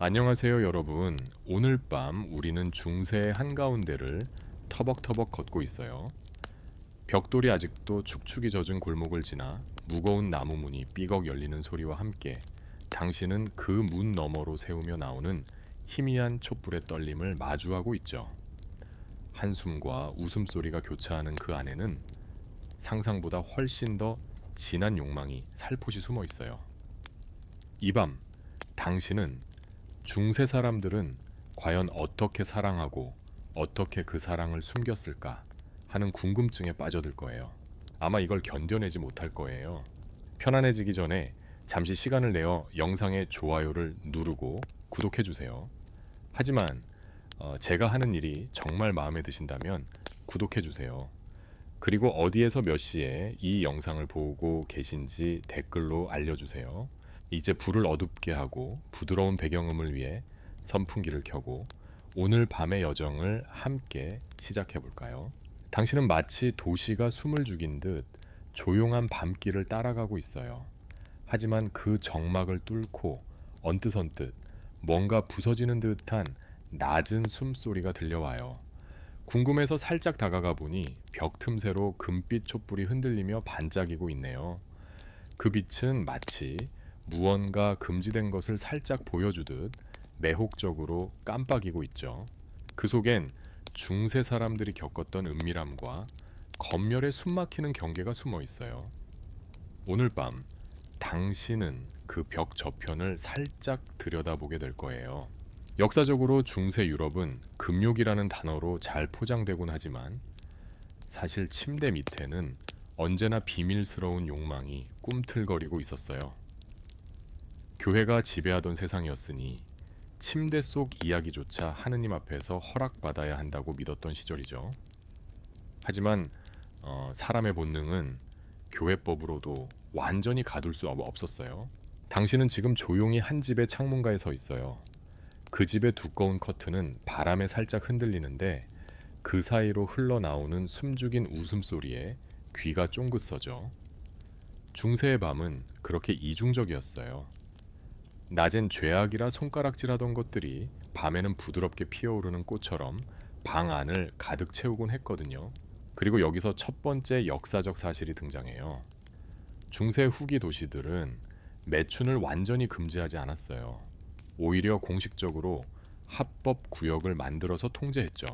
안녕하세요 여러분. 오늘 밤 우리는 중세의 한가운데를 터벅터벅 걷고 있어요. 벽돌이 아직도 축축이 젖은 골목을 지나 무거운 나무 문이 삐걱 열리는 소리와 함께 당신은 그 문 너머로 세우며 나오는 희미한 촛불의 떨림을 마주하고 있죠. 한숨과 웃음소리가 교차하는 그 안에는 상상보다 훨씬 더 진한 욕망이 살포시 숨어 있어요. 이 밤 당신은 중세 사람들은 과연 어떻게 사랑하고 어떻게 그 사랑을 숨겼을까 하는 궁금증에 빠져들 거예요. 아마 이걸 견뎌내지 못할 거예요. 편안해지기 전에 잠시 시간을 내어 영상의 좋아요를 누르고 구독해주세요. 하지만 제가 하는 일이 정말 마음에 드신다면 구독해주세요. 그리고 어디에서 몇 시에 이 영상을 보고 계신지 댓글로 알려주세요. 이제 불을 어둡게 하고 부드러운 배경음을 위해 선풍기를 켜고 오늘 밤의 여정을 함께 시작해 볼까요? 당신은 마치 도시가 숨을 죽인 듯 조용한 밤길을 따라가고 있어요. 하지만 그 정막을 뚫고 언뜻언뜻 뭔가 부서지는 듯한 낮은 숨소리가 들려와요. 궁금해서 살짝 다가가 보니 벽 틈새로 금빛 촛불이 흔들리며 반짝이고 있네요. 그 빛은 마치 무언가 금지된 것을 살짝 보여주듯 매혹적으로 깜빡이고 있죠. 그 속엔 중세 사람들이 겪었던 은밀함과 검열의 숨막히는 경계가 숨어 있어요. 오늘 밤 당신은 그 벽 저편을 살짝 들여다보게 될 거예요. 역사적으로 중세 유럽은 금욕이라는 단어로 잘 포장되곤 하지만 사실 침대 밑에는 언제나 비밀스러운 욕망이 꿈틀거리고 있었어요. 교회가 지배하던 세상이었으니 침대 속 이야기조차 하느님 앞에서 허락받아야 한다고 믿었던 시절이죠. 하지만 사람의 본능은 교회법으로도 완전히 가둘 수 없었어요. 당신은 지금 조용히 한 집의 창문가에 서 있어요. 그 집의 두꺼운 커튼은 바람에 살짝 흔들리는데 그 사이로 흘러나오는 숨죽인 웃음소리에 귀가 쫑긋 서죠. 중세의 밤은 그렇게 이중적이었어요. 낮엔 죄악이라 손가락질하던 것들이 밤에는 부드럽게 피어오르는 꽃처럼 방 안을 가득 채우곤 했거든요. 그리고 여기서 첫 번째 역사적 사실이 등장해요. 중세 후기 도시들은 매춘을 완전히 금지하지 않았어요. 오히려 공식적으로 합법 구역을 만들어서 통제했죠.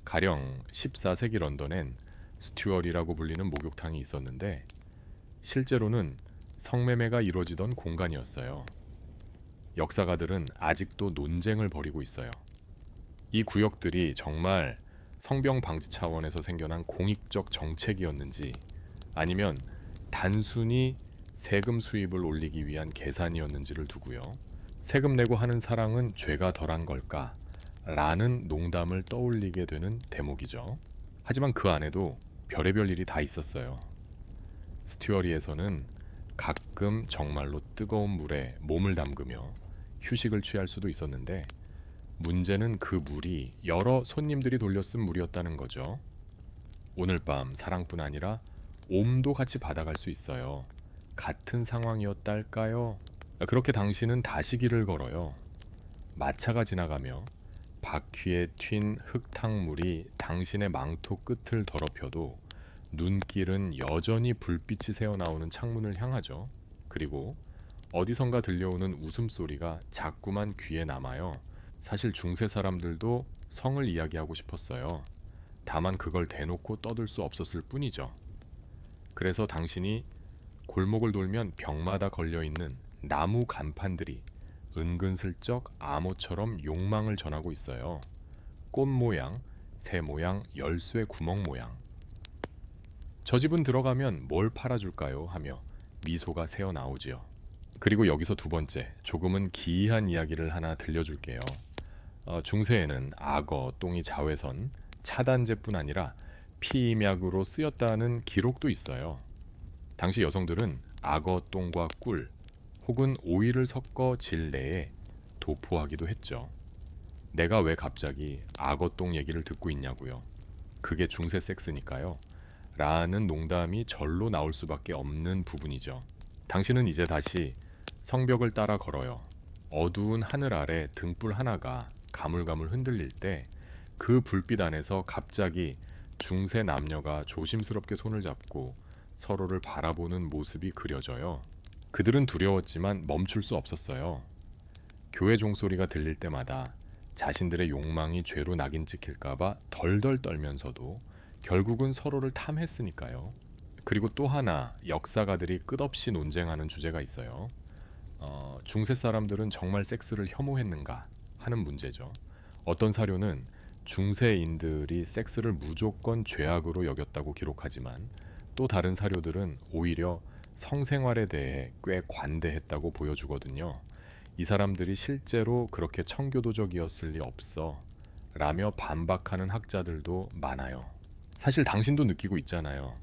가령 14세기 런던엔 스튜어리라고 불리는 목욕탕이 있었는데 실제로는 성매매가 이루어지던 공간이었어요. 역사가들은 아직도 논쟁을 벌이고 있어요. 이 구역들이 정말 성병 방지 차원에서 생겨난 공익적 정책이었는지 아니면 단순히 세금 수입을 올리기 위한 계산이었는지를 두고요. 세금 내고 하는 사랑은 죄가 덜한 걸까? 라는 농담을 떠올리게 되는 대목이죠. 하지만 그 안에도 별의별 일이 다 있었어요. 스튜어리에서는 가끔 정말로 뜨거운 물에 몸을 담그며 휴식을 취할 수도 있었는데 문제는 그 물이 여러 손님들이 돌려 쓴 물이었다는 거죠. 오늘 밤 사랑뿐 아니라 옴도 같이 받아갈 수 있어요. 같은 상황이었달까요? 그렇게 당신은 다시 길을 걸어요. 마차가 지나가며 바퀴에 튄 흙탕물이 당신의 망토 끝을 더럽혀도 눈길은 여전히 불빛이 새어나오는 창문을 향하죠. 그리고 어디선가 들려오는 웃음소리가 자꾸만 귀에 남아요. 사실 중세 사람들도 성을 이야기하고 싶었어요. 다만 그걸 대놓고 떠들 수 없었을 뿐이죠. 그래서 당신이 골목을 돌면 벽마다 걸려있는 나무 간판들이 은근슬쩍 암호처럼 욕망을 전하고 있어요. 꽃 모양, 새 모양, 열쇠 구멍 모양. 저 집은 들어가면 뭘 팔아줄까요? 하며 미소가 새어나오지요. 그리고 여기서 두 번째, 조금은 기이한 이야기를 하나 들려줄게요. 중세에는 악어, 똥이 자외선, 차단제뿐 아니라 피임약으로 쓰였다는 기록도 있어요. 당시 여성들은 악어 똥과 꿀 혹은 오이를 섞어 질내에 도포하기도 했죠. 내가 왜 갑자기 악어 똥 얘기를 듣고 있냐고요. 그게 중세 섹스니까요. 라는 농담이 절로 나올 수밖에 없는 부분이죠. 당신은 이제 다시 성벽을 따라 걸어요. 어두운 하늘 아래 등불 하나가 가물가물 흔들릴 때 그 불빛 안에서 갑자기 중세 남녀가 조심스럽게 손을 잡고 서로를 바라보는 모습이 그려져요. 그들은 두려웠지만 멈출 수 없었어요. 교회 종소리가 들릴 때마다 자신들의 욕망이 죄로 낙인 찍힐까봐 덜덜 떨면서도 결국은 서로를 탐했으니까요. 그리고 또 하나 역사가들이 끝없이 논쟁하는 주제가 있어요. 중세 사람들은 정말 섹스를 혐오했는가 하는 문제죠. 어떤 사료는 중세인들이 섹스를 무조건 죄악으로 여겼다고 기록하지만 또 다른 사료들은 오히려 성생활에 대해 꽤 관대했다고 보여주거든요. 이 사람들이 실제로 그렇게 청교도적이었을 리 없어 라며 반박하는 학자들도 많아요. 사실 당신도 느끼고 있잖아요.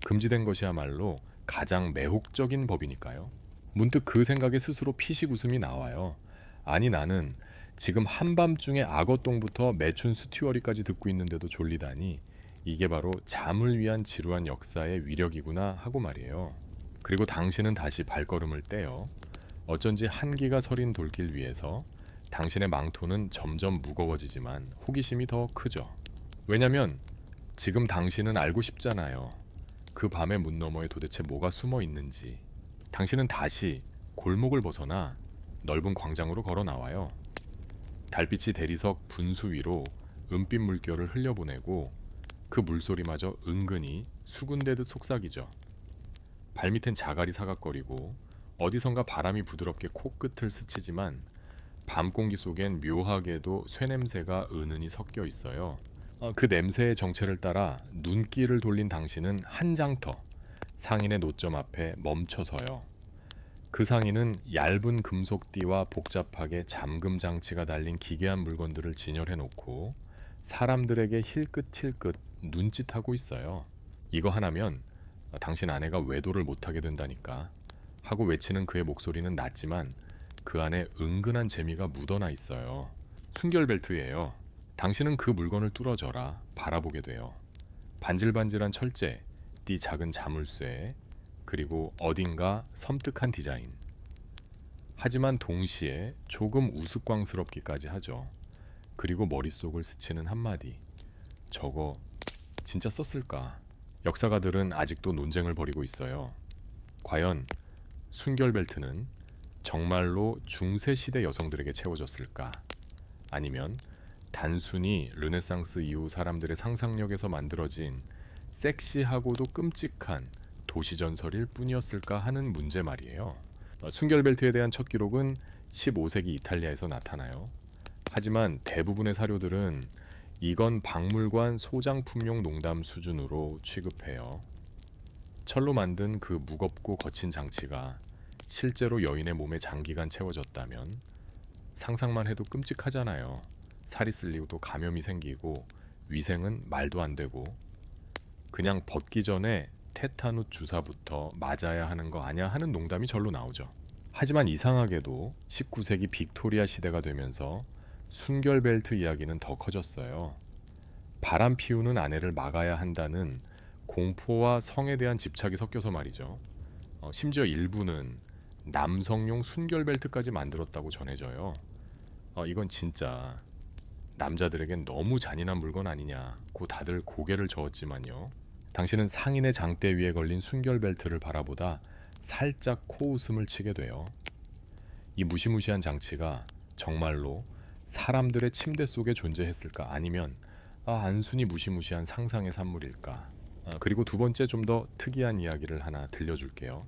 금지된 것이야말로 가장 매혹적인 법이니까요. 문득 그 생각에 스스로 피식 웃음이 나와요. 아니 나는 지금 한밤중에 악어똥부터 매춘 스튜어리까지 듣고 있는데도 졸리다니 이게 바로 잠을 위한 지루한 역사의 위력이구나 하고 말이에요. 그리고 당신은 다시 발걸음을 떼요. 어쩐지 한기가 서린 돌길 위에서 당신의 망토는 점점 무거워지지만 호기심이 더 크죠. 왜냐면 지금 당신은 알고 싶잖아요. 그 밤의 문 너머에 도대체 뭐가 숨어 있는지. 당신은 다시 골목을 벗어나 넓은 광장으로 걸어 나와요. 달빛이 대리석 분수 위로 은빛 물결을 흘려보내고 그 물소리마저 은근히 수군대듯 속삭이죠. 발밑엔 자갈이 사각거리고 어디선가 바람이 부드럽게 코끝을 스치지만 밤 공기 속엔 묘하게도 쇠냄새가 은은히 섞여 있어요. 그 냄새의 정체를 따라 눈길을 돌린 당신은 한 장터 상인의 노점 앞에 멈춰서요. 그 상인은 얇은 금속띠와 복잡하게 잠금 장치가 달린 기괴한 물건들을 진열해 놓고 사람들에게 힐끗힐끗 눈짓하고 있어요. 이거 하나면 당신 아내가 외도를 못하게 된다니까 하고 외치는 그의 목소리는 낮지만 그 안에 은근한 재미가 묻어나 있어요. 순결벨트예요. 당신은 그 물건을 뚫어져라 바라보게 돼요. 반질반질한 철제, 띠 작은 자물쇠, 그리고 어딘가 섬뜩한 디자인. 하지만 동시에 조금 우스꽝스럽기까지 하죠. 그리고 머릿속을 스치는 한마디. 저거 진짜 썼을까? 역사가들은 아직도 논쟁을 벌이고 있어요. 과연 순결벨트는 정말로 중세시대 여성들에게 채워졌을까? 아니면 단순히 르네상스 이후 사람들의 상상력에서 만들어진 섹시하고도 끔찍한 도시전설일 뿐이었을까 하는 문제 말이에요. 순결벨트에 대한 첫 기록은 15세기 이탈리아에서 나타나요. 하지만 대부분의 사료들은 이건 박물관 소장품용 농담 수준으로 취급해요. 철로 만든 그 무겁고 거친 장치가 실제로 여인의 몸에 장기간 채워졌다면 상상만 해도 끔찍하잖아요. 살이 쓸리고 감염이 생기고 위생은 말도 안 되고 그냥 벗기 전에 테타누 주사부터 맞아야 하는 거 아냐 하는 농담이 절로 나오죠. 하지만 이상하게도 19세기 빅토리아 시대가 되면서 순결벨트 이야기는 더 커졌어요. 바람 피우는 아내를 막아야 한다는 공포와 성에 대한 집착이 섞여서 말이죠. 심지어 일부는 남성용 순결벨트까지 만들었다고 전해져요. 이건 진짜 남자들에겐 너무 잔인한 물건 아니냐고 다들 고개를 저었지만요. 당신은 상인의 장대 위에 걸린 순결벨트를 바라보다 살짝 코웃음을 치게 돼요. 이 무시무시한 장치가 정말로 사람들의 침대 속에 존재했을까? 아니면 안순히 무시무시한 상상의 산물일까? 그리고 두 번째 좀 더 특이한 이야기를 하나 들려줄게요.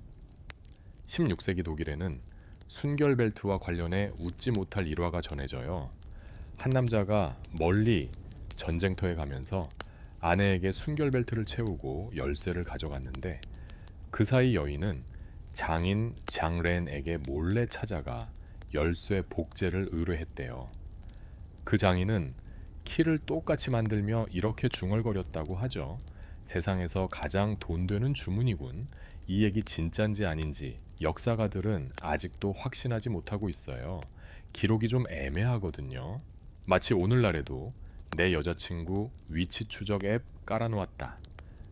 16세기 독일에는 순결벨트와 관련해 웃지 못할 일화가 전해져요. 한 남자가 멀리 전쟁터에 가면서 아내에게 순결벨트를 채우고 열쇠를 가져갔는데 그 사이 여인은 장인 장렌에게 몰래 찾아가 열쇠 복제를 의뢰했대요. 그 장인은 키를 똑같이 만들며 이렇게 중얼거렸다고 하죠. 세상에서 가장 돈 되는 주문이군. 이 얘기 진짠지 아닌지 역사가들은 아직도 확신하지 못하고 있어요. 기록이 좀 애매하거든요. 마치 오늘날에도 내 여자친구 위치 추적 앱 깔아놓았다.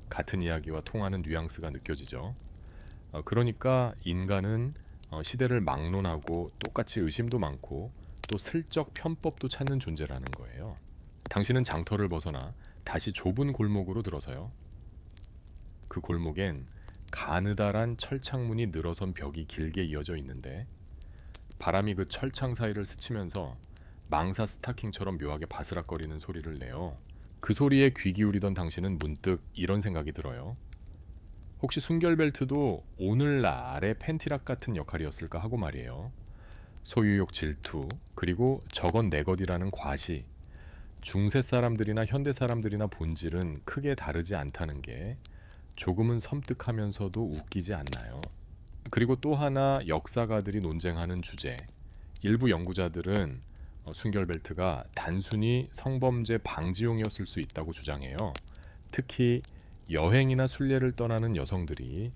같은 이야기와 통하는 뉘앙스가 느껴지죠. 그러니까 인간은 시대를 막론하고 똑같이 의심도 많고 또 슬쩍 편법도 찾는 존재라는 거예요. 당신은 장터를 벗어나 다시 좁은 골목으로 들어서요. 그 골목엔 가느다란 철창문이 늘어선 벽이 길게 이어져 있는데 바람이 그 철창 사이를 스치면서 망사 스타킹처럼 묘하게 바스락거리는 소리를 내요. 그 소리에 귀 기울이던 당신은 문득 이런 생각이 들어요. 혹시 순결벨트도 오늘날의 팬티락 같은 역할이었을까 하고 말이에요. 소유욕 질투, 그리고 저건 내 것이라는 과시, 중세 사람들이나 현대 사람들이나 본질은 크게 다르지 않다는 게 조금은 섬뜩하면서도 웃기지 않나요? 그리고 또 하나 역사가들이 논쟁하는 주제, 일부 연구자들은 순결벨트가 단순히 성범죄 방지용이었을 수 있다고 주장해요. 특히 여행이나 순례를 떠나는 여성들이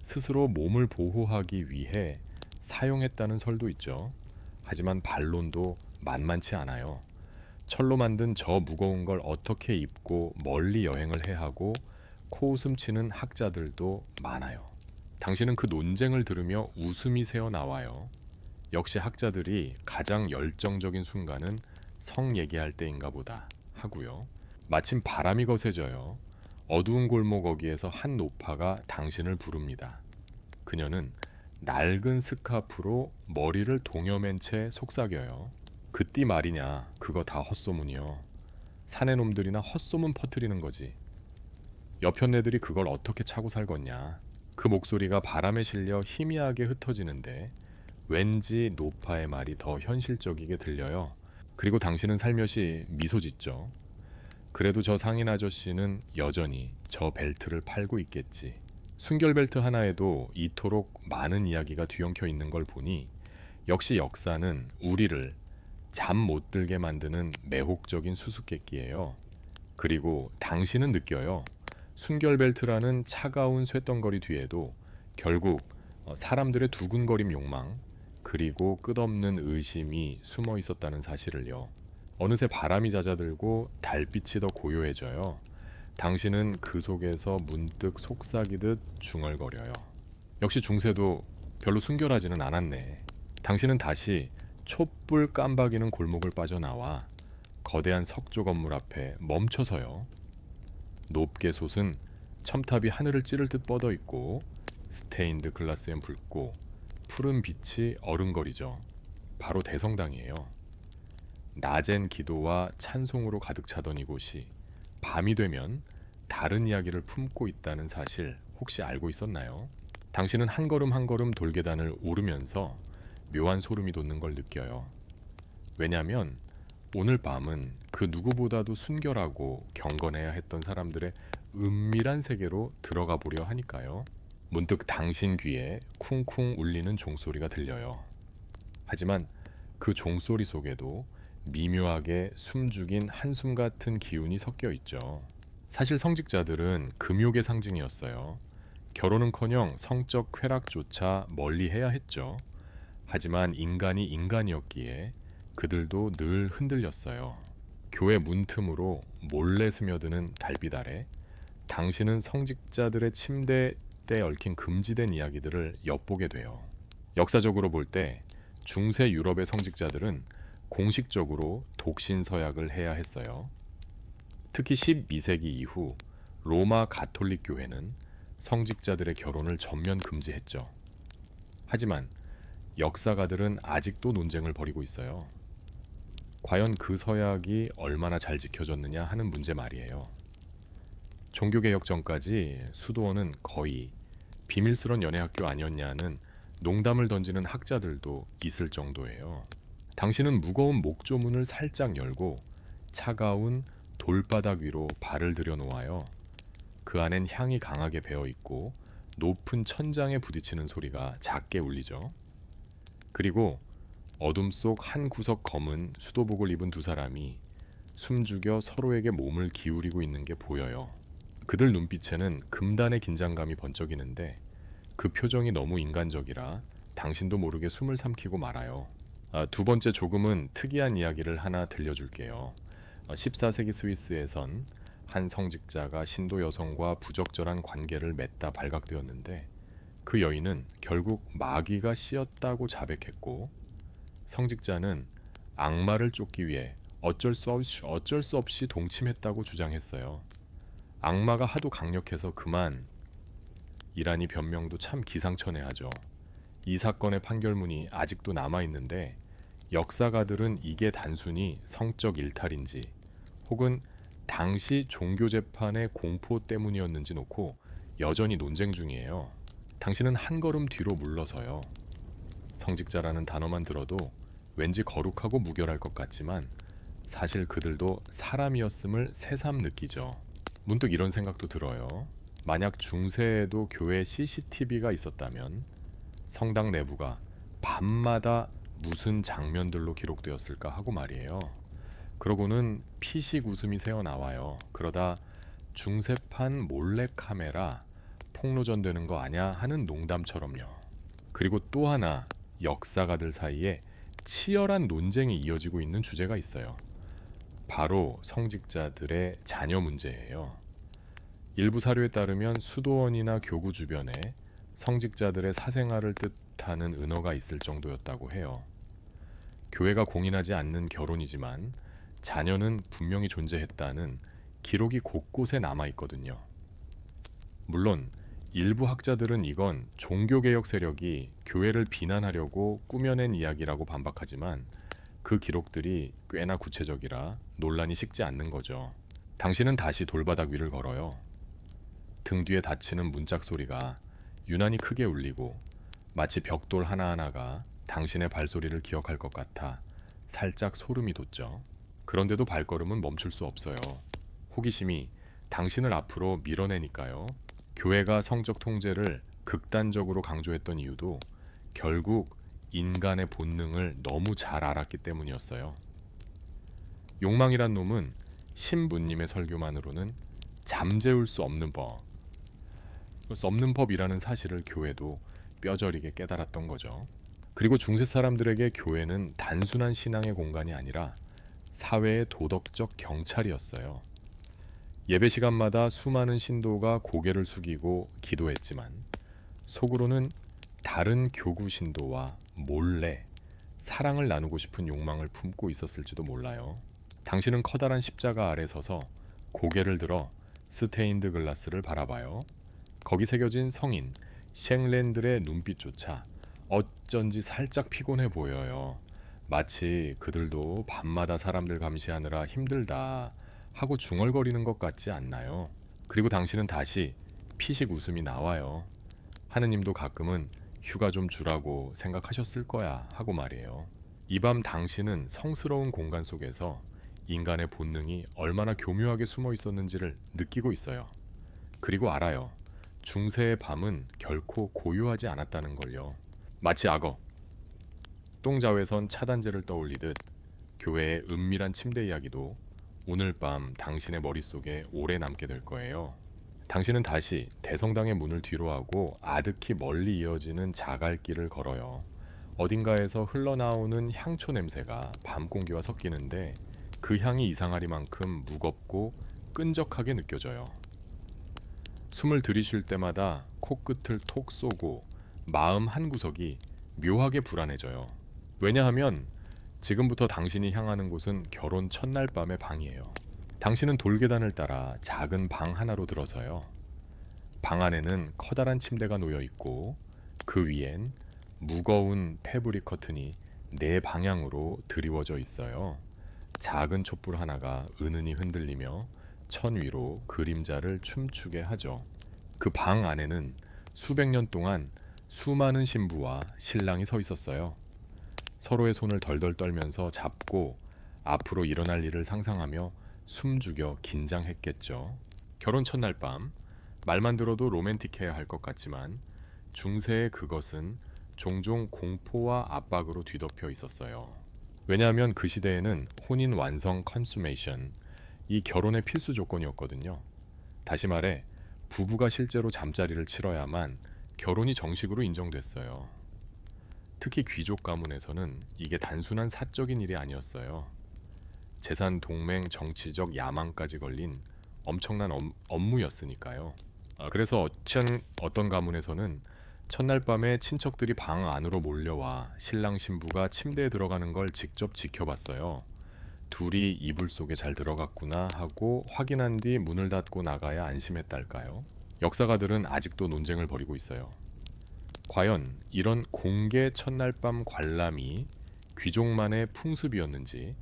스스로 몸을 보호하기 위해 사용했다는 설도 있죠. 하지만 반론도 만만치 않아요. 철로 만든 저 무거운 걸 어떻게 입고 멀리 여행을 해야 하고 코웃음 치는 학자들도 많아요. 당신은 그 논쟁을 들으며 웃음이 새어나와요. 역시 학자들이 가장 열정적인 순간은 성 얘기할 때인가 보다 하고요. 마침 바람이 거세져요. 어두운 골목 어귀에서 한 노파가 당신을 부릅니다. 그녀는 낡은 스카프로 머리를 동여맨 채 속삭여요. 그띠 말이냐, 그거 다 헛소문이요. 사내 놈들이나 헛소문 퍼뜨리는 거지. 여편네들이 그걸 어떻게 차고 살겄냐. 그 목소리가 바람에 실려 희미하게 흩어지는데 왠지 노파의 말이 더 현실적이게 들려요. 그리고 당신은 살며시 미소 짓죠. 그래도 저 상인 아저씨는 여전히 저 벨트를 팔고 있겠지. 순결벨트 하나에도 이토록 많은 이야기가 뒤엉켜 있는 걸 보니 역시 역사는 우리를 잠 못 들게 만드는 매혹적인 수수께끼예요. 그리고 당신은 느껴요. 순결벨트라는 차가운 쇳덩거리 뒤에도 결국 사람들의 두근거림 욕망, 그리고 끝없는 의심이 숨어 있었다는 사실을요. 어느새 바람이 잦아들고 달빛이 더 고요해져요. 당신은 그 속에서 문득 속삭이듯 중얼거려요. 역시 중세도 별로 순결하지는 않았네. 당신은 다시 촛불 깜박이는 골목을 빠져나와 거대한 석조 건물 앞에 멈춰서요. 높게 솟은 첨탑이 하늘을 찌를 듯 뻗어 있고 스테인드 글라스엔 붉고 푸른 빛이 어른거리죠. 바로 대성당이에요. 낮엔 기도와 찬송으로 가득 차던 이곳이 밤이 되면 다른 이야기를 품고 있다는 사실 혹시 알고 있었나요? 당신은 한 걸음 한 걸음 돌계단을 오르면서 묘한 소름이 돋는 걸 느껴요. 왜냐하면 오늘 밤은 그 누구보다도 순결하고 경건해야 했던 사람들의 은밀한 세계로 들어가 보려 하니까요. 문득 당신 귀에 쿵쿵 울리는 종소리가 들려요. 하지만 그 종소리 속에도 미묘하게 숨죽인 한숨 같은 기운이 섞여 있죠. 사실 성직자들은 금욕의 상징이었어요. 결혼은커녕 성적 쾌락조차 멀리해야 했죠. 하지만 인간이 인간이었기에 그들도 늘 흔들렸어요. 교회 문틈으로 몰래 스며드는 달빛 아래 당신은 성직자들의 침대에 얽힌 금지된 이야기들을 엿보게 돼요. 역사적으로 볼 때 중세 유럽의 성직자들은 공식적으로 독신서약을 해야 했어요. 특히 12세기 이후 로마 가톨릭 교회는 성직자들의 결혼을 전면 금지했죠. 하지만 역사가들은 아직도 논쟁을 벌이고 있어요. 과연 그 서약이 얼마나 잘 지켜졌느냐 하는 문제 말이에요. 종교개혁 전까지 수도원은 거의 비밀스런 연애학교 아니었냐는 농담을 던지는 학자들도 있을 정도예요. 당신은 무거운 목조문을 살짝 열고 차가운 돌바닥 위로 발을 들여놓아요. 그 안엔 향이 강하게 배어있고 높은 천장에 부딪히는 소리가 작게 울리죠. 그리고 어둠 속 한 구석 검은 수도복을 입은 두 사람이 숨죽여 서로에게 몸을 기울이고 있는 게 보여요. 그들 눈빛에는 금단의 긴장감이 번쩍이는데 그 표정이 너무 인간적이라 당신도 모르게 숨을 삼키고 말아요. 두 번째 조금은 특이한 이야기를 하나 들려줄게요. 14세기 스위스에선 한 성직자가 신도 여성과 부적절한 관계를 맺다 발각되었는데 그 여인은 결국 마귀가 씌었다고 자백했고, 성직자는 악마를 쫓기 위해 어쩔 수 없이 동침했다고 주장했어요. 악마가 하도 강력해서 그만 이라니 변명도 참 기상천외하죠. 이 사건의 판결문이 아직도 남아있는데 역사가들은 이게 단순히 성적 일탈인지 혹은 당시 종교재판의 공포 때문이었는지 놓고 여전히 논쟁 중이에요. 당신은 한 걸음 뒤로 물러서요. 성직자라는 단어만 들어도 왠지 거룩하고 무결할 것 같지만 사실 그들도 사람이었음을 새삼 느끼죠. 문득 이런 생각도 들어요. 만약 중세에도 교회 CCTV가 있었다면 성당 내부가 밤마다 무슨 장면들로 기록되었을까 하고 말이에요. 그러고는 피식 웃음이 새어나와요. 그러다 중세판 몰래카메라 폭로전되는 거 아냐 하는 농담처럼요. 그리고 또 하나 역사가들 사이에 치열한 논쟁이 이어지고 있는 주제가 있어요. 바로 성직자들의 자녀 문제예요. 일부 사료에 따르면 수도원이나 교구 주변에 성직자들의 사생활을 뜻하는 은어가 있을 정도였다고 해요. 교회가 공인하지 않는 결혼이지만 자녀는 분명히 존재했다는 기록이 곳곳에 남아있거든요. 물론 일부 학자들은 이건 종교개혁 세력이 교회를 비난하려고 꾸며낸 이야기라고 반박하지만 그 기록들이 꽤나 구체적이라 논란이 식지 않는 거죠. 당신은 다시 돌바닥 위를 걸어요. 등 뒤에 닫히는 문짝 소리가 유난히 크게 울리고 마치 벽돌 하나하나가 당신의 발소리를 기억할 것 같아 살짝 소름이 돋죠. 그런데도 발걸음은 멈출 수 없어요. 호기심이 당신을 앞으로 밀어내니까요. 교회가 성적 통제를 극단적으로 강조했던 이유도 결국 인간의 본능을 너무 잘 알았기 때문이었어요. 욕망이란 놈은 신부님의 설교만으로는 잠재울 수 없는 법이라는 사실을 교회도 뼈저리게 깨달았던 거죠. 그리고 중세 사람들에게 교회는 단순한 신앙의 공간이 아니라 사회의 도덕적 경찰이었어요. 예배 시간마다 수많은 신도가 고개를 숙이고 기도했지만 속으로는 다른 교구 신도와 몰래 사랑을 나누고 싶은 욕망을 품고 있었을지도 몰라요. 당신은 커다란 십자가 아래 서서 고개를 들어 스테인드 글라스를 바라봐요. 거기 새겨진 성인 쉥렌들의 눈빛조차 어쩐지 살짝 피곤해 보여요. 마치 그들도 밤마다 사람들 감시하느라 힘들다 하고 중얼거리는 것 같지 않나요? 그리고 당신은 다시 피식 웃음이 나와요. 하느님도 가끔은 휴가 좀 주라고 생각하셨을 거야 하고 말이에요. 이 밤 당신은 성스러운 공간 속에서 인간의 본능이 얼마나 교묘하게 숨어 있었는지를 느끼고 있어요. 그리고 알아요. 중세의 밤은 결코 고요하지 않았다는 걸요. 마치 악어, 똥자외선 차단제를 떠올리듯 교회의 은밀한 침대 이야기도 오늘 밤 당신의 머릿속에 오래 남게 될 거예요. 당신은 다시 대성당의 문을 뒤로하고 아득히 멀리 이어지는 자갈길을 걸어요. 어딘가에서 흘러나오는 향초 냄새가 밤 공기와 섞이는데 그 향이 이상하리만큼 무겁고 끈적하게 느껴져요. 숨을 들이쉴 때마다 코끝을 톡 쏘고 마음 한구석이 묘하게 불안해져요. 왜냐하면 지금부터 당신이 향하는 곳은 결혼 첫날 밤의 방이에요. 당신은 돌계단을 따라 작은 방 하나로 들어서요. 방 안에는 커다란 침대가 놓여 있고 그 위엔 무거운 패브릭 커튼이 네 방향으로 드리워져 있어요. 작은 촛불 하나가 은은히 흔들리며 천 위로 그림자를 춤추게 하죠. 그 방 안에는 수백 년 동안 수많은 신부와 신랑이 서 있었어요. 서로의 손을 덜덜 떨면서 잡고 앞으로 일어날 일을 상상하며 숨죽여 긴장했겠죠. 결혼 첫날 밤, 말만 들어도 로맨틱해야 할 것 같지만 중세의 그것은 종종 공포와 압박으로 뒤덮여 있었어요. 왜냐하면 그 시대에는 혼인 완성 컨수메이션, 이 결혼의 필수 조건이었거든요. 다시 말해 부부가 실제로 잠자리를 치러야만 결혼이 정식으로 인정됐어요. 특히 귀족 가문에서는 이게 단순한 사적인 일이 아니었어요. 재산 동맹 정치적 야망까지 걸린 엄청난 업무였으니까요. 그래서 어떤 가문에서는 첫날 밤에 친척들이 방 안으로 몰려와 신랑 신부가 침대에 들어가는 걸 직접 지켜봤어요. 둘이 이불 속에 잘 들어갔구나 하고 확인한 뒤 문을 닫고 나가야 안심했달까요? 역사가들은 아직도 논쟁을 벌이고 있어요. 과연 이런 공개 첫날 밤 관람이 귀족만의 풍습이었는지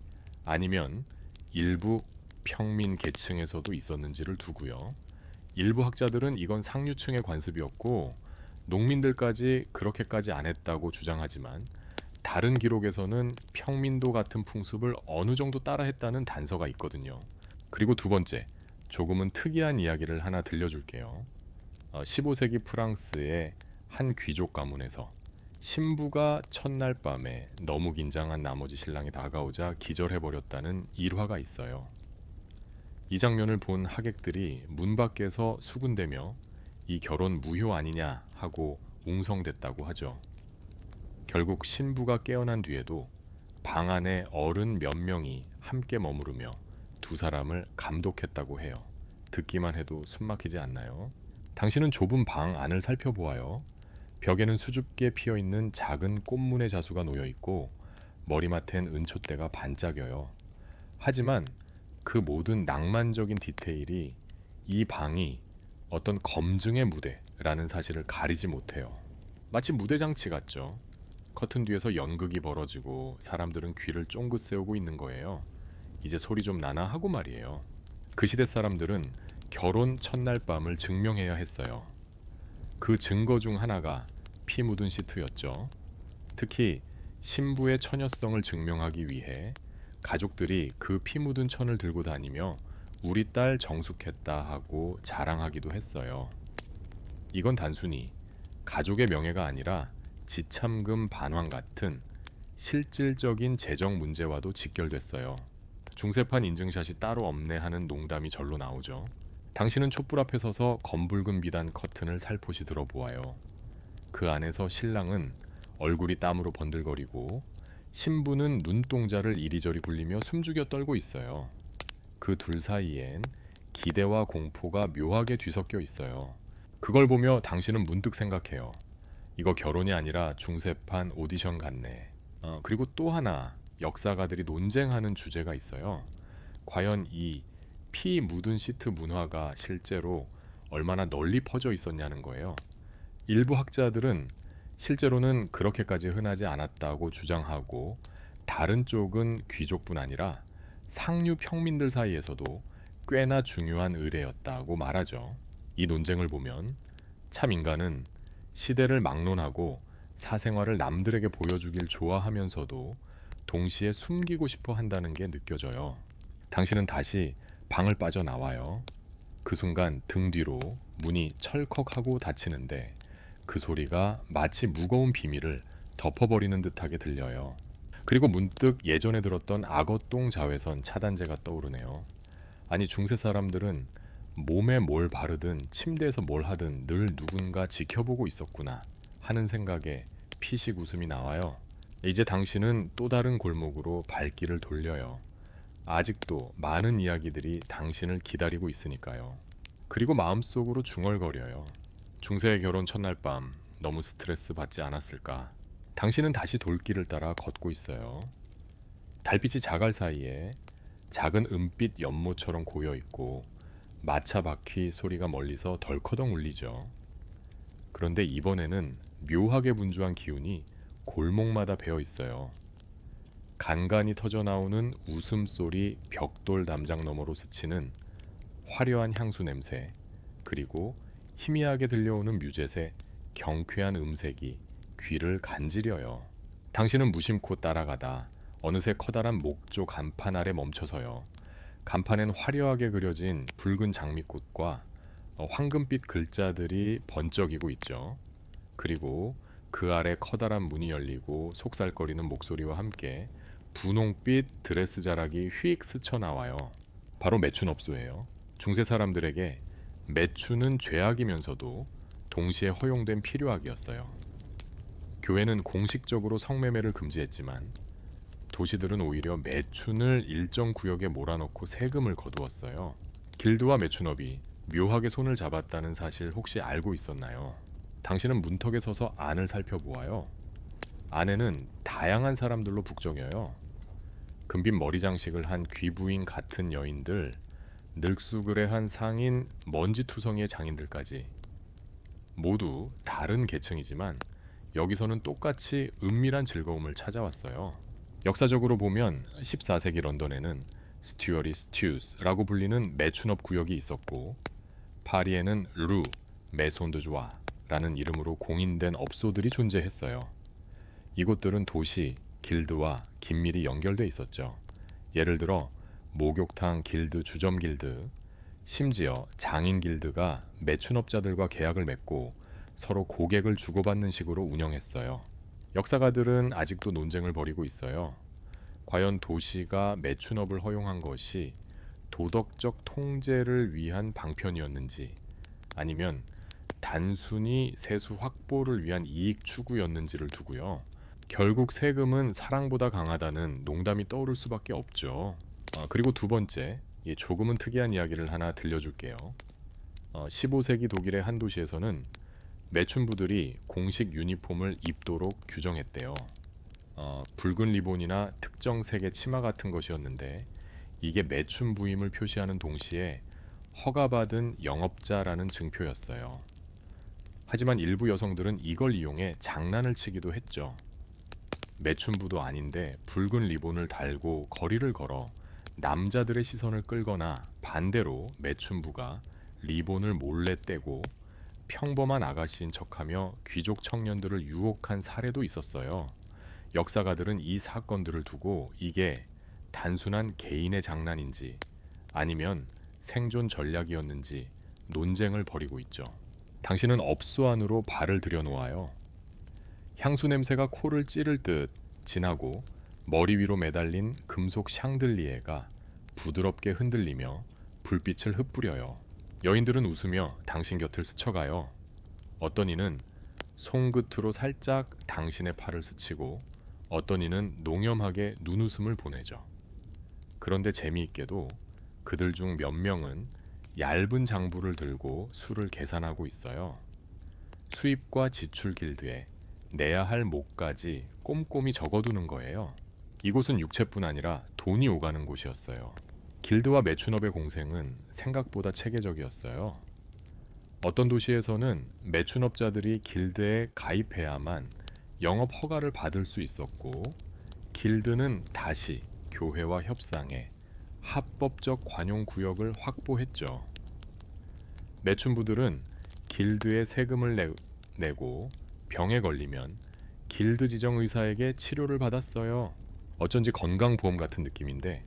아니면 일부 평민 계층에서도 있었는지를 두고요. 일부 학자들은 이건 상류층의 관습이었고 농민들까지 그렇게까지 안 했다고 주장하지만 다른 기록에서는 평민도 같은 풍습을 어느 정도 따라했다는 단서가 있거든요. 그리고 두 번째, 조금은 특이한 이야기를 하나 들려줄게요. 15세기 프랑스의 한 귀족 가문에서 신부가 첫날 밤에 너무 긴장한 나머지 신랑이 다가오자 기절해버렸다는 일화가 있어요. 이 장면을 본 하객들이 문 밖에서 수군대며 이 결혼 무효 아니냐 하고 웅성댔다고 하죠. 결국 신부가 깨어난 뒤에도 방 안에 어른 몇 명이 함께 머무르며 두 사람을 감독했다고 해요. 듣기만 해도 숨막히지 않나요? 당신은 좁은 방 안을 살펴보아요. 벽에는 수줍게 피어있는 작은 꽃무늬 자수가 놓여있고 머리맡엔 은촛대가 반짝여요. 하지만 그 모든 낭만적인 디테일이 이 방이 어떤 검증의 무대라는 사실을 가리지 못해요. 마치 무대 장치 같죠. 커튼 뒤에서 연극이 벌어지고 사람들은 귀를 쫑긋 세우고 있는 거예요. 이제 소리 좀 나나 하고 말이에요. 그 시대 사람들은 결혼 첫날 밤을 증명해야 했어요. 그 증거 중 하나가 피 묻은 시트였죠. 특히 신부의 처녀성을 증명하기 위해 가족들이 그 피 묻은 천을 들고 다니며 우리 딸 정숙했다 하고 자랑하기도 했어요. 이건 단순히 가족의 명예가 아니라 지참금 반환 같은 실질적인 재정 문제와도 직결됐어요. 중세판 인증샷이 따로 없네 하는 농담이 절로 나오죠. 당신은 촛불 앞에 서서 검붉은 비단 커튼을 살포시 들어보아요. 그 안에서 신랑은 얼굴이 땀으로 번들거리고 신부는 눈동자를 이리저리 굴리며 숨죽여 떨고 있어요. 그 둘 사이엔 기대와 공포가 묘하게 뒤섞여 있어요. 그걸 보며 당신은 문득 생각해요. 이거 결혼이 아니라 중세판 오디션 같네. 그리고 또 하나 역사가들이 논쟁하는 주제가 있어요. 과연 이 피 묻은 시트 문화가 실제로 얼마나 널리 퍼져 있었냐는 거예요. 일부 학자들은 실제로는 그렇게까지 흔하지 않았다고 주장하고 다른 쪽은 귀족뿐 아니라 상류 평민들 사이에서도 꽤나 중요한 의례였다고 말하죠. 이 논쟁을 보면 참 인간은 시대를 막론하고 사생활을 남들에게 보여주길 좋아하면서도 동시에 숨기고 싶어 한다는 게 느껴져요. 당신은 다시 방을 빠져나와요. 그 순간 등 뒤로 문이 철컥하고 닫히는데 그 소리가 마치 무거운 비밀을 덮어버리는 듯하게 들려요. 그리고 문득 예전에 들었던 악어똥 자외선 차단제가 떠오르네요. 아니 중세 사람들은 몸에 뭘 바르든 침대에서 뭘 하든 늘 누군가 지켜보고 있었구나 하는 생각에 피식 웃음이 나와요. 이제 당신은 또 다른 골목으로 발길을 돌려요. 아직도 많은 이야기들이 당신을 기다리고 있으니까요. 그리고 마음속으로 중얼거려요. 중세의 결혼 첫날 밤 너무 스트레스 받지 않았을까? 당신은 다시 돌길을 따라 걷고 있어요. 달빛이 자갈 사이에 작은 은빛 연못처럼 고여있고 마차 바퀴 소리가 멀리서 덜커덩 울리죠. 그런데 이번에는 묘하게 분주한 기운이 골목마다 배어 있어요. 간간이 터져나오는 웃음소리, 벽돌 담장 너머로 스치는 화려한 향수 냄새, 그리고 희미하게 들려오는 뮤젯의 경쾌한 음색이 귀를 간지려요. 당신은 무심코 따라가다 어느새 커다란 목조 간판 아래 멈춰서요. 간판엔 화려하게 그려진 붉은 장미꽃과 황금빛 글자들이 번쩍이고 있죠. 그리고 그 아래 커다란 문이 열리고 속살거리는 목소리와 함께 분홍빛 드레스 자락이 휙 스쳐나와요. 바로 매춘업소예요. 중세 사람들에게 매춘은 죄악이면서도 동시에 허용된 필요악이었어요. 교회는 공식적으로 성매매를 금지했지만 도시들은 오히려 매춘을 일정 구역에 몰아넣고 세금을 거두었어요. 길드와 매춘업이 묘하게 손을 잡았다는 사실 혹시 알고 있었나요? 당신은 문턱에 서서 안을 살펴보아요. 안에는 다양한 사람들로 북적여요. 금빛 머리 장식을 한 귀부인 같은 여인들, 늙수그레한 상인, 먼지투성이의 장인들까지 모두 다른 계층이지만 여기서는 똑같이 은밀한 즐거움을 찾아왔어요. 역사적으로 보면 14세기 런던에는 스튜어리 스튜스라고 불리는 매춘업 구역이 있었고 파리에는 루, 메손드주아라는 이름으로 공인된 업소들이 존재했어요. 이곳들은 도시, 길드와 긴밀히 연결돼 있었죠. 예를 들어 목욕탕 길드, 주점 길드, 심지어 장인 길드가 매춘업자들과 계약을 맺고 서로 고객을 주고받는 식으로 운영했어요. 역사가들은 아직도 논쟁을 벌이고 있어요. 과연 도시가 매춘업을 허용한 것이 도덕적 통제를 위한 방편이었는지 아니면 단순히 세수 확보를 위한 이익 추구였는지를 두고요. 결국 세금은 사랑보다 강하다는 농담이 떠오를 수밖에 없죠. 그리고 두 번째, 조금은 특이한 이야기를 하나 들려줄게요. 15세기 독일의 한 도시에서는 매춘부들이 공식 유니폼을 입도록 규정했대요. 붉은 리본이나 특정 색의 치마 같은 것이었는데 이게 매춘부임을 표시하는 동시에 허가받은 영업자라는 증표였어요. 하지만 일부 여성들은 이걸 이용해 장난을 치기도 했죠. 매춘부도 아닌데 붉은 리본을 달고 거리를 걸어 남자들의 시선을 끌거나 반대로 매춘부가 리본을 몰래 떼고 평범한 아가씨인 척하며 귀족 청년들을 유혹한 사례도 있었어요. 역사가들은 이 사건들을 두고 이게 단순한 개인의 장난인지 아니면 생존 전략이었는지 논쟁을 벌이고 있죠. 당신은 업소 안으로 발을 들여놓아요. 향수 냄새가 코를 찌를 듯 진하고 머리 위로 매달린 금속 샹들리에가 부드럽게 흔들리며 불빛을 흩뿌려요. 여인들은 웃으며 당신 곁을 스쳐가요. 어떤 이는 손끝으로 살짝 당신의 팔을 스치고 어떤 이는 농염하게 눈웃음을 보내죠. 그런데 재미있게도 그들 중 몇 명은 얇은 장부를 들고 수를 계산하고 있어요. 수입과 지출 길드에 내야 할 몫까지 꼼꼼히 적어두는 거예요. 이곳은 육체뿐 아니라 돈이 오가는 곳이었어요. 길드와 매춘업의 공생은 생각보다 체계적이었어요. 어떤 도시에서는 매춘업자들이 길드에 가입해야만 영업 허가를 받을 수 있었고 길드는 다시 교회와 협상해 합법적 관용 구역을 확보했죠. 매춘부들은 길드에 세금을 내고 병에 걸리면 길드 지정 의사에게 치료를 받았어요. 어쩐지 건강보험 같은 느낌인데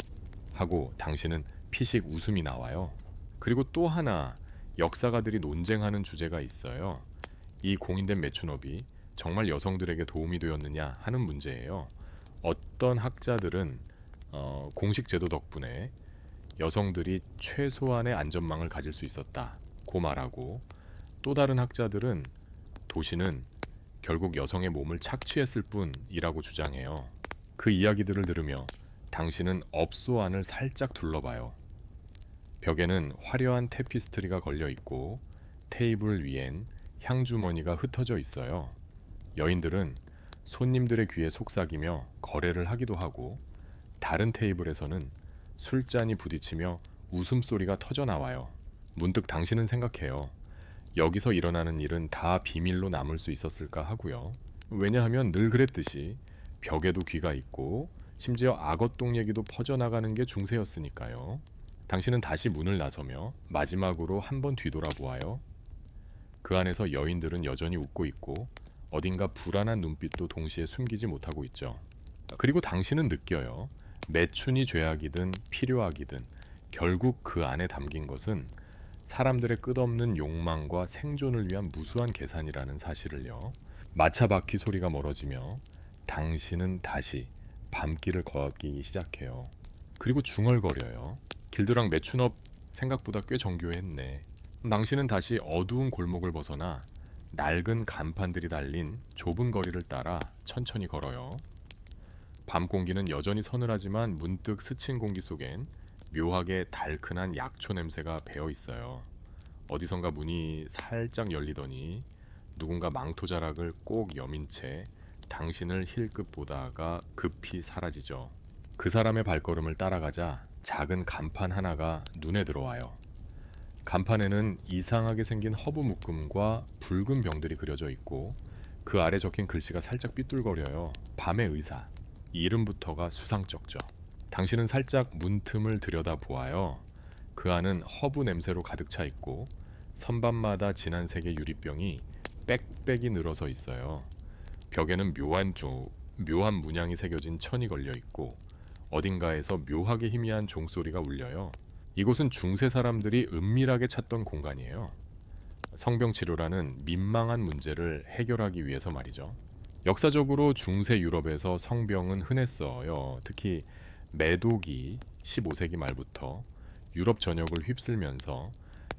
하고 당신은 피식 웃음이 나와요. 그리고 또 하나 역사가들이 논쟁하는 주제가 있어요. 이 공인된 매춘업이 정말 여성들에게 도움이 되었느냐 하는 문제예요. 어떤 학자들은 공식 제도 덕분에 여성들이 최소한의 안전망을 가질 수 있었다고 말하고 또 다른 학자들은 도시는 결국 여성의 몸을 착취했을 뿐이라고 주장해요. 그 이야기들을 들으며 당신은 업소 안을 살짝 둘러봐요. 벽에는 화려한 테피스트리가 걸려 있고 테이블 위엔 향주머니가 흩어져 있어요. 여인들은 손님들의 귀에 속삭이며 거래를 하기도 하고 다른 테이블에서는 술잔이 부딪히며 웃음소리가 터져 나와요. 문득 당신은 생각해요. 여기서 일어나는 일은 다 비밀로 남을 수 있었을까 하고요. 왜냐하면 늘 그랬듯이 벽에도 귀가 있고 심지어 악어똥 얘기도 퍼져나가는 게 중세였으니까요. 당신은 다시 문을 나서며 마지막으로 한번 뒤돌아보아요. 그 안에서 여인들은 여전히 웃고 있고 어딘가 불안한 눈빛도 동시에 숨기지 못하고 있죠. 그리고 당신은 느껴요. 매춘이 죄악이든 필요악이든 결국 그 안에 담긴 것은 사람들의 끝없는 욕망과 생존을 위한 무수한 계산이라는 사실을요. 마차 바퀴 소리가 멀어지며 당신은 다시 밤길을 걷기 시작해요. 그리고 중얼거려요. 길드랑 매춘업 생각보다 꽤 정교했네. 당신은 다시 어두운 골목을 벗어나 낡은 간판들이 달린 좁은 거리를 따라 천천히 걸어요. 밤 공기는 여전히 서늘하지만 문득 스친 공기 속엔 묘하게 달큰한 약초 냄새가 배어 있어요. 어디선가 문이 살짝 열리더니 누군가 망토자락을 꼭 여민 채 당신을 힐끗 보다가 급히 사라지죠. 그 사람의 발걸음을 따라가자 작은 간판 하나가 눈에 들어와요. 간판에는 이상하게 생긴 허브 묶음과 붉은 병들이 그려져 있고 그 아래 적힌 글씨가 살짝 삐뚤거려요. 밤의 의사. 이 이름부터가 수상쩍죠. 당신은 살짝 문틈을 들여다보아요. 그 안은 허브 냄새로 가득 차 있고 선반마다 진한 색의 유리병이 빽빽이 늘어서 있어요. 벽에는 묘한 문양이 새겨진 천이 걸려 있고 어딘가에서 묘하게 희미한 종소리가 울려요. 이곳은 중세 사람들이 은밀하게 찾던 공간이에요. 성병치료라는 민망한 문제를 해결하기 위해서 말이죠. 역사적으로 중세 유럽에서 성병은 흔했어요. 특히 매독이 15세기 말부터 유럽 전역을 휩쓸면서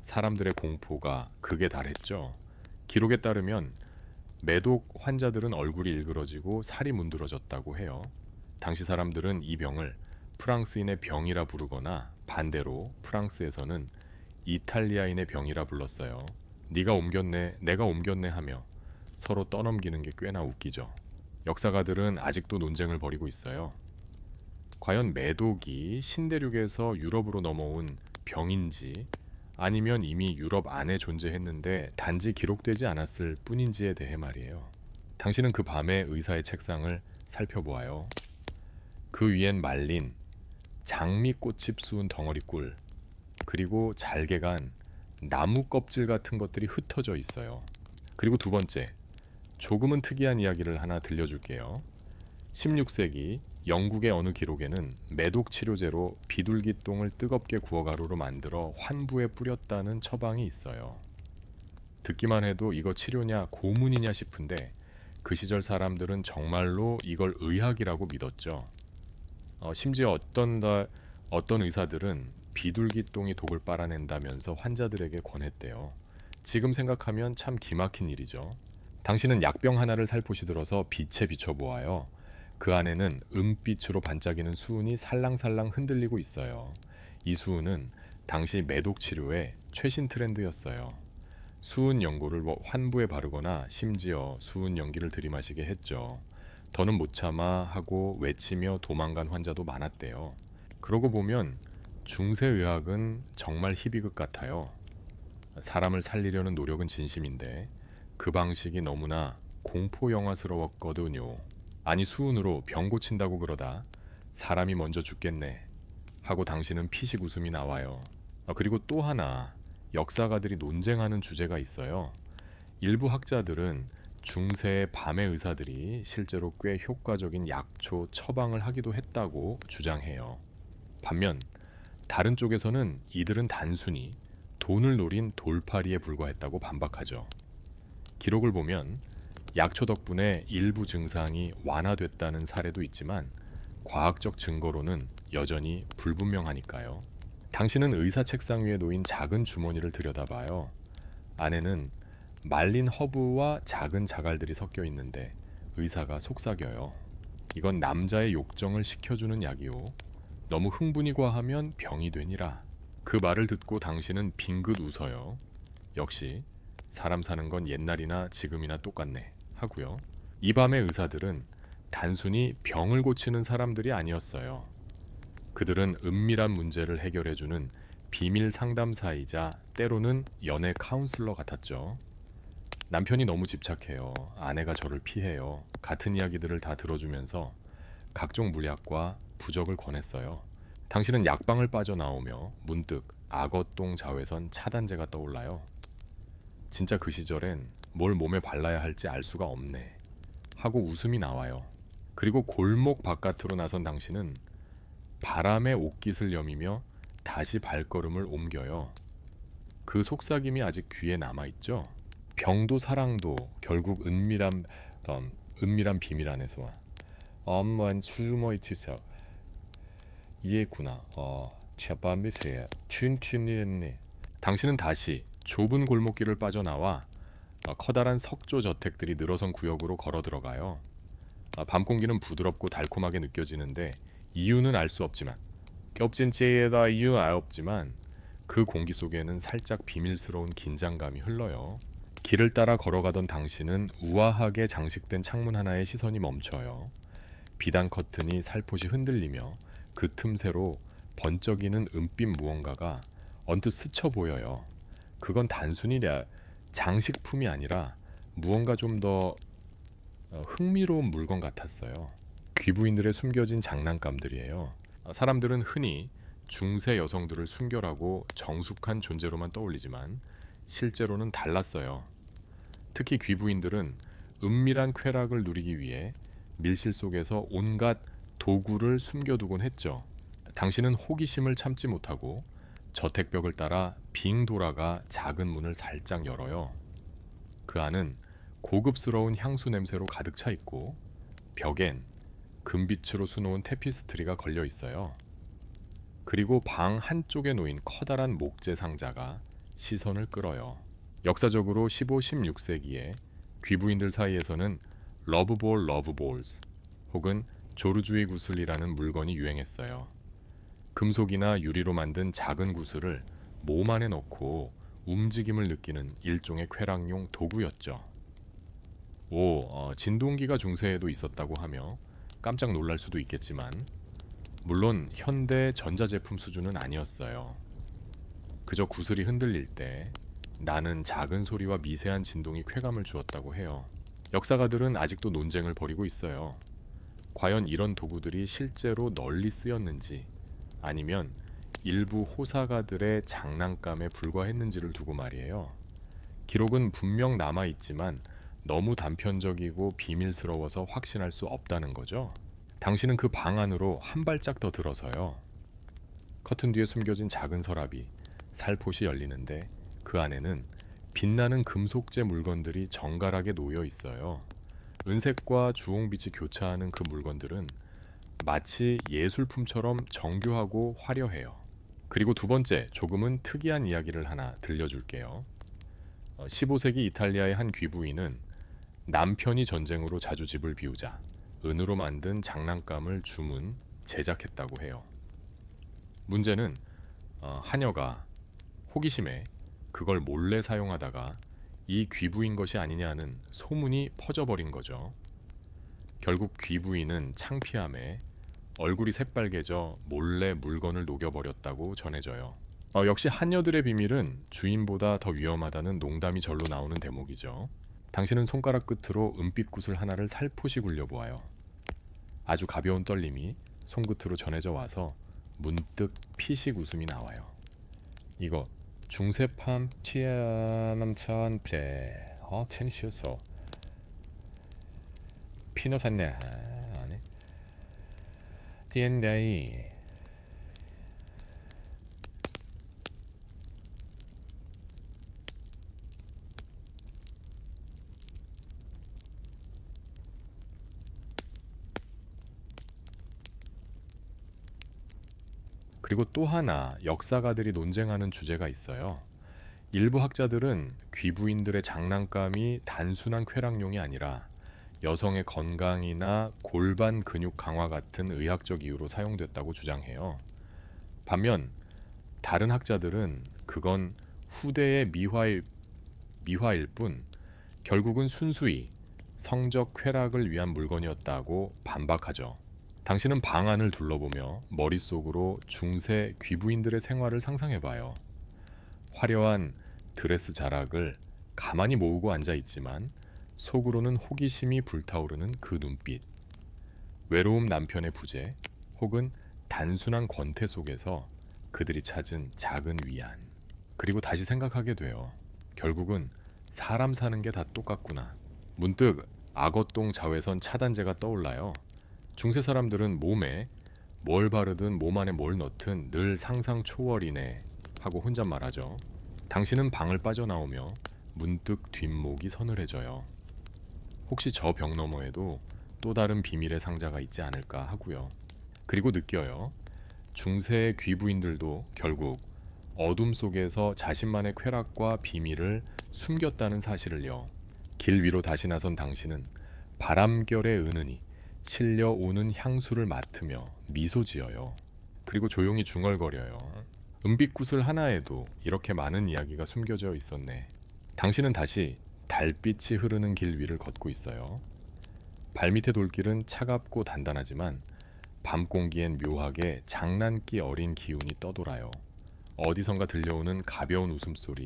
사람들의 공포가 극에 달했죠. 기록에 따르면 매독 환자들은 얼굴이 일그러지고 살이 문드러졌다고 해요. 당시 사람들은 이 병을 프랑스인의 병이라 부르거나 반대로 프랑스에서는 이탈리아인의 병이라 불렀어요. 네가 옮겼네, 내가 옮겼네 하며 서로 떠넘기는 게 꽤나 웃기죠. 역사가들은 아직도 논쟁을 벌이고 있어요. 과연 매독이 신대륙에서 유럽으로 넘어온 병인지 아니면 이미 유럽 안에 존재했는데 단지 기록되지 않았을 뿐인지에 대해 말이에요. 당신은 그 밤에 의사의 책상을 살펴보아요. 그 위엔 말린 장미꽃잎 수은 덩어리 꿀 그리고 잘게간 나무 껍질 같은 것들이 흩어져 있어요. 그리고 두 번째, 조금은 특이한 이야기를 하나 들려줄게요. 16세기 영국의 어느 기록에는 매독 치료제로 비둘기똥을 뜨겁게 구워 가루로 만들어 환부에 뿌렸다는 처방이 있어요. 듣기만 해도 이거 치료냐 고문이냐 싶은데 그 시절 사람들은 정말로 이걸 의학이라고 믿었죠. 심지어 어떤 의사들은 비둘기똥이 독을 빨아낸다면서 환자들에게 권했대요. 지금 생각하면 참 기막힌 일이죠. 당신은 약병 하나를 살포시 들어서 빛에 비춰보아요. 그 안에는 은빛으로 반짝이는 수은이 살랑살랑 흔들리고 있어요. 이 수은은 당시 매독 치료의 최신 트렌드였어요. 수은 연고를 환부에 바르거나 심지어 수은 연기를 들이마시게 했죠. 더는 못 참아 하고 외치며 도망간 환자도 많았대요. 그러고 보면 중세의학은 정말 희비극 같아요. 사람을 살리려는 노력은 진심인데 그 방식이 너무나 공포영화스러웠거든요. 아니 수은으로 병 고친다고 그러다 사람이 먼저 죽겠네 하고 당신은 피식 웃음이 나와요. 그리고 또 하나 역사가들이 논쟁하는 주제가 있어요. 일부 학자들은 중세의 밤의 의사들이 실제로 꽤 효과적인 약초 처방을 하기도 했다고 주장해요. 반면 다른 쪽에서는 이들은 단순히 돈을 노린 돌팔이에 불과했다고 반박하죠. 기록을 보면 약초 덕분에 일부 증상이 완화됐다는 사례도 있지만 과학적 증거로는 여전히 불분명하니까요. 당신은 의사 책상 위에 놓인 작은 주머니를 들여다봐요. 안에는 말린 허브와 작은 자갈들이 섞여 있는데 의사가 속삭여요. 이건 남자의 욕정을 식혀주는 약이요. 너무 흥분이 과하면 병이 되니라. 그 말을 듣고 당신은 빙긋 웃어요. 역시 사람 사는 건 옛날이나 지금이나 똑같네 하고요. 이 밤의 의사들은 단순히 병을 고치는 사람들이 아니었어요. 그들은 은밀한 문제를 해결해주는 비밀 상담사이자 때로는 연애 카운슬러 같았죠. 남편이 너무 집착해요. 아내가 저를 피해요. 같은 이야기들을 다 들어주면서 각종 물약과 부적을 권했어요. 당신은 약방을 빠져나오며 문득 악어똥 자외선 차단제가 떠올라요. 진짜 그 시절엔 뭘 몸에 발라야 할지 알 수가 없네 하고 웃음이 나와요. 그리고 골목 바깥으로 나선 당신은 바람의 옷깃을 여미며 다시 발걸음을 옮겨요. 그 속삭임이 아직 귀에 남아있죠. 병도 사랑도 결국 은밀한 비밀 안에서 와. 엄만 숨어 있으세요. 이해구나. 제밤이세요. 춘춘이었네. 당신은 다시 좁은 골목길을 빠져나와 커다란 석조 저택들이 늘어선 구역으로 걸어 들어가요. 밤 공기는 부드럽고 달콤하게 느껴지는데 이유는 알 수 없지만 겹친째에다 이유 알 없지만 그 공기 속에는 살짝 비밀스러운 긴장감이 흘러요. 길을 따라 걸어가던 당신은 우아하게 장식된 창문 하나에 시선이 멈춰요. 비단 커튼이 살포시 흔들리며 그 틈새로 번쩍이는 은빛 무언가가 언뜻 스쳐 보여요. 그건 단순히 장식품이 아니라 무언가 좀 더 흥미로운 물건 같았어요. 귀부인들의 숨겨진 장난감들이에요. 사람들은 흔히 중세 여성들을 순결하고 정숙한 존재로만 떠올리지만 실제로는 달랐어요. 특히 귀부인들은 은밀한 쾌락을 누리기 위해 밀실 속에서 온갖 도구를 숨겨두곤 했죠. 당신은 호기심을 참지 못하고 저택벽을 따라 빙 돌아가 작은 문을 살짝 열어요. 그 안은 고급스러운 향수 냄새로 가득 차 있고 벽엔 금빛으로 수놓은 테피스트리가 걸려 있어요. 그리고 방 한쪽에 놓인 커다란 목재 상자가 시선을 끌어요. 역사적으로 15, 16세기에 귀부인들 사이에서는 러브볼 러브볼스 혹은 조르주이 구슬이라는 물건이 유행했어요. 금속이나 유리로 만든 작은 구슬을 몸 안에 넣고 움직임을 느끼는 일종의 쾌락용 도구였죠. 진동기가 중세에도 있었다고 하며 깜짝 놀랄 수도 있겠지만 물론 현대 전자제품 수준은 아니었어요. 그저 구슬이 흔들릴 때 나는 작은 소리와 미세한 진동이 쾌감을 주었다고 해요. 역사가들은 아직도 논쟁을 벌이고 있어요. 과연 이런 도구들이 실제로 널리 쓰였는지 아니면 일부 호사가들의 장난감에 불과했는지를 두고 말이에요. 기록은 분명 남아있지만 너무 단편적이고 비밀스러워서 확신할 수 없다는 거죠. 당신은 그 방 안으로 한 발짝 더 들어서요. 커튼 뒤에 숨겨진 작은 서랍이 살포시 열리는데 그 안에는 빛나는 금속재 물건들이 정갈하게 놓여 있어요. 은색과 주홍빛이 교차하는 그 물건들은 마치 예술품처럼 정교하고 화려해요. 그리고 두 번째, 조금은 특이한 이야기를 하나 들려줄게요. 15세기 이탈리아의 한 귀부인은 남편이 전쟁으로 자주 집을 비우자 은으로 만든 장난감을 제작했다고 해요. 문제는 하녀가 호기심에 그걸 몰래 사용하다가 이 귀부인 것이 아니냐는 소문이 퍼져버린 거죠. 결국 귀부인은 창피함에 얼굴이 새빨개져 몰래 물건을 녹여버렸다고 전해져요. 역시 하녀들의 비밀은 주인보다 더 위험하다는 농담이 절로 나오는 대목이죠. 당신은 손가락 끝으로 은빛 구슬 하나를 살포시 굴려보아요. 아주 가벼운 떨림이 손끝으로 전해져 와서 문득 피식 웃음이 나와요. 이거 중세팜 치아남천 플레 텐시어서 피노산네 아니 디엔다이 그리고 또 하나 역사가들이 논쟁하는 주제가 있어요. 일부 학자들은 귀부인들의 장난감이 단순한 쾌락용이 아니라 여성의 건강이나 골반 근육 강화 같은 의학적 이유로 사용됐다고 주장해요. 반면 다른 학자들은 그건 후대의 미화일 뿐 결국은 순수히 성적 쾌락을 위한 물건이었다고 반박하죠. 당신은 방 안을 둘러보며 머릿속으로 중세 귀부인들의 생활을 상상해봐요. 화려한 드레스 자락을 가만히 모으고 앉아있지만 속으로는 호기심이 불타오르는 그 눈빛, 외로움 남편의 부재 혹은 단순한 권태 속에서 그들이 찾은 작은 위안. 그리고 다시 생각하게 돼요. 결국은 사람 사는 게 다 똑같구나. 문득 악어똥 자외선 차단제가 떠올라요. 중세 사람들은 몸에 뭘 바르든 몸 안에 뭘 넣든 늘 상상 초월이네 하고 혼잣말하죠. 당신은 방을 빠져나오며 문득 뒷목이 서늘해져요. 혹시 저 벽 너머에도 또 다른 비밀의 상자가 있지 않을까 하고요. 그리고 느껴요. 중세의 귀부인들도 결국 어둠 속에서 자신만의 쾌락과 비밀을 숨겼다는 사실을요. 길 위로 다시 나선 당신은 바람결에 은은히 실려오는 향수를 맡으며 미소 지어요. 그리고 조용히 중얼거려요. 은빛 구슬 하나에도 이렇게 많은 이야기가 숨겨져 있었네. 당신은 다시 달빛이 흐르는 길 위를 걷고 있어요. 발밑의 돌길은 차갑고 단단하지만 밤 공기엔 묘하게 장난기 어린 기운이 떠돌아요. 어디선가 들려오는 가벼운 웃음소리,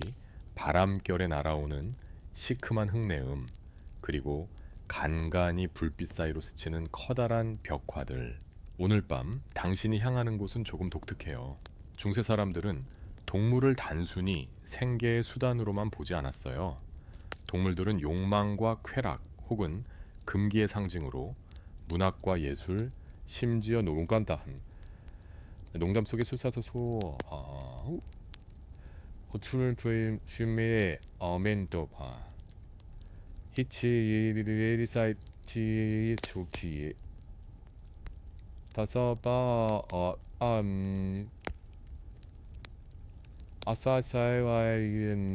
바람결에 날아오는 시큼한 흙내음, 그리고 간간히 불빛 사이로 스치는 커다란 벽화들. 오늘 밤 당신이 향하는 곳은 조금 독특해요. 중세 사람들은 동물을 단순히 생계의 수단으로만 보지 않았어요. 동물들은 욕망과 쾌락 혹은 금기의 상징으로 문학과 예술, 심지어 농담 속에 술사서소 호출을 주임의 어멘도파 히치리사이치 조치 다서바 아사사이와이는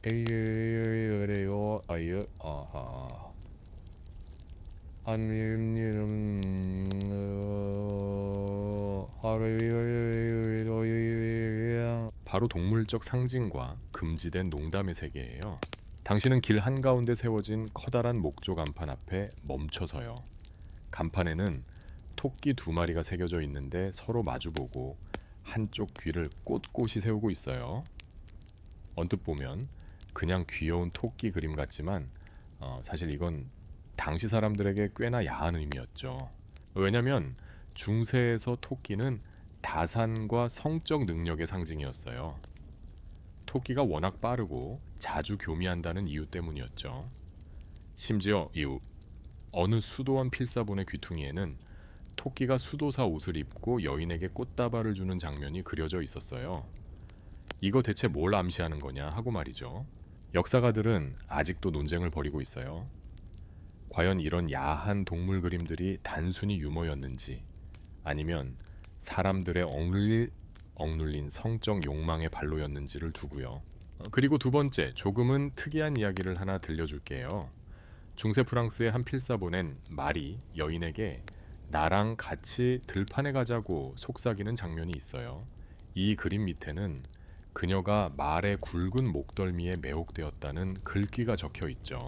에이레요 아이어 바로 동물적 상징과 금지된 농담의 세계예요. 당신은 길 한가운데 세워진 커다란 목조 간판 앞에 멈춰서요. 간판에는 토끼 2마리가 새겨져 있는데 서로 마주보고 한쪽 귀를 꼿꼿이 세우고 있어요. 언뜻 보면 그냥 귀여운 토끼 그림 같지만 사실 이건 당시 사람들에게 꽤나 야한 의미였죠. 왜냐면 중세에서 토끼는 다산과 성적 능력의 상징이었어요. 토끼가 워낙 빠르고 자주 교미한다는 이유 때문이었죠. 심지어 어느 수도원 필사본의 귀퉁이에는 토끼가 수도사 옷을 입고 여인에게 꽃다발을 주는 장면이 그려져 있었어요. 이거 대체 뭘 암시하는 거냐 하고 말이죠. 역사가들은 아직도 논쟁을 벌이고 있어요. 과연 이런 야한 동물 그림들이 단순히 유머였는지 아니면 사람들의 억눌린 성적 욕망의 발로였는지를 두고요. 그리고 두 번째, 조금은 특이한 이야기를 하나 들려줄게요. 중세 프랑스의 한 필사본엔 말이 여인에게 나랑 같이 들판에 가자고 속삭이는 장면이 있어요. 이 그림 밑에는 그녀가 말의 굵은 목덜미에 매혹되었다는 글귀가 적혀 있죠.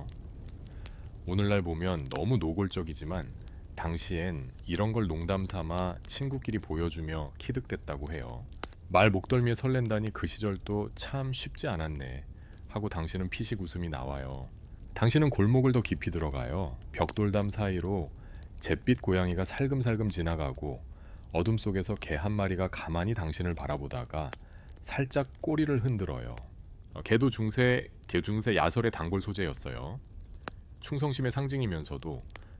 오늘날 보면 너무 노골적이지만 당시엔 이런 걸 농담 삼아 친구끼리 보여주며 키득댔다고 해요. 말 목덜미에 설렌다니 그 시절도 참 쉽지 않았네 하고 당신은 피식 웃음이 나와요. 당신은 골목을 더 깊이 들어가요. 벽돌담 사이로 잿빛 고양이가 살금살금 지나가고 어둠 속에서 개 한 마리가 가만히 당신을 바라보다가 살짝 꼬리를 흔들어요. 개도 중세 야설의 단골 소재였어요. 충성심의 상징이면서도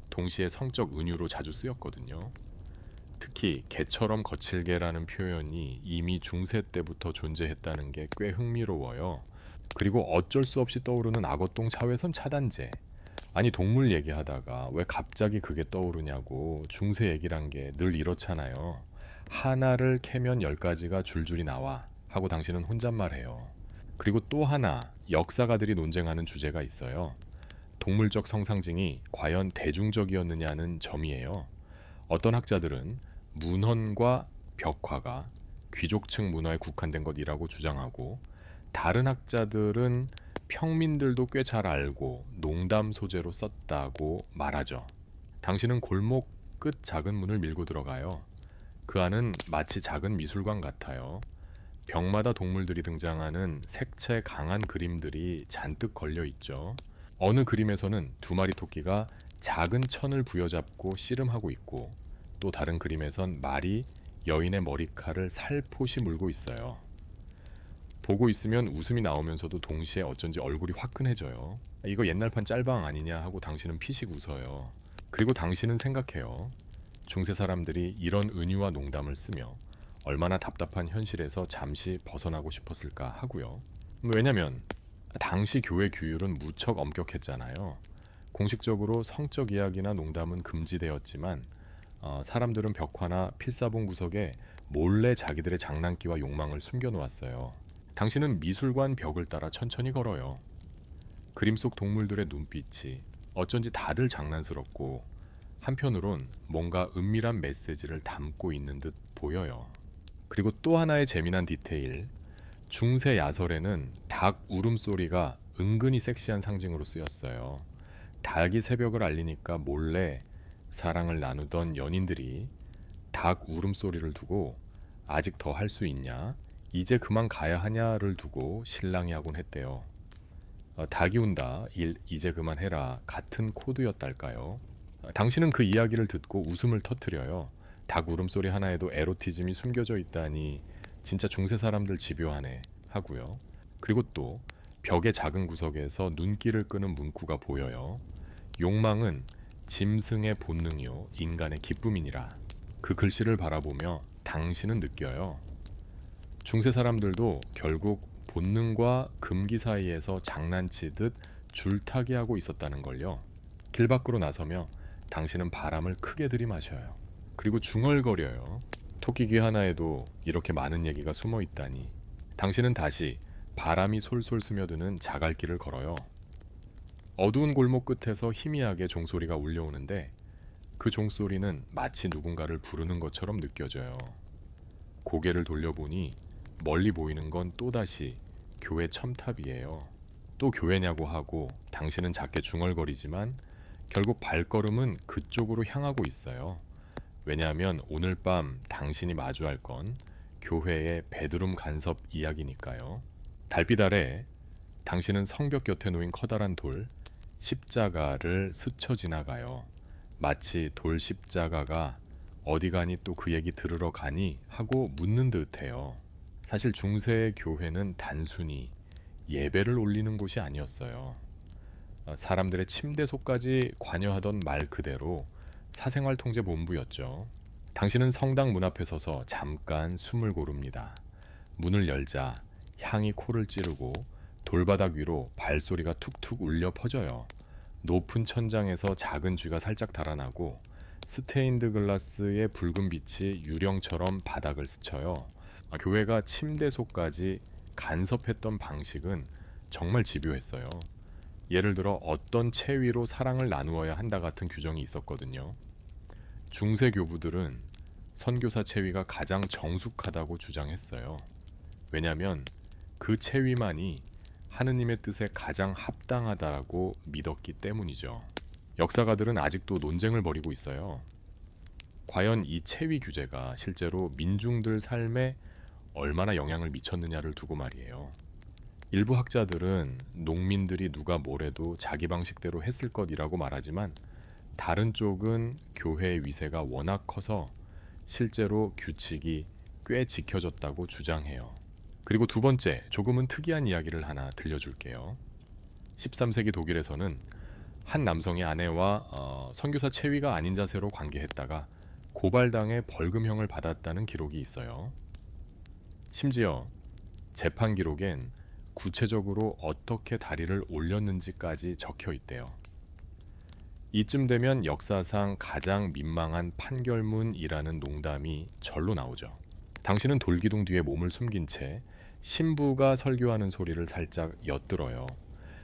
동시에 성적 은유로 자주 쓰였거든요. 특히 개처럼 거칠게라는 표현이 이미 중세 때부터 존재했다는 게 꽤 흥미로워요. 그리고 어쩔 수 없이 떠오르는 악어똥 자외선 차단제. 아니 동물 얘기하다가 왜 갑자기 그게 떠오르냐고. 중세 얘기란 게 늘 이렇잖아요. 하나를 캐면 10가지가 줄줄이 나와 하고 당신은 혼잣말해요. 그리고 또 하나 역사가들이 논쟁하는 주제가 있어요. 동물적 성상징이 과연 대중적이었느냐는 점이에요. 어떤 학자들은 문헌과 벽화가 귀족층 문화에 국한된 것이라고 주장하고 다른 학자들은 평민들도 꽤 잘 알고 농담 소재로 썼다고 말하죠. 당신은 골목 끝 작은 문을 밀고 들어가요. 그 안은 마치 작은 미술관 같아요. 벽마다 동물들이 등장하는 색채 강한 그림들이 잔뜩 걸려 있죠. 어느 그림에서는 2마리 토끼가 작은 천을 부여잡고 씨름하고 있고 또 다른 그림에선 말이 여인의 머리칼을 살포시 물고 있어요. 보고 있으면 웃음이 나오면서도 동시에 어쩐지 얼굴이 화끈해져요. 이거 옛날판 짤방 아니냐 하고 당신은 피식 웃어요. 그리고 당신은 생각해요. 중세 사람들이 이런 은유와 농담을 쓰며 얼마나 답답한 현실에서 잠시 벗어나고 싶었을까 하고요. 왜냐면 당시 교회 규율은 무척 엄격했잖아요. 공식적으로 성적 이야기나 농담은 금지되었지만 사람들은 벽화나 필사본 구석에 몰래 자기들의 장난기와 욕망을 숨겨놓았어요. 당신은 미술관 벽을 따라 천천히 걸어요. 그림 속 동물들의 눈빛이 어쩐지 다들 장난스럽고 한편으론 뭔가 은밀한 메시지를 담고 있는 듯 보여요. 그리고 또 하나의 재미난 디테일, 중세 야설에는 닭 울음소리가 은근히 섹시한 상징으로 쓰였어요. 닭이 새벽을 알리니까 몰래 사랑을 나누던 연인들이 닭 울음소리를 두고 아직 더 할 수 있냐? 이제 그만 가야 하냐를 두고 신랑이 하곤 했대요. 닭이 운다. 이제 그만해라. 같은 코드였달까요? 당신은 그 이야기를 듣고 웃음을 터뜨려요. 닭 울음소리 하나에도 에로티즘이 숨겨져 있다니 진짜 중세 사람들 집요하네 하고요. 그리고 또 벽의 작은 구석에서 눈길을 끄는 문구가 보여요. 욕망은 짐승의 본능이요 인간의 기쁨이니라. 그 글씨를 바라보며 당신은 느껴요. 중세 사람들도 결국 본능과 금기 사이에서 장난치듯 줄타기 하고 있었다는 걸요. 길 밖으로 나서며 당신은 바람을 크게 들이마셔요. 그리고 중얼거려요. 토끼귀 하나에도 이렇게 많은 얘기가 숨어 있다니. 당신은 다시 바람이 솔솔 스며드는 자갈길을 걸어요. 어두운 골목 끝에서 희미하게 종소리가 울려오는데 그 종소리는 마치 누군가를 부르는 것처럼 느껴져요. 고개를 돌려보니 멀리 보이는 건 또다시 교회 첨탑이에요. 또 교회냐고 하고 당신은 작게 중얼거리지만 결국 발걸음은 그쪽으로 향하고 있어요. 왜냐하면 오늘 밤 당신이 마주할 건 교회의 베드룸 간섭 이야기니까요. 달빛 아래 당신은 성벽 곁에 놓인 커다란 돌, 십자가를 스쳐 지나가요. 마치 돌 십자가가 어디 가니 또 그 얘기 들으러 가니 하고 묻는 듯해요. 사실 중세의 교회는 단순히 예배를 올리는 곳이 아니었어요. 사람들의 침대 속까지 관여하던 말 그대로 사생활 통제 본부였죠. 당신은 성당 문 앞에 서서 잠깐 숨을 고릅니다. 문을 열자 향이 코를 찌르고 돌바닥 위로 발소리가 툭툭 울려 퍼져요. 높은 천장에서 작은 쥐가 살짝 달아나고 스테인드 글라스의 붉은 빛이 유령처럼 바닥을 스쳐요. 교회가 침대 속까지 간섭했던 방식은 정말 집요했어요. 예를 들어 어떤 체위로 사랑을 나누어야 한다 같은 규정이 있었거든요. 중세 교부들은 선교사 체위가 가장 정숙하다고 주장했어요. 왜냐하면 그 체위만이 하느님의 뜻에 가장 합당하다고 믿었기 때문이죠. 역사가들은 아직도 논쟁을 벌이고 있어요. 과연 이 체위 규제가 실제로 민중들 삶에 얼마나 영향을 미쳤느냐를 두고 말이에요. 일부 학자들은 농민들이 누가 뭐래도 자기 방식대로 했을 것이라고 말하지만 다른 쪽은 교회의 위세가 워낙 커서 실제로 규칙이 꽤 지켜졌다고 주장해요. 그리고 두 번째, 조금은 특이한 이야기를 하나 들려줄게요. 13세기 독일에서는 한 남성의 아내와 선교사 체위가 아닌 자세로 관계했다가 고발당해 벌금형을 받았다는 기록이 있어요. 심지어 재판 기록엔 구체적으로 어떻게 다리를 올렸는지까지 적혀 있대요. 이쯤 되면 역사상 가장 민망한 판결문이라는 농담이 절로 나오죠. 당신은 돌기둥 뒤에 몸을 숨긴 채 신부가 설교하는 소리를 살짝 엿들어요.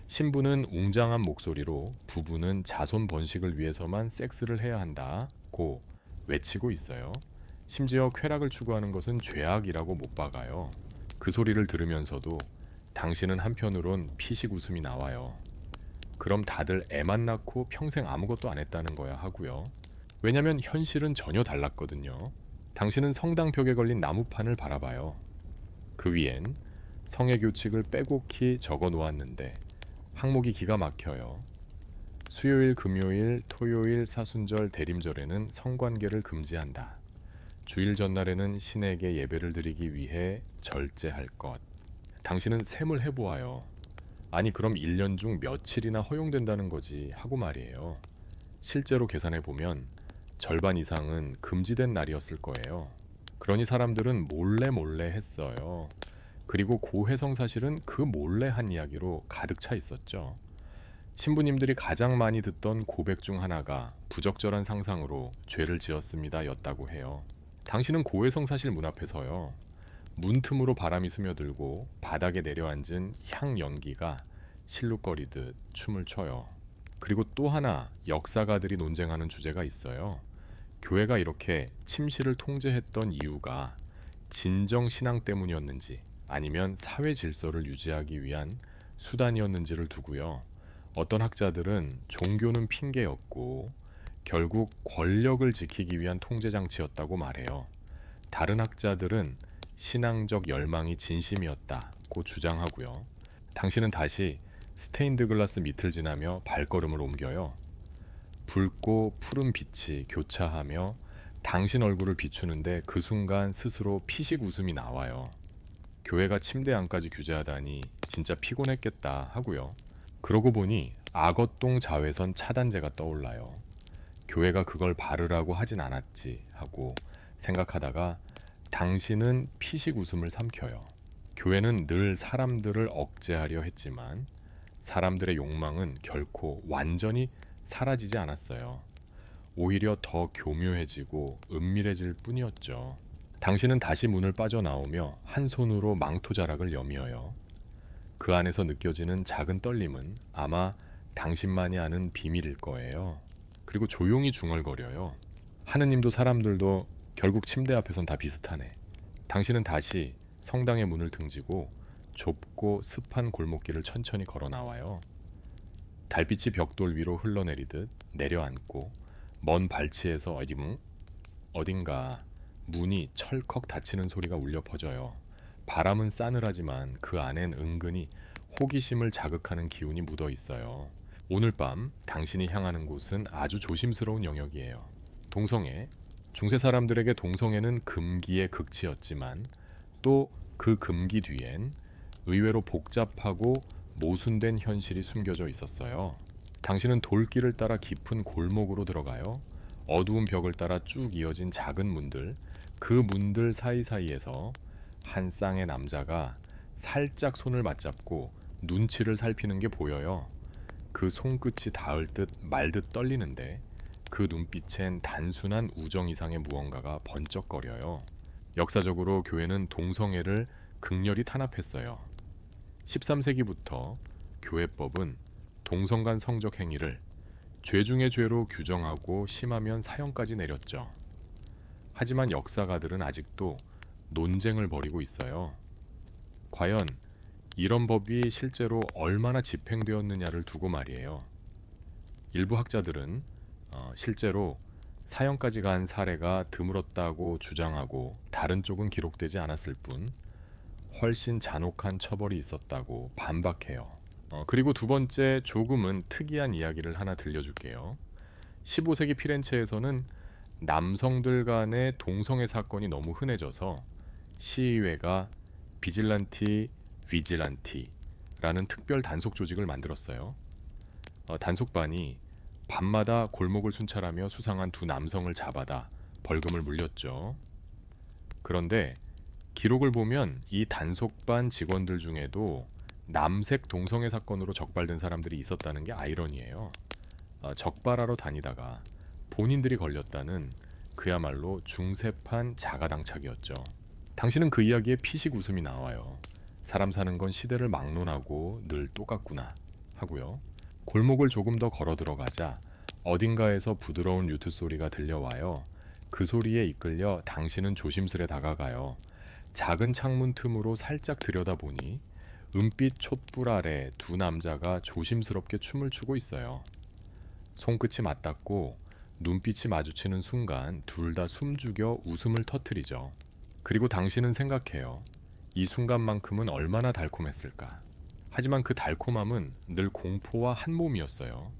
신부는 웅장한 목소리로 부부는 자손 번식을 위해서만 섹스를 해야 한다고 외치고 있어요. 심지어 쾌락을 추구하는 것은 죄악이라고 못 박아요. 그 소리를 들으면서도 당신은 한편으론 피식 웃음이 나와요. 그럼 다들 애만 낳고 평생 아무것도 안 했다는 거야 하고요. 왜냐면 현실은 전혀 달랐거든요. 당신은 성당 벽에 걸린 나무판을 바라봐요. 그 위엔 성의 규칙을 빼곡히 적어 놓았는데 항목이 기가 막혀요. 수요일, 금요일, 토요일, 사순절, 대림절에는 성관계를 금지한다. 주일 전날에는 신에게 예배를 드리기 위해 절제할 것. 당신은 셈을 해보아요. 아니 그럼 1년 중 며칠이나 허용된다는 거지 하고 말이에요. 실제로 계산해보면 절반 이상은 금지된 날이었을 거예요. 그러니 사람들은 몰래 했어요. 그리고 고해성 사실은 그 몰래 한 이야기로 가득 차 있었죠. 신부님들이 가장 많이 듣던 고백 중 하나가 부적절한 상상으로 죄를 지었습니다 였다고 해요. 당신은 고해성 사실 문 앞에 서요. 문틈으로 바람이 스며들고 바닥에 내려앉은 향 연기가 실룩거리듯 춤을 춰요. 그리고 또 하나 역사가들이 논쟁하는 주제가 있어요. 교회가 이렇게 침실을 통제했던 이유가 진정 신앙 때문이었는지 아니면 사회 질서를 유지하기 위한 수단이었는지를 두고요. 어떤 학자들은 종교는 핑계였고 결국 권력을 지키기 위한 통제장치였다고 말해요. 다른 학자들은 신앙적 열망이 진심이었다고 주장하고요. 당신은 다시 스테인드 글라스 밑을 지나며 발걸음을 옮겨요. 붉고 푸른 빛이 교차하며 당신 얼굴을 비추는데 그 순간 스스로 피식 웃음이 나와요. 교회가 침대 안까지 규제하다니 진짜 피곤했겠다 하고요. 그러고 보니 악어똥 자외선 차단제가 떠올라요. 교회가 그걸 바르라고 하진 않았지 하고 생각하다가 당신은 피식 웃음을 삼켜요. 교회는 늘 사람들을 억제하려 했지만 사람들의 욕망은 결코 완전히 사라지지 않았어요. 오히려 더 교묘해지고 은밀해질 뿐이었죠. 당신은 다시 문을 빠져나오며 한 손으로 망토 자락을 여미어요. 그 안에서 느껴지는 작은 떨림은 아마 당신만이 아는 비밀일 거예요. 그리고 조용히 중얼거려요. 하느님도 사람들도 결국 침대 앞에선 다 비슷하네. 당신은 다시 성당의 문을 등지고 좁고 습한 골목길을 천천히 걸어 나와요. 달빛이 벽돌 위로 흘러내리듯 내려앉고 먼 발치에서 어딘가 문이 철컥 닫히는 소리가 울려 퍼져요. 바람은 싸늘하지만 그 안엔 은근히 호기심을 자극하는 기운이 묻어 있어요. 오늘 밤 당신이 향하는 곳은 아주 조심스러운 영역이에요. 동성애. 중세 사람들에게 동성애는 금기의 극치였지만 또 그 금기 뒤엔 의외로 복잡하고 모순된 현실이 숨겨져 있었어요. 당신은 돌길을 따라 깊은 골목으로 들어가요. 어두운 벽을 따라 쭉 이어진 작은 문들, 그 문들 사이사이에서 한 쌍의 남자가 살짝 손을 맞잡고 눈치를 살피는 게 보여요. 그 손끝이 닿을 듯 말 듯 떨리는데 그 눈빛엔 단순한 우정 이상의 무언가가 번쩍거려요. 역사적으로 교회는 동성애를 극렬히 탄압했어요. 13세기부터 교회법은 동성 간 성적 행위를 죄 중의 죄로 규정하고 심하면 사형까지 내렸죠. 하지만 역사가들은 아직도 논쟁을 벌이고 있어요. 과연 이런 법이 실제로 얼마나 집행되었느냐를 두고 말이에요. 일부 학자들은 실제로 사형까지 간 사례가 드물었다고 주장하고 다른 쪽은 기록되지 않았을 뿐 훨씬 잔혹한 처벌이 있었다고 반박해요. 그리고 두 번째 조금은 특이한 이야기를 하나 들려줄게요. 15세기 피렌체에서는 남성들 간의 동성애 사건이 너무 흔해져서 시의회가 비질란티라는 특별 단속 조직을 만들었어요. 단속반이 밤마다 골목을 순찰하며 수상한 두 남성을 잡아다 벌금을 물렸죠. 그런데 기록을 보면 이 단속반 직원들 중에도 남색 동성애 사건으로 적발된 사람들이 있었다는 게 아이러니예요. 적발하러 다니다가 본인들이 걸렸다는 그야말로 중세판 자가당착이었죠. 당신은 그 이야기에 피식 웃음이 나와요. 사람 사는 건 시대를 막론하고 늘 똑같구나 하고요. 골목을 조금 더 걸어 들어가자 어딘가에서 부드러운 류트 소리가 들려와요. 그 소리에 이끌려 당신은 조심스레 다가가요. 작은 창문 틈으로 살짝 들여다보니 은빛 촛불 아래 두 남자가 조심스럽게 춤을 추고 있어요. 손끝이 맞닿고 눈빛이 마주치는 순간 둘 다 숨죽여 웃음을 터뜨리죠. 그리고 당신은 생각해요. 이 순간만큼은 얼마나 달콤했을까. 하지만 그 달콤함은 늘 공포와 한 몸이었어요.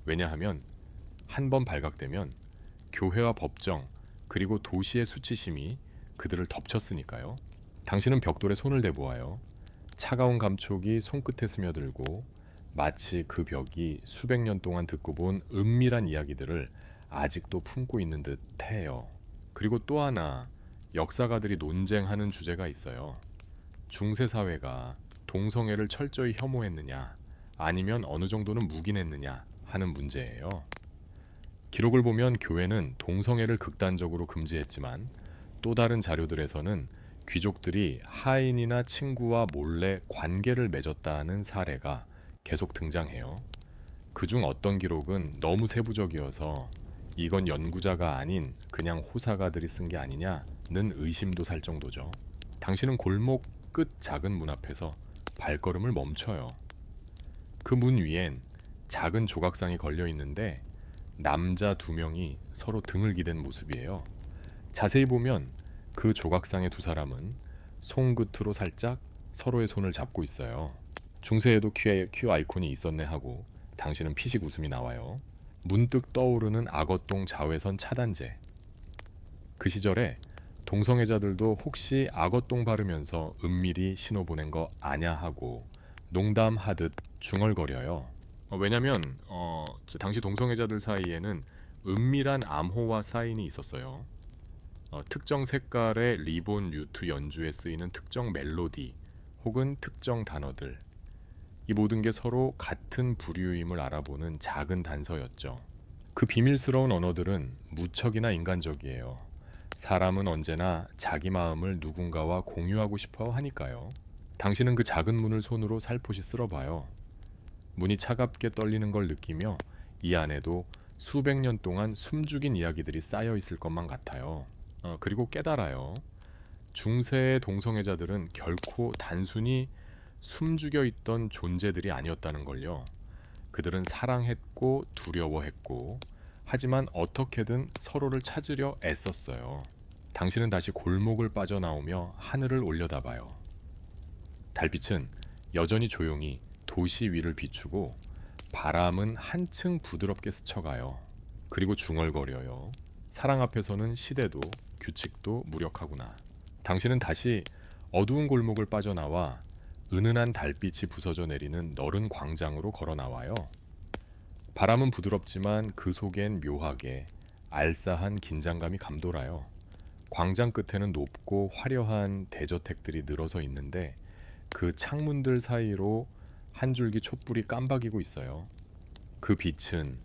왜냐하면 한 번 발각되면 교회와 법정 그리고 도시의 수치심이 그들을 덮쳤으니까요. 당신은 벽돌에 손을 대보아요. 차가운 감촉이 손끝에 스며들고 마치 그 벽이 수백 년 동안 듣고 본 은밀한 이야기들을 아직도 품고 있는 듯 해요. 그리고 또 하나 역사가들이 논쟁하는 주제가 있어요. 중세 사회가 동성애를 철저히 혐오했느냐 아니면 어느 정도는 묵인했느냐 하는 문제예요. 기록을 보면 교회는 동성애를 극단적으로 금지했지만 또 다른 자료들에서는 귀족들이 하인이나 친구와 몰래 관계를 맺었다는 사례가 계속 등장해요. 그중 어떤 기록은 너무 세부적이어서 이건 연구자가 아닌 그냥 호사가들이 쓴 게 아니냐는 의심도 살 정도죠. 당신은 골목 끝 작은 문 앞에서 발걸음을 멈춰요. 그 문 위엔 작은 조각상이 걸려 있는데 남자 두 명이 서로 등을 기댄 모습이에요. 자세히 보면 그 조각상의 두 사람은 손끝으로 살짝 서로의 손을 잡고 있어요. 중세에도 큐 아이콘이 있었네 하고 당신은 피식 웃음이 나와요. 문득 떠오르는 악어똥 자외선 차단제. 그 시절에 동성애자들도 혹시 악어똥 바르면서 은밀히 신호 보낸 거 아냐 하고 농담하듯 중얼거려요. 왜냐면 당시 동성애자들 사이에는 은밀한 암호화 사인이 있었어요. 특정 색깔의 리본 류트 연주에 쓰이는 특정 멜로디 혹은 특정 단어들, 이 모든 게 서로 같은 부류임을 알아보는 작은 단서였죠. 그 비밀스러운 언어들은 무척이나 인간적이에요. 사람은 언제나 자기 마음을 누군가와 공유하고 싶어 하니까요. 당신은 그 작은 문을 손으로 살포시 쓸어봐요. 문이 차갑게 떨리는 걸 느끼며 이 안에도 수백 년 동안 숨죽인 이야기들이 쌓여 있을 것만 같아요. 그리고 깨달아요. 중세의 동성애자들은 결코 단순히 숨죽여 있던 존재들이 아니었다는 걸요. 그들은 사랑했고 두려워했고, 하지만 어떻게든 서로를 찾으려 애썼어요. 당신은 다시 골목을 빠져나오며 하늘을 올려다봐요. 달빛은 여전히 조용히 도시 위를 비추고 바람은 한층 부드럽게 스쳐가요. 그리고 중얼거려요. 사랑 앞에서는 시대도 규칙도 무력하구나. 당신은 다시 어두운 골목을 빠져나와 은은한 달빛이 부서져 내리는 너른 광장으로 걸어 나와요. 바람은 부드럽지만 그 속엔 묘하게 알싸한 긴장감이 감돌아요. 광장 끝에는 높고 화려한 대저택들이 늘어서 있는데 그 창문들 사이로 한 줄기 촛불이 깜박이고 있어요. 그 빛은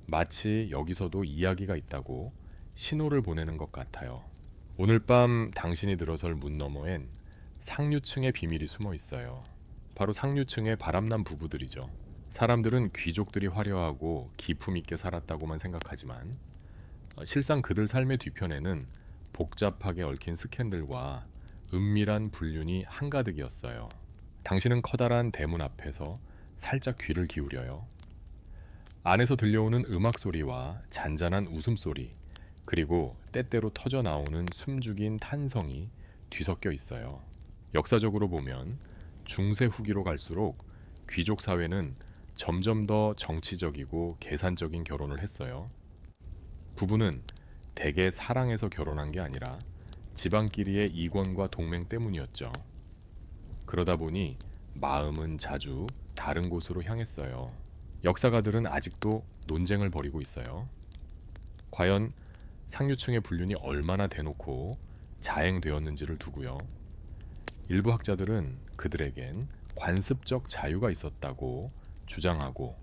마치 여기서도 이야기가 있다고 신호를 보내는 것 같아요. 오늘 밤 당신이 들어설 문 너머엔 상류층의 비밀이 숨어 있어요. 바로 상류층의 바람난 부부들이죠. 사람들은 귀족들이 화려하고 기품 있게 살았다고만 생각하지만 실상 그들 삶의 뒤편에는 복잡하게 얽힌 스캔들과 은밀한 불륜이 한가득이었어요. 당신은 커다란 대문 앞에서 살짝 귀를 기울여요. 안에서 들려오는 음악 소리와 잔잔한 웃음소리, 그리고 때때로 터져 나오는 숨죽인 탄성이 뒤섞여 있어요. 역사적으로 보면 중세 후기로 갈수록 귀족 사회는 점점 더 정치적이고 계산적인 결혼을 했어요. 부부는 대개 사랑해서 결혼한 게 아니라 집안끼리의 이권과 동맹 때문이었죠. 그러다 보니 마음은 자주 다른 곳으로 향했어요. 역사가들은 아직도 논쟁을 벌이고 있어요. 과연 상류층의 불륜이 얼마나 대놓고 자행되었는지를 두고요. 일부 학자들은 그들에겐 관습적 자유가 있었다고 주장하고,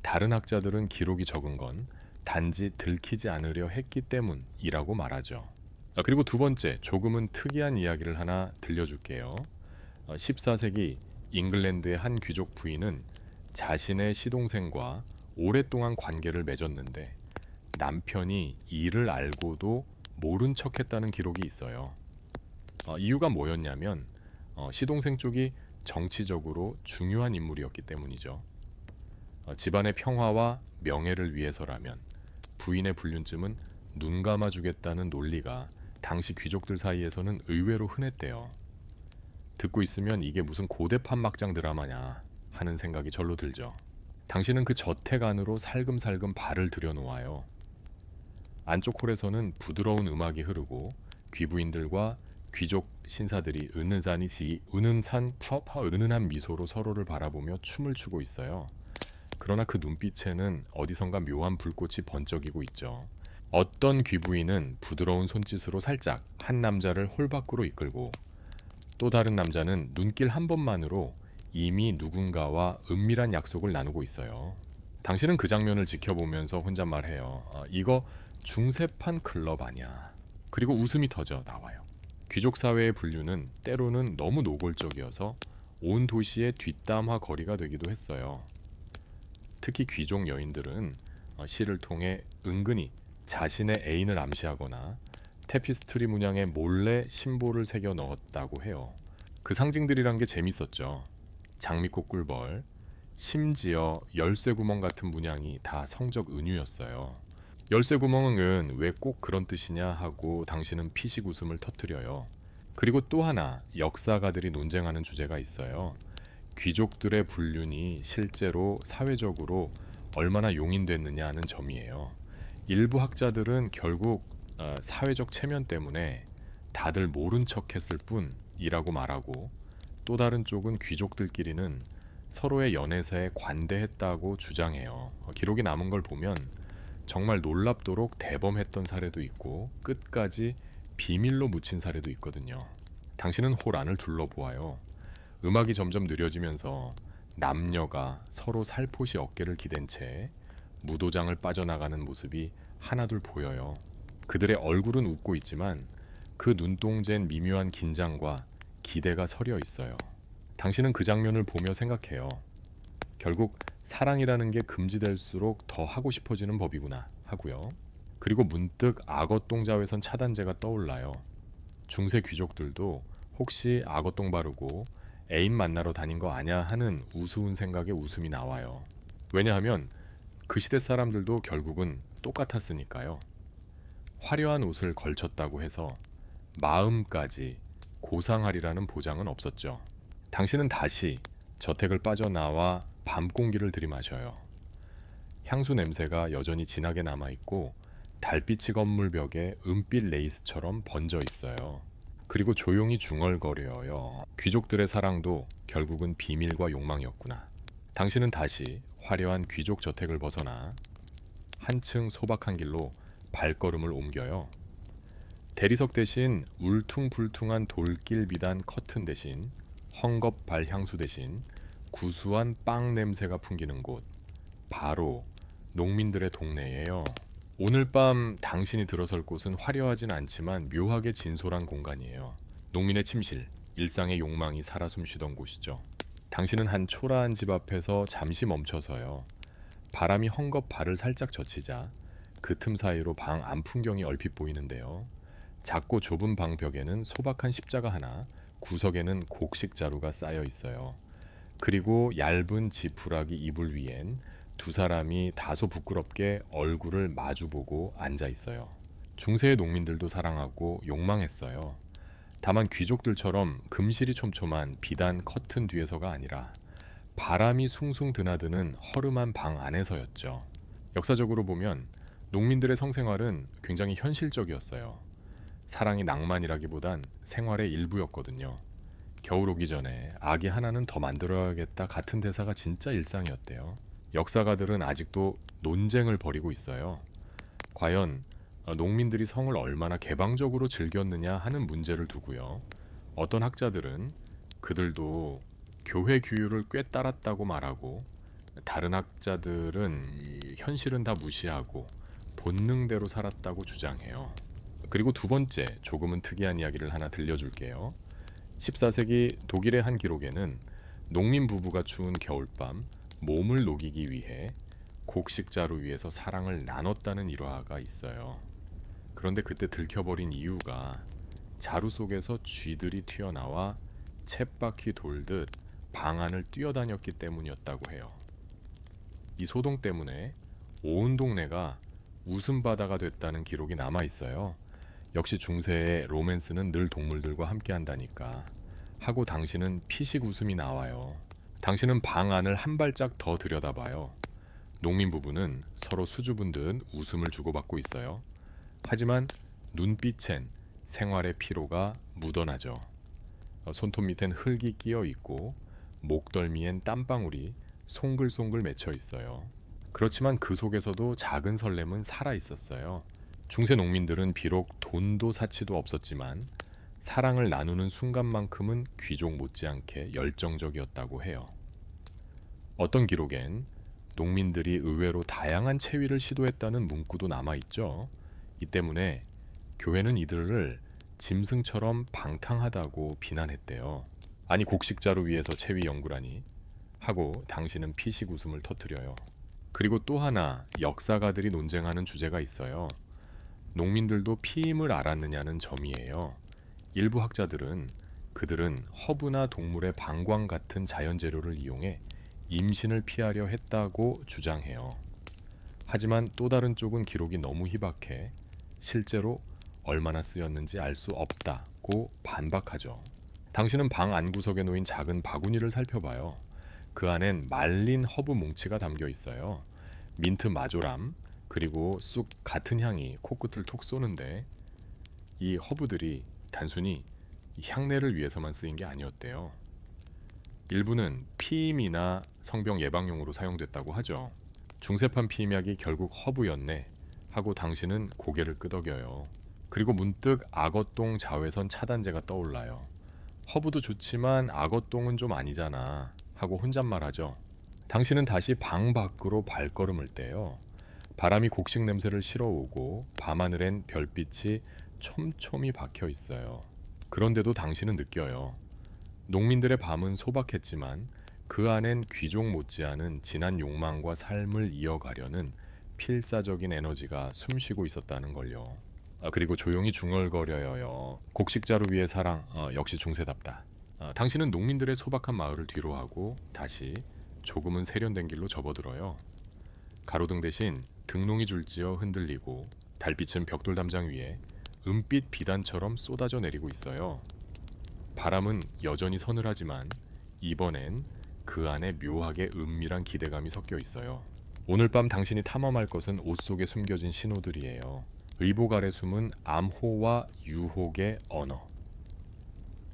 다른 학자들은 기록이 적은 건 단지 들키지 않으려 했기 때문이라고 말하죠. 그리고 두 번째, 조금은 특이한 이야기를 하나 들려줄게요. 14세기 잉글랜드의 한 귀족 부인은 자신의 시동생과 오랫동안 관계를 맺었는데 남편이 이를 알고도 모른 척했다는 기록이 있어요. 이유가 뭐였냐면 시동생 쪽이 정치적으로 중요한 인물이었기 때문이죠. 집안의 평화와 명예를 위해서라면 부인의 불륜쯤은 눈 감아주겠다는 논리가 당시 귀족들 사이에서는 의외로 흔했대요. 듣고 있으면 이게 무슨 고대 판막장 드라마냐 하는 생각이 절로 들죠. 당신은 그 저택 안으로 살금살금 발을 들여놓아요. 안쪽 홀에서는 부드러운 음악이 흐르고 귀부인들과 귀족 신사들이 은은한 미소로 서로를 바라보며 춤을 추고 있어요. 그러나 그 눈빛에는 어디선가 묘한 불꽃이 번쩍이고 있죠. 어떤 귀부인은 부드러운 손짓으로 살짝 한 남자를 홀 밖으로 이끌고, 또 다른 남자는 눈길 한 번만으로 이미 누군가와 은밀한 약속을 나누고 있어요. 당신은 그 장면을 지켜보면서 혼잣말해요. 이거 중세판 클럽 아니야. 그리고 웃음이 터져 나와요. 귀족 사회의 분류는 때로는 너무 노골적이어서 온 도시의 뒷담화 거리가 되기도 했어요. 특히 귀족 여인들은 시를 통해 은근히 자신의 애인을 암시하거나 테피스트리 문양에 몰래 심보를 새겨 넣었다고 해요. 그 상징들이란 게 재밌었죠. 장미꽃 꿀벌, 심지어 열쇠구멍 같은 문양이 다 성적 은유였어요. 열쇠구멍은 왜 꼭 그런 뜻이냐 하고 당신은 피식 웃음을 터뜨려요. 그리고 또 하나 역사가들이 논쟁하는 주제가 있어요. 귀족들의 불륜이 실제로 사회적으로 얼마나 용인됐느냐 하는 점이에요. 일부 학자들은 결국 사회적 체면 때문에 다들 모른 척 했을 뿐이라고 말하고, 또 다른 쪽은 귀족들끼리는 서로의 연애사에 관대했다고 주장해요. 기록이 남은 걸 보면 정말 놀랍도록 대범했던 사례도 있고 끝까지 비밀로 묻힌 사례도 있거든요. 당신은 홀 안을 둘러보아요. 음악이 점점 느려지면서 남녀가 서로 살포시 어깨를 기댄 채 무도장을 빠져나가는 모습이 하나둘 보여요. 그들의 얼굴은 웃고 있지만 그 눈동자엔 미묘한 긴장과 기대가 서려 있어요. 당신은 그 장면을 보며 생각해요. 결국 사랑이라는 게 금지될수록 더 하고 싶어지는 법이구나 하고요. 그리고 문득 악어똥자외선 차단제가 떠올라요. 중세 귀족들도 혹시 악어똥 바르고 애인 만나러 다닌 거 아냐 하는 우스운 생각에 웃음이 나와요. 왜냐하면 그 시대 사람들도 결국은 똑같았으니까요. 화려한 옷을 걸쳤다고 해서 마음까지 고상하리라는 보장은 없었죠. 당신은 다시 저택을 빠져나와 밤 공기를 들이마셔요. 향수 냄새가 여전히 진하게 남아있고 달빛이 건물 벽에 은빛 레이스처럼 번져 있어요. 그리고 조용히 중얼거려요. 귀족들의 사랑도 결국은 비밀과 욕망이었구나. 당신은 다시 화려한 귀족 저택을 벗어나 한층 소박한 길로 발걸음을 옮겨요. 대리석 대신 울퉁불퉁한 돌길 비단 커튼 대신 헝겊 발향수 대신 구수한 빵 냄새가 풍기는 곳, 바로 농민들의 동네예요. 오늘 밤 당신이 들어설 곳은 화려하진 않지만 묘하게 진솔한 공간이에요. 농민의 침실, 일상의 욕망이 살아 숨쉬던 곳이죠. 당신은 한 초라한 집 앞에서 잠시 멈춰서요. 바람이 헝겊 발을 살짝 젖히자 그 틈 사이로 방 안 풍경이 얼핏 보이는데요. 작고 좁은 방 벽에는 소박한 십자가 하나, 구석에는 곡식 자루가 쌓여 있어요. 그리고 얇은 지푸라기 이불 위엔 두 사람이 다소 부끄럽게 얼굴을 마주보고 앉아 있어요. 중세의 농민들도 사랑하고 욕망했어요. 다만 귀족들처럼 금실이 촘촘한 비단 커튼 뒤에서가 아니라 바람이 숭숭 드나드는 허름한 방 안에서였죠. 역사적으로 보면 농민들의 성생활은 굉장히 현실적이었어요. 사랑이 낭만이라기보단 생활의 일부였거든요. 겨울 오기 전에 아기 하나는 더 만들어야겠다 같은 대사가 진짜 일상이었대요. 역사가들은 아직도 논쟁을 벌이고 있어요. 과연 농민들이 성을 얼마나 개방적으로 즐겼느냐 하는 문제를 두고요. 어떤 학자들은 그들도 교회 규율을 꽤 따랐다고 말하고, 다른 학자들은 현실은 다 무시하고 본능대로 살았다고 주장해요. 그리고 두 번째, 조금은 특이한 이야기를 하나 들려줄게요. 14세기 독일의 한 기록에는 농민 부부가 추운 겨울밤 몸을 녹이기 위해 곡식자루 위에서 사랑을 나눴다는 일화가 있어요. 그런데 그때 들켜버린 이유가 자루 속에서 쥐들이 튀어나와 쳇바퀴 돌듯 방 안을 뛰어다녔기 때문이었다고 해요. 이 소동 때문에 온 동네가 웃음바다가 됐다는 기록이 남아있어요. 역시 중세의 로맨스는 늘 동물들과 함께한다니까 하고 당신은 피식 웃음이 나와요. 당신은 방 안을 한 발짝 더 들여다봐요. 농민 부부는 서로 수줍은 듯 웃음을 주고받고 있어요. 하지만 눈빛엔 생활의 피로가 묻어나죠. 손톱 밑엔 흙이 끼어 있고 목덜미엔 땀방울이 송글송글 맺혀 있어요. 그렇지만 그 속에서도 작은 설렘은 살아 있었어요. 중세 농민들은 비록 돈도 사치도 없었지만 사랑을 나누는 순간만큼은 귀족 못지않게 열정적이었다고 해요. 어떤 기록엔 농민들이 의외로 다양한 체위를 시도했다는 문구도 남아있죠. 이 때문에 교회는 이들을 짐승처럼 방탕하다고 비난했대요. 아니 곡식자루 위에서 체위 연구라니 하고 당신은 피식 웃음을 터뜨려요. 그리고 또 하나 역사가들이 논쟁하는 주제가 있어요. 농민들도 피임을 알았느냐는 점이에요. 일부 학자들은 그들은 허브나 동물의 방광 같은 자연재료를 이용해 임신을 피하려 했다고 주장해요. 하지만 또 다른 쪽은 기록이 너무 희박해 실제로 얼마나 쓰였는지 알 수 없다고 반박하죠. 당신은 방 안구석에 놓인 작은 바구니를 살펴봐요. 그 안엔 말린 허브 뭉치가 담겨 있어요. 민트 마조람 그리고 쑥 같은 향이 코끝을 톡 쏘는데 이 허브들이 단순히 향내를 위해서만 쓰인 게 아니었대요. 일부는 피임이나 성병 예방용으로 사용됐다고 하죠. 중세판 피임약이 결국 허브였네 하고 당신은 고개를 끄덕여요. 그리고 문득 악어똥 자외선 차단제가 떠올라요. 허브도 좋지만 악어똥은 좀 아니잖아 하고 혼잣말하죠. 당신은 다시 방 밖으로 발걸음을 떼요. 바람이 곡식 냄새를 실어오고 밤하늘엔 별빛이 촘촘히 박혀 있어요. 그런데도 당신은 느껴요. 농민들의 밤은 소박했지만 그 안엔 귀족 못지않은 진한 욕망과 삶을 이어가려는 필사적인 에너지가 숨쉬고 있었다는 걸요. 그리고 조용히 중얼거려요. 곡식자루 위의 사랑, 역시 중세답다. 당신은 농민들의 소박한 마을을 뒤로하고 다시 조금은 세련된 길로 접어들어요. 가로등 대신 등롱이 줄지어 흔들리고 달빛은 벽돌 담장 위에 은빛 비단처럼 쏟아져 내리고 있어요. 바람은 여전히 서늘하지만 이번엔 그 안에 묘하게 은밀한 기대감이 섞여 있어요. 오늘 밤 당신이 탐험할 것은 옷 속에 숨겨진 신호들이에요. 의복 아래 숨은 암호와 유혹의 언어.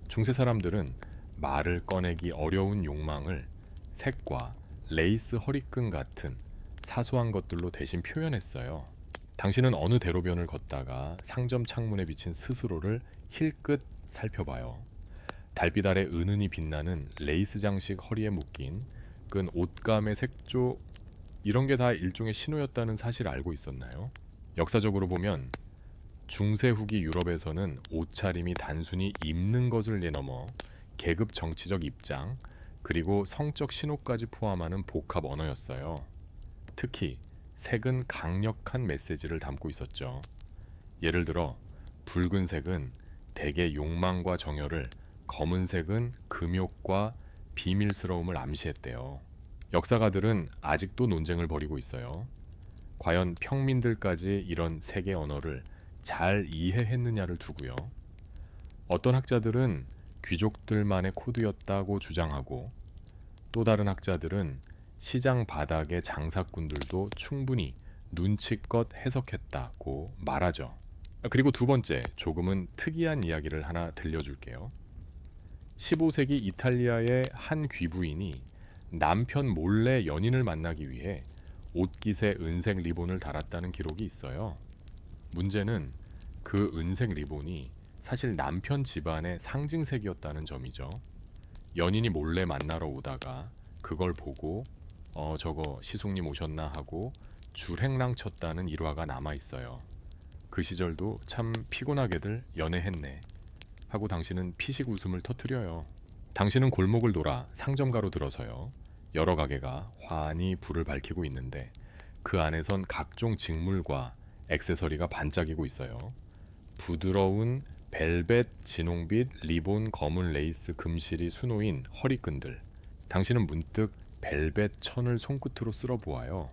중세 사람들은 말을 꺼내기 어려운 욕망을 색과 레이스 허리끈 같은 사소한 것들로 대신 표현했어요. 당신은 어느 대로변을 걷다가 상점 창문에 비친 스스로를 힐끗 살펴봐요. 달빛 아래 은은히 빛나는 레이스 장식 허리에 묶인 끈 옷감의 색조, 이런 게 다 일종의 신호였다는 사실을 알고 있었나요? 역사적으로 보면 중세 후기 유럽에서는 옷차림이 단순히 입는 것을 내넘어 계급 정치적 입장 그리고 성적 신호까지 포함하는 복합 언어였어요. 특히 색은 강력한 메시지를 담고 있었죠. 예를 들어 붉은색은 대개 욕망과 정열을, 검은색은 금욕과 비밀스러움을 암시했대요. 역사가들은 아직도 논쟁을 벌이고 있어요. 과연 평민들까지 이런 색의 언어를 잘 이해했느냐를 두고요. 어떤 학자들은 귀족들만의 코드였다고 주장하고 또 다른 학자들은 시장 바닥의 장사꾼들도 충분히 눈치껏 해석했다고 말하죠. 그리고 두 번째, 조금은 특이한 이야기를 하나 들려줄게요. 15세기 이탈리아의 한 귀부인이 남편 몰래 연인을 만나기 위해 옷깃에 은색 리본을 달았다는 기록이 있어요. 문제는 그 은색 리본이 사실 남편 집안의 상징색이었다는 점이죠. 연인이 몰래 만나러 오다가 그걸 보고 저거 시숙님 오셨나 하고 줄행랑 쳤다는 일화가 남아있어요. 그 시절도 참 피곤하게들 연애했네 하고 당신은 피식 웃음을 터뜨려요. 당신은 골목을 돌아 상점가로 들어서요. 여러 가게가 환히 불을 밝히고 있는데 그 안에선 각종 직물과 액세서리가 반짝이고 있어요. 부드러운 벨벳, 진홍빛, 리본, 검은 레이스, 금실이 수놓인 허리끈들. 당신은 문득 벨벳 천을 손끝으로 쓸어보아요.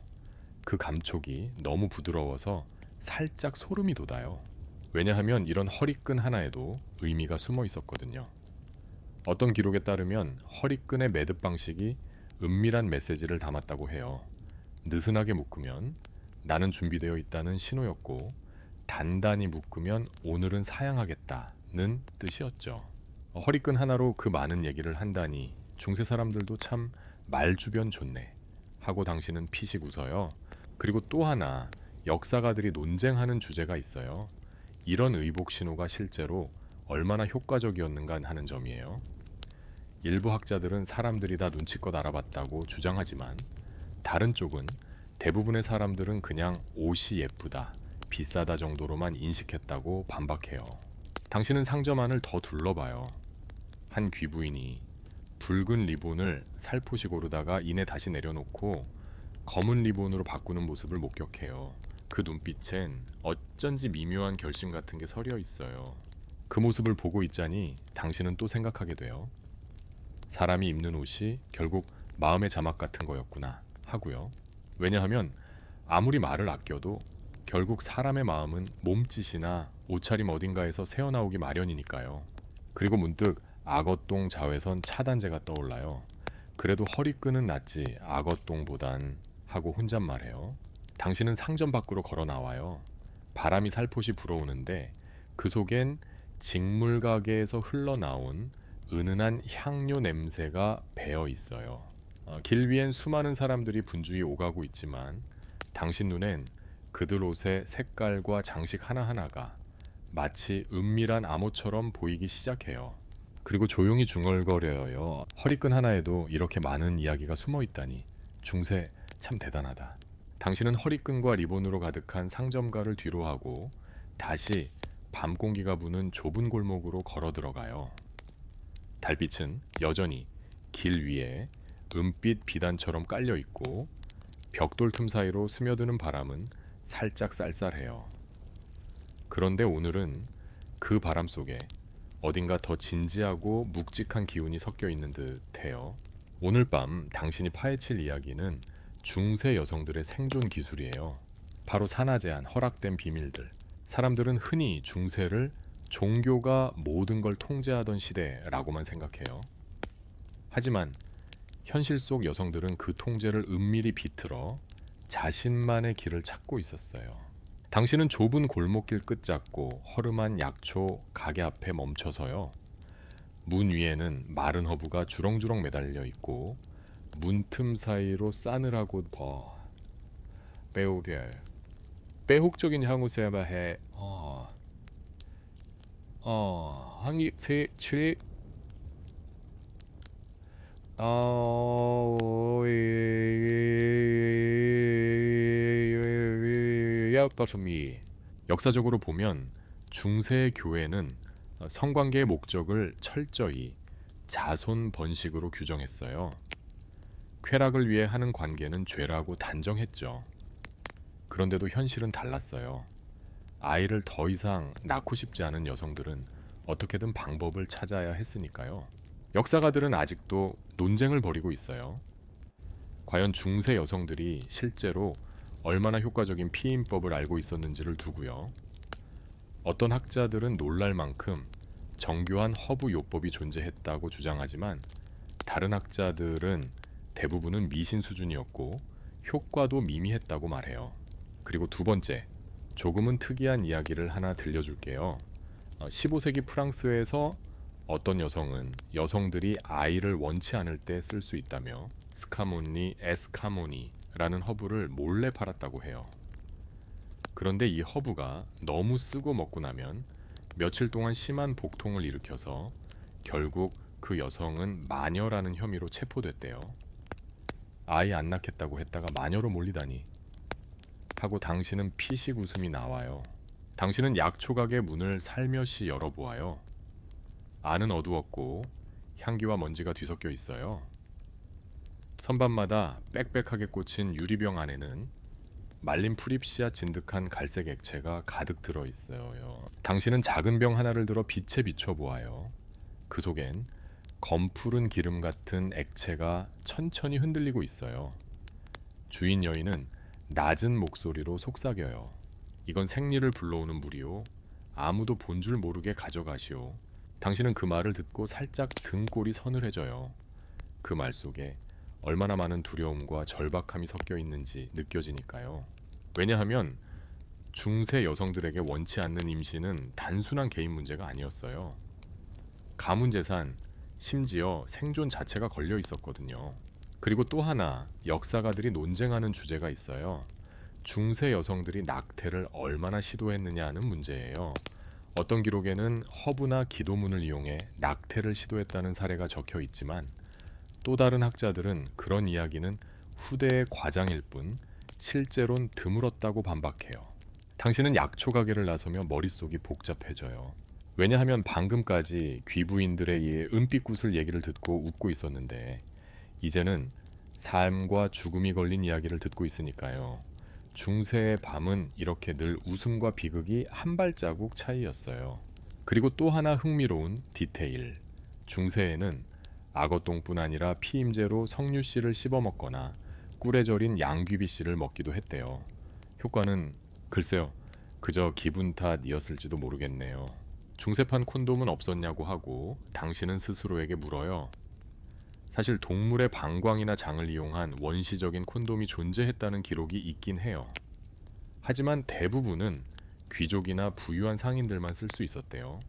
그 감촉이 너무 부드러워서 살짝 소름이 돋아요. 왜냐하면 이런 허리끈 하나에도 의미가 숨어 있었거든요. 어떤 기록에 따르면 허리끈의 매듭 방식이 은밀한 메시지를 담았다고 해요. 느슨하게 묶으면 나는 준비되어 있다는 신호였고 단단히 묶으면 오늘은 사양하겠다는 뜻이었죠. 허리끈 하나로 그 많은 얘기를 한다니 중세 사람들도 참 말주변 좋네 하고 당신은 피식 웃어요. 그리고 또 하나 역사가들이 논쟁하는 주제가 있어요. 이런 의복 신호가 실제로 얼마나 효과적이었는가 하는 점이에요. 일부 학자들은 사람들이 다 눈치껏 알아봤다고 주장하지만 다른 쪽은 대부분의 사람들은 그냥 옷이 예쁘다, 비싸다 정도로만 인식했다고 반박해요. 당신은 상점 안을 더 둘러봐요. 한 귀부인이 붉은 리본을 살포시 고르다가 이내 다시 내려놓고 검은 리본으로 바꾸는 모습을 목격해요. 그 눈빛엔 어쩐지 미묘한 결심 같은 게 서려 있어요. 그 모습을 보고 있자니 당신은 또 생각하게 돼요. 사람이 입는 옷이 결국 마음의 자막 같은 거였구나 하고요. 왜냐하면 아무리 말을 아껴도 결국 사람의 마음은 몸짓이나 옷차림 어딘가에서 새어나오기 마련이니까요. 그리고 문득 악어똥 자외선 차단제가 떠올라요. 그래도 허리끈은 낫지 악어똥보단 하고 혼잣말해요. 당신은 상점 밖으로 걸어 나와요. 바람이 살포시 불어오는데 그 속엔 직물 가게에서 흘러나온 은은한 향료 냄새가 배어 있어요. 길 위엔 수많은 사람들이 분주히 오가고 있지만 당신 눈엔 그들 옷의 색깔과 장식 하나하나가 마치 은밀한 암호처럼 보이기 시작해요. 그리고 조용히 중얼거려요. 허리끈 하나에도 이렇게 많은 이야기가 숨어 있다니. 중세 참 대단하다. 당신은 허리끈과 리본으로 가득한 상점가를 뒤로하고 다시 밤 공기가 부는 좁은 골목으로 걸어 들어가요. 달빛은 여전히 길 위에 은빛 비단처럼 깔려 있고 벽돌 틈 사이로 스며드는 바람은 살짝 쌀쌀해요. 그런데 오늘은 그 바람 속에 어딘가 더 진지하고 묵직한 기운이 섞여 있는 듯해요. 오늘 밤 당신이 파헤칠 이야기는 중세 여성들의 생존 기술이에요. 바로 산하제한 허락된 비밀들. 사람들은 흔히 중세를 종교가 모든 걸 통제하던 시대라고만 생각해요. 하지만 현실 속 여성들은 그 통제를 은밀히 비틀어 자신만의 길을 찾고 있었어요. 당신은 좁은 골목길 끝 잡고 허름한 약초 가게 앞에 멈춰서요. 문 위에는 마른 허브가 주렁주렁 매달려 있고 문틈 사이로 싸늘하고 배우별 빼혹적인 향우세바해 한입 세칠 역사적으로 보면 중세 교회는 성관계의 목적을 철저히 자손 번식으로 규정했어요. 쾌락을 위해 하는 관계는 죄라고 단정했죠. 그런데도 현실은 달랐어요. 아이를 더 이상 낳고 싶지 않은 여성들은 어떻게든 방법을 찾아야 했으니까요. 역사가들은 아직도 논쟁을 벌이고 있어요. 과연 중세 여성들이 실제로 얼마나 효과적인 피임법을 알고 있었는지를 두고요. 어떤 학자들은 놀랄 만큼 정교한 허브 요법이 존재했다고 주장하지만 다른 학자들은 대부분은 미신 수준이었고 효과도 미미했다고 말해요. 그리고 두 번째, 조금은 특이한 이야기를 하나 들려줄게요. 15세기 프랑스에서 어떤 여성은 여성들이 아이를 원치 않을 때 쓸 수 있다며 스카몬니 에스카모니라는 허브를 몰래 팔았다고 해요. 그런데 이 허브가 너무 쓰고 먹고 나면 며칠 동안 심한 복통을 일으켜서 결국 그 여성은 마녀라는 혐의로 체포됐대요. 아이 안 낳겠다고 했다가 마녀로 몰리다니 하고 당신은 피식 웃음이 나와요. 당신은 약초가게 문을 살며시 열어보아요. 안은 어두웠고 향기와 먼지가 뒤섞여 있어요. 선반마다 빽빽하게 꽂힌 유리병 안에는 말린 풀잎씨앗 진득한 갈색 액체가 가득 들어있어요. 당신은 작은 병 하나를 들어 빛에 비춰보아요. 그 속엔 검푸른 기름 같은 액체가 천천히 흔들리고 있어요. 주인 여인은 낮은 목소리로 속삭여요. 이건 생리를 불러오는 물이요. 아무도 본 줄 모르게 가져가시오. 당신은 그 말을 듣고 살짝 등골이 서늘해져요. 그 말 속에 얼마나 많은 두려움과 절박함이 섞여 있는지 느껴지니까요. 왜냐하면 중세 여성들에게 원치 않는 임신은 단순한 개인 문제가 아니었어요. 가문 재산, 심지어 생존 자체가 걸려 있었거든요. 그리고 또 하나 역사가들이 논쟁하는 주제가 있어요. 중세 여성들이 낙태를 얼마나 시도했느냐 하는 문제예요. 어떤 기록에는 허브나 기도문을 이용해 낙태를 시도했다는 사례가 적혀 있지만 또 다른 학자들은 그런 이야기는 후대의 과장일 뿐 실제론 드물었다고 반박해요. 당신은 약초 가게를 나서며 머릿속이 복잡해져요. 왜냐하면 방금까지 귀부인들에 의해 은빛구슬 얘기를 듣고 웃고 있었는데 이제는 삶과 죽음이 걸린 이야기를 듣고 있으니까요. 중세의 밤은 이렇게 늘 웃음과 비극이 한 발자국 차이였어요. 그리고 또 하나 흥미로운 디테일. 중세에는 악어똥뿐 아니라 피임제로 석류씨를 씹어먹거나 꿀에 절인 양귀비씨를 먹기도 했대요. 효과는 글쎄요, 그저 기분 탓이었을지도 모르겠네요. 중세판 콘돔은 없었냐고 하고 당신은 스스로에게 물어요. 사실 동물의 방광이나 장을 이용한 원시적인 콘돔이 존재했다는 기록이 있긴 해요. 하지만 대부분은 귀족이나 부유한 상인들만 쓸 수 있었대요.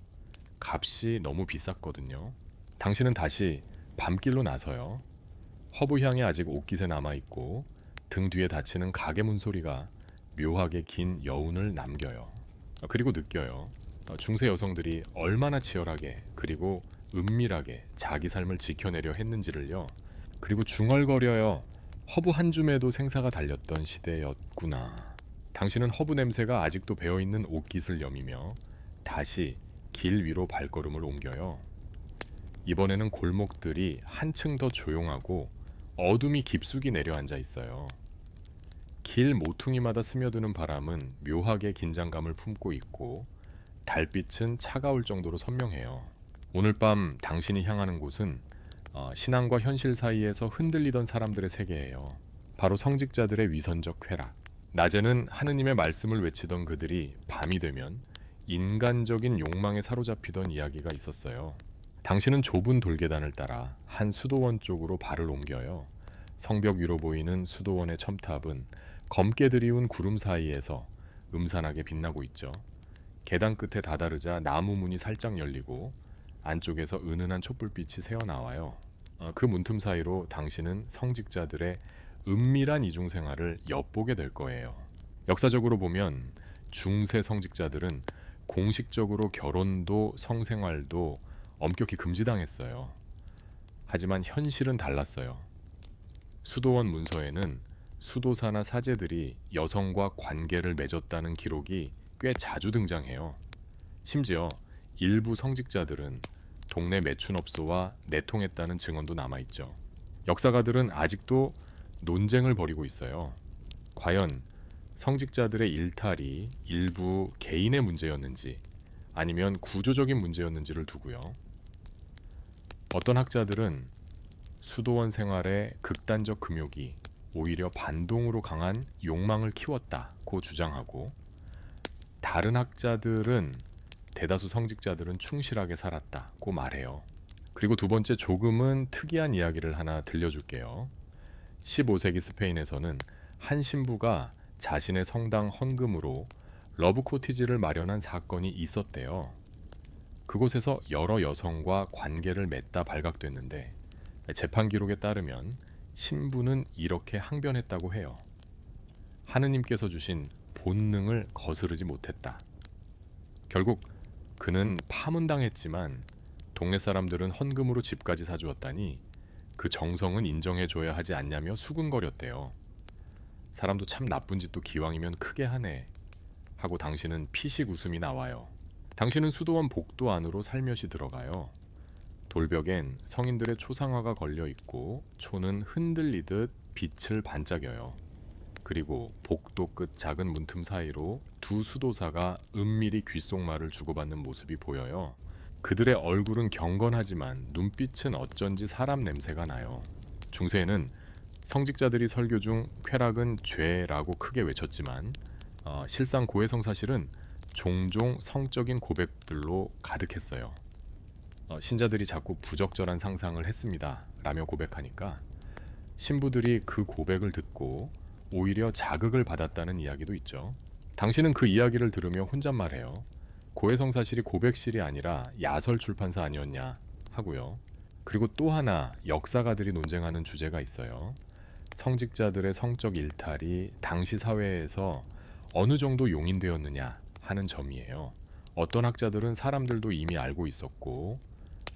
값이 너무 비쌌거든요. 당신은 다시 밤길로 나서요. 허브향이 아직 옷깃에 남아있고 등 뒤에 닫히는 가게 문소리가 묘하게 긴 여운을 남겨요. 그리고 느껴요. 중세 여성들이 얼마나 치열하게 그리고 은밀하게 자기 삶을 지켜내려 했는지를요. 그리고 중얼거려요. 허브 한 줌에도 생사가 달렸던 시대였구나. 당신은 허브 냄새가 아직도 배어있는 옷깃을 여미며 다시 길 위로 발걸음을 옮겨요. 이번에는 골목들이 한층 더 조용하고 어둠이 깊숙이 내려앉아 있어요. 길 모퉁이마다 스며드는 바람은 묘하게 긴장감을 품고 있고 달빛은 차가울 정도로 선명해요. 오늘 밤 당신이 향하는 곳은 신앙과 현실 사이에서 흔들리던 사람들의 세계예요. 바로 성직자들의 위선적 쾌락. 낮에는 하느님의 말씀을 외치던 그들이 밤이 되면 인간적인 욕망에 사로잡히던 이야기가 있었어요. 당신은 좁은 돌계단을 따라 한 수도원 쪽으로 발을 옮겨요. 성벽 위로 보이는 수도원의 첨탑은 검게 드리운 구름 사이에서 음산하게 빛나고 있죠. 계단 끝에 다다르자 나무 문이 살짝 열리고 안쪽에서 은은한 촛불빛이 새어나와요. 그 문틈 사이로 당신은 성직자들의 은밀한 이중생활을 엿보게 될 거예요. 역사적으로 보면 중세 성직자들은 공식적으로 결혼도 성생활도 엄격히 금지당했어요. 하지만 현실은 달랐어요. 수도원 문서에는 수도사나 사제들이 여성과 관계를 맺었다는 기록이 꽤 자주 등장해요. 심지어 일부 성직자들은 동네 매춘업소와 내통했다는 증언도 남아있죠. 역사가들은 아직도 논쟁을 벌이고 있어요. 과연 성직자들의 일탈이 일부 개인의 문제였는지 아니면 구조적인 문제였는지를 두고요. 어떤 학자들은 수도원 생활의 극단적 금욕이 오히려 반동으로 강한 욕망을 키웠다고 주장하고, 다른 학자들은 대다수 성직자들은 충실하게 살았다고 말해요. 그리고 두 번째, 조금은 특이한 이야기를 하나 들려줄게요. 15세기 스페인에서는 한 신부가 자신의 성당 헌금으로 러브 코티지를 마련한 사건이 있었대요. 그곳에서 여러 여성과 관계를 맺다 발각됐는데, 재판 기록에 따르면 신부는 이렇게 항변했다고 해요. 하느님께서 주신 본능을 거스르지 못했다. 결국 그는 파문당했지만 동네 사람들은 헌금으로 집까지 사주었다니 그 정성은 인정해줘야 하지 않냐며 수군거렸대요. 사람도 참 나쁜 짓도 기왕이면 크게 하네 하고 당신은 피식 웃음이 나와요. 당신은 수도원 복도 안으로 살며시 들어가요. 돌벽엔 성인들의 초상화가 걸려있고 초는 흔들리듯 빛을 반짝여요. 그리고 복도 끝 작은 문틈 사이로 두 수도사가 은밀히 귓속말을 주고받는 모습이 보여요. 그들의 얼굴은 경건하지만 눈빛은 어쩐지 사람 냄새가 나요. 중세에는 성직자들이 설교 중 쾌락은 죄라고 크게 외쳤지만 실상 고해성 사실은 종종 성적인 고백들로 가득했어요. 신자들이 자꾸 부적절한 상상을 했습니다 라며 고백하니까 신부들이 그 고백을 듣고 오히려 자극을 받았다는 이야기도 있죠. 당신은 그 이야기를 들으며 혼잣말해요. 고해성 사실이 고백실이 아니라 야설 출판사 아니었냐 하고요. 그리고 또 하나 역사가들이 논쟁하는 주제가 있어요. 성직자들의 성적 일탈이 당시 사회에서 어느 정도 용인되었느냐 하는 점이에요. 어떤 학자들은 사람들도 이미 알고 있었고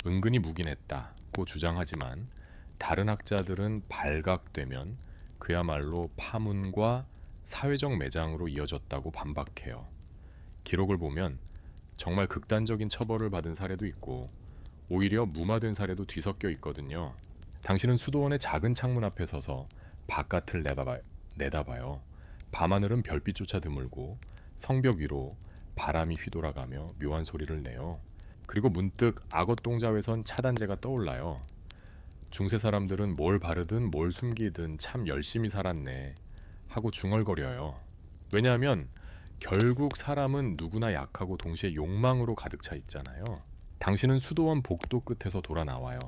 은근히 묵인했다고 주장하지만, 다른 학자들은 발각되면 그야말로 파문과 사회적 매장으로 이어졌다고 반박해요. 기록을 보면 정말 극단적인 처벌을 받은 사례도 있고 오히려 무마된 사례도 뒤섞여 있거든요. 당신은 수도원의 작은 창문 앞에 서서 바깥을 내다봐요. 밤하늘은 별빛조차 드물고 성벽 위로 바람이 휘돌아가며 묘한 소리를 내요. 그리고 문득 악어똥자외선 차단제가 떠올라요. 중세 사람들은 뭘 바르든 뭘 숨기든 참 열심히 살았네 하고 중얼거려요. 왜냐하면 결국 사람은 누구나 약하고 동시에 욕망으로 가득 차 있잖아요. 당신은 수도원 복도 끝에서 돌아 나와요.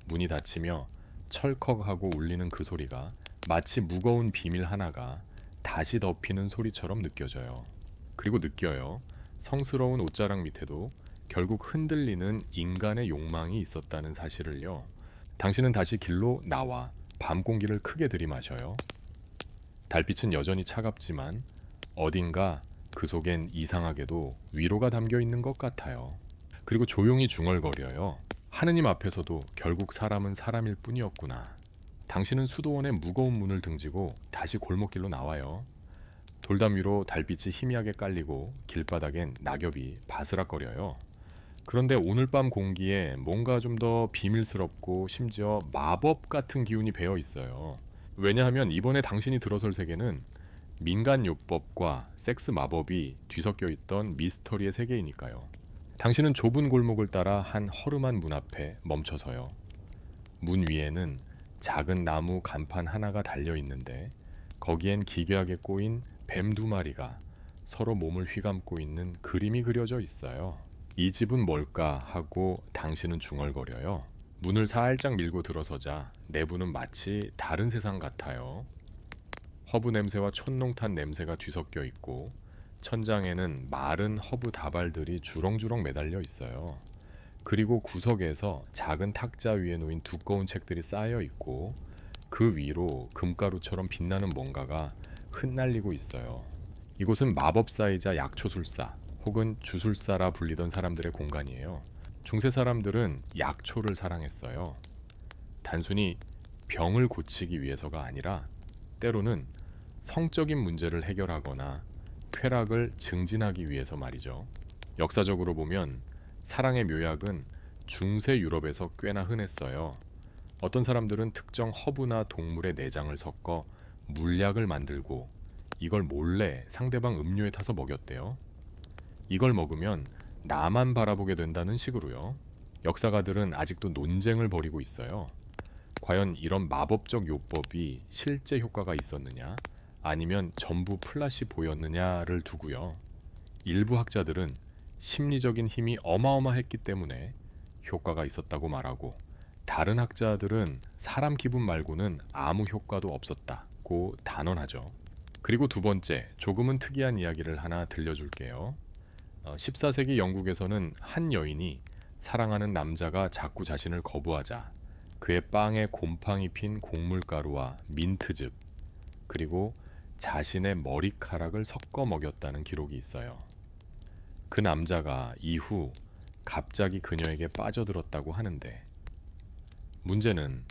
문이 닫히며 철컥하고 울리는 그 소리가 마치 무거운 비밀 하나가 다시 덮이는 소리처럼 느껴져요. 그리고 느껴요. 성스러운 옷자락 밑에도 결국 흔들리는 인간의 욕망이 있었다는 사실을요. 당신은 다시 길로 나와 밤 공기를 크게 들이마셔요. 달빛은 여전히 차갑지만 어딘가 그 속엔 이상하게도 위로가 담겨 있는 것 같아요. 그리고 조용히 중얼거려요. 하느님 앞에서도 결국 사람은 사람일 뿐이었구나. 당신은 수도원의 무거운 문을 등지고 다시 골목길로 나와요. 돌담 위로 달빛이 희미하게 깔리고 길바닥엔 낙엽이 바스락거려요. 그런데 오늘 밤 공기에 뭔가 좀 더 비밀스럽고 심지어 마법 같은 기운이 배어 있어요. 왜냐하면 이번에 당신이 들어설 세계는 민간요법과 섹스 마법이 뒤섞여 있던 미스터리의 세계이니까요. 당신은 좁은 골목을 따라 한 허름한 문 앞에 멈춰서요. 문 위에는 작은 나무 간판 하나가 달려 있는데 거기엔 기괴하게 꼬인 뱀 두 마리가 서로 몸을 휘감고 있는 그림이 그려져 있어요. 이 집은 뭘까 하고 당신은 중얼거려요. 문을 살짝 밀고 들어서자 내부는 마치 다른 세상 같아요. 허브 냄새와 촌농탄 냄새가 뒤섞여 있고 천장에는 마른 허브 다발들이 주렁주렁 매달려 있어요. 그리고 구석에서 작은 탁자 위에 놓인 두꺼운 책들이 쌓여 있고 그 위로 금가루처럼 빛나는 뭔가가 흩날리고 있어요. 이곳은 마법사이자 약초술사 혹은 주술사라 불리던 사람들의 공간이에요. 중세 사람들은 약초를 사랑했어요. 단순히 병을 고치기 위해서가 아니라 때로는 성적인 문제를 해결하거나 쾌락을 증진하기 위해서 말이죠. 역사적으로 보면 사랑의 묘약은 중세 유럽에서 꽤나 흔했어요. 어떤 사람들은 특정 허브나 동물의 내장을 섞어 물약을 만들고 이걸 몰래 상대방 음료에 타서 먹였대요. 이걸 먹으면 나만 바라보게 된다는 식으로요. 역사가들은 아직도 논쟁을 벌이고 있어요. 과연 이런 마법적 요법이 실제 효과가 있었느냐 아니면 전부 플라시보였느냐를 두고요. 일부 학자들은 심리적인 힘이 어마어마했기 때문에 효과가 있었다고 말하고 다른 학자들은 사람 기분 말고는 아무 효과도 없었다고 단언하죠. 그리고 두 번째, 조금은 특이한 이야기를 하나 들려줄게요. 14세기 영국에서는 한 여인이 사랑하는 남자가 자꾸 자신을 거부하자 그의 빵에 곰팡이 핀 곡물가루와 민트즙 그리고 자신의 머리카락을 섞어 먹였다는 기록이 있어요. 그 남자가 이후 갑자기 그녀에게 빠져들었다고 하는데 문제는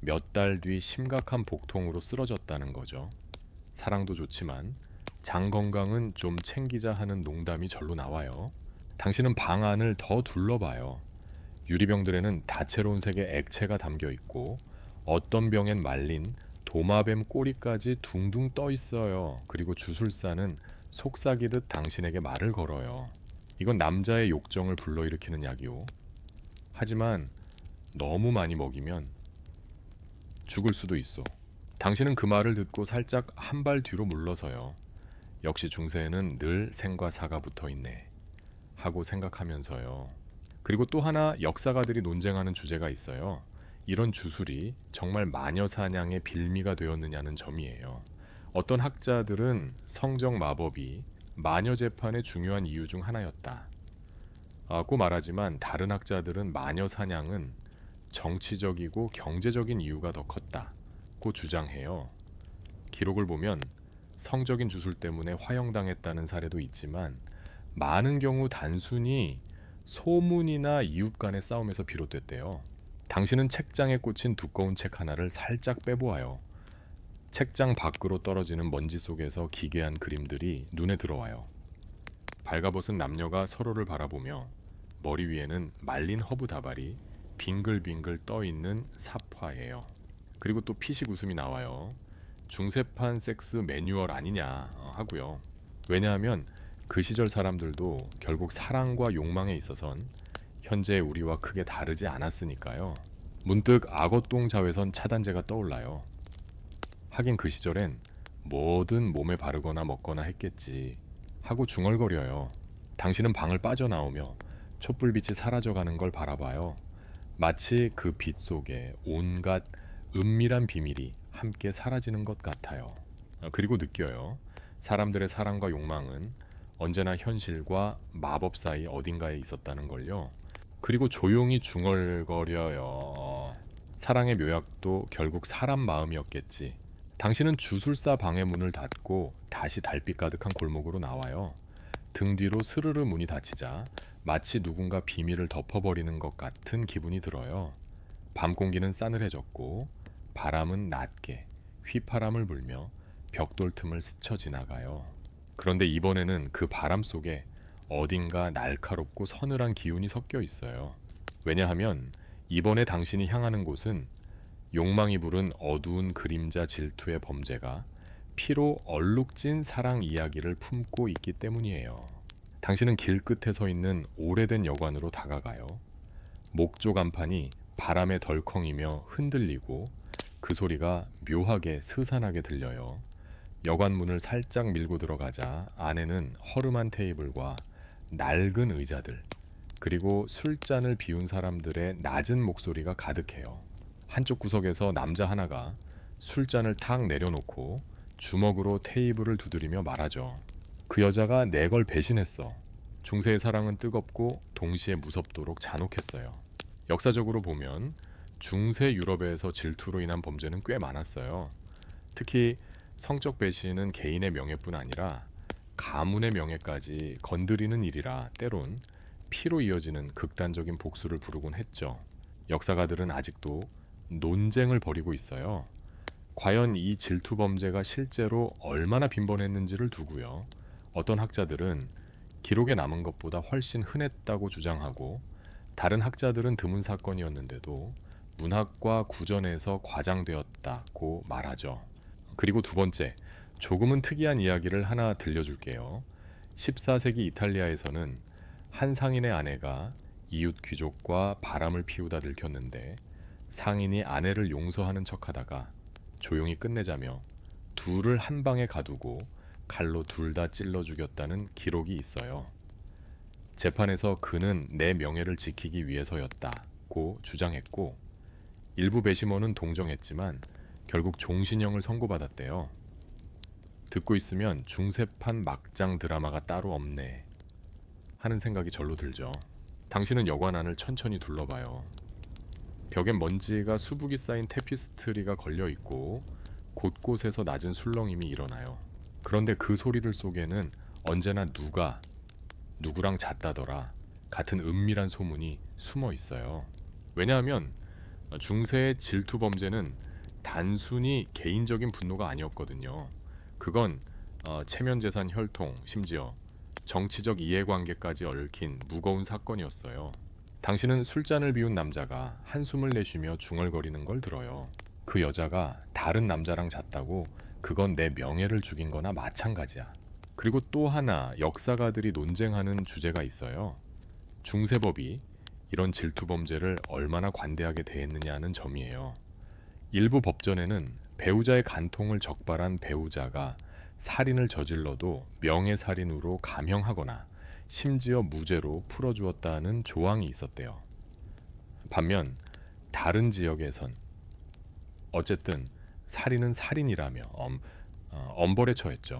몇 달 뒤 심각한 복통으로 쓰러졌다는 거죠. 사랑도 좋지만 장 건강은 좀 챙기자 하는 농담이 절로 나와요. 당신은 방 안을 더 둘러봐요. 유리병들에는 다채로운 색의 액체가 담겨 있고 어떤 병엔 말린 도마뱀 꼬리까지 둥둥 떠 있어요. 그리고 주술사는 속삭이듯 당신에게 말을 걸어요. 이건 남자의 욕정을 불러일으키는 약이오. 하지만 너무 많이 먹이면 죽을 수도 있어. 당신은 그 말을 듣고 살짝 한 발 뒤로 물러서요. 역시 중세에는 늘 생과 사가 붙어 있네 하고 생각하면서요. 그리고 또 하나 역사가들이 논쟁하는 주제가 있어요. 이런 주술이 정말 마녀 사냥의 빌미가 되었느냐는 점이에요. 어떤 학자들은 성적 마법이 마녀 재판의 중요한 이유 중 하나였다고 말하지만 다른 학자들은 마녀 사냥은 정치적이고 경제적인 이유가 더 컸다고 주장해요. 기록을 보면 성적인 주술 때문에 화형당했다는 사례도 있지만 많은 경우 단순히 소문이나 이웃 간의 싸움에서 비롯됐대요. 당신은 책장에 꽂힌 두꺼운 책 하나를 살짝 빼보아요. 책장 밖으로 떨어지는 먼지 속에서 기괴한 그림들이 눈에 들어와요. 발가벗은 남녀가 서로를 바라보며 머리 위에는 말린 허브 다발이 빙글빙글 떠있는 삽화예요. 그리고 또 피식 웃음이 나와요. 중세판 섹스 매뉴얼 아니냐 하고요. 왜냐하면 그 시절 사람들도 결국 사랑과 욕망에 있어선 현재 우리와 크게 다르지 않았으니까요. 문득 악어똥 자외선 차단제가 떠올라요. 하긴 그 시절엔 뭐든 몸에 바르거나 먹거나 했겠지 하고 중얼거려요. 당신은 방을 빠져나오며 촛불빛이 사라져가는 걸 바라봐요. 마치 그 빛 속에 온갖 은밀한 비밀이 함께 사라지는 것 같아요. 그리고 느껴요. 사람들의 사랑과 욕망은 언제나 현실과 마법 사이 어딘가에 있었다는 걸요. 그리고 조용히 중얼거려요. 사랑의 묘약도 결국 사람 마음이었겠지. 당신은 주술사 방의 문을 닫고 다시 달빛 가득한 골목으로 나와요. 등 뒤로 스르르 문이 닫히자 마치 누군가 비밀을 덮어버리는 것 같은 기분이 들어요. 밤 공기는 싸늘해졌고 바람은 낮게 휘파람을 불며 벽돌 틈을 스쳐 지나가요. 그런데 이번에는 그 바람 속에 어딘가 날카롭고 서늘한 기운이 섞여 있어요. 왜냐하면 이번에 당신이 향하는 곳은 욕망이 부른 어두운 그림자 질투의 범죄가 피로 얼룩진 사랑 이야기를 품고 있기 때문이에요. 당신은 길 끝에 서 있는 오래된 여관으로 다가가요. 목조 간판이 바람에 덜컹이며 흔들리고 그 소리가 묘하게 스산하게 들려요. 여관 문을 살짝 밀고 들어가자 안에는 허름한 테이블과 낡은 의자들, 그리고 술잔을 비운 사람들의 낮은 목소리가 가득해요. 한쪽 구석에서 남자 하나가 술잔을 탁 내려놓고 주먹으로 테이블을 두드리며 말하죠. 그 여자가 내 걸 배신했어. 중세의 사랑은 뜨겁고 동시에 무섭도록 잔혹했어요. 역사적으로 보면 중세 유럽에서 질투로 인한 범죄는 꽤 많았어요. 특히 성적 배신은 개인의 명예뿐 아니라 가문의 명예까지 건드리는 일이라 때론 피로 이어지는 극단적인 복수를 부르곤 했죠. 역사가들은 아직도 논쟁을 벌이고 있어요. 과연 이 질투 범죄가 실제로 얼마나 빈번했는지를 두고요. 어떤 학자들은 기록에 남은 것보다 훨씬 흔했다고 주장하고, 다른 학자들은 드문 사건이었는데도 문학과 구전에서 과장되었다고 말하죠. 그리고 두 번째, 조금은 특이한 이야기를 하나 들려줄게요. 14세기 이탈리아에서는 한 상인의 아내가 이웃 귀족과 바람을 피우다 들켰는데 상인이 아내를 용서하는 척하다가 조용히 끝내자며 둘을 한 방에 가두고 칼로 둘 다 찔러 죽였다는 기록이 있어요. 재판에서 그는 내 명예를 지키기 위해서였다고 주장했고, 일부 배심원은 동정했지만 결국 종신형을 선고받았대요. 듣고 있으면 중세판 막장 드라마가 따로 없네 하는 생각이 절로 들죠. 당신은 여관 안을 천천히 둘러봐요. 벽엔 먼지가 수북이 쌓인 테피스트리가 걸려 있고 곳곳에서 낮은 술렁임이 일어나요. 그런데 그 소리들 속에는 언제나 누가 누구랑 잤다더라 같은 은밀한 소문이 숨어 있어요. 왜냐하면 중세의 질투 범죄는 단순히 개인적인 분노가 아니었거든요. 그건 체면재산 혈통, 심지어 정치적 이해관계까지 얽힌 무거운 사건이었어요. 당신은 술잔을 비운 남자가 한숨을 내쉬며 중얼거리는 걸 들어요. 그 여자가 다른 남자랑 잤다고 그건 내 명예를 죽인 거나 마찬가지야. 그리고 또 하나 역사가들이 논쟁하는 주제가 있어요. 중세법이 이런 질투 범죄를 얼마나 관대하게 대했느냐는 점이에요. 일부 법전에는 배우자의 간통을 적발한 배우자가 살인을 저질러도 명예살인으로 감형하거나 심지어 무죄로 풀어주었다는 조항이 있었대요. 반면 다른 지역에선 어쨌든 살인은 살인이라며 엄벌에 처했죠.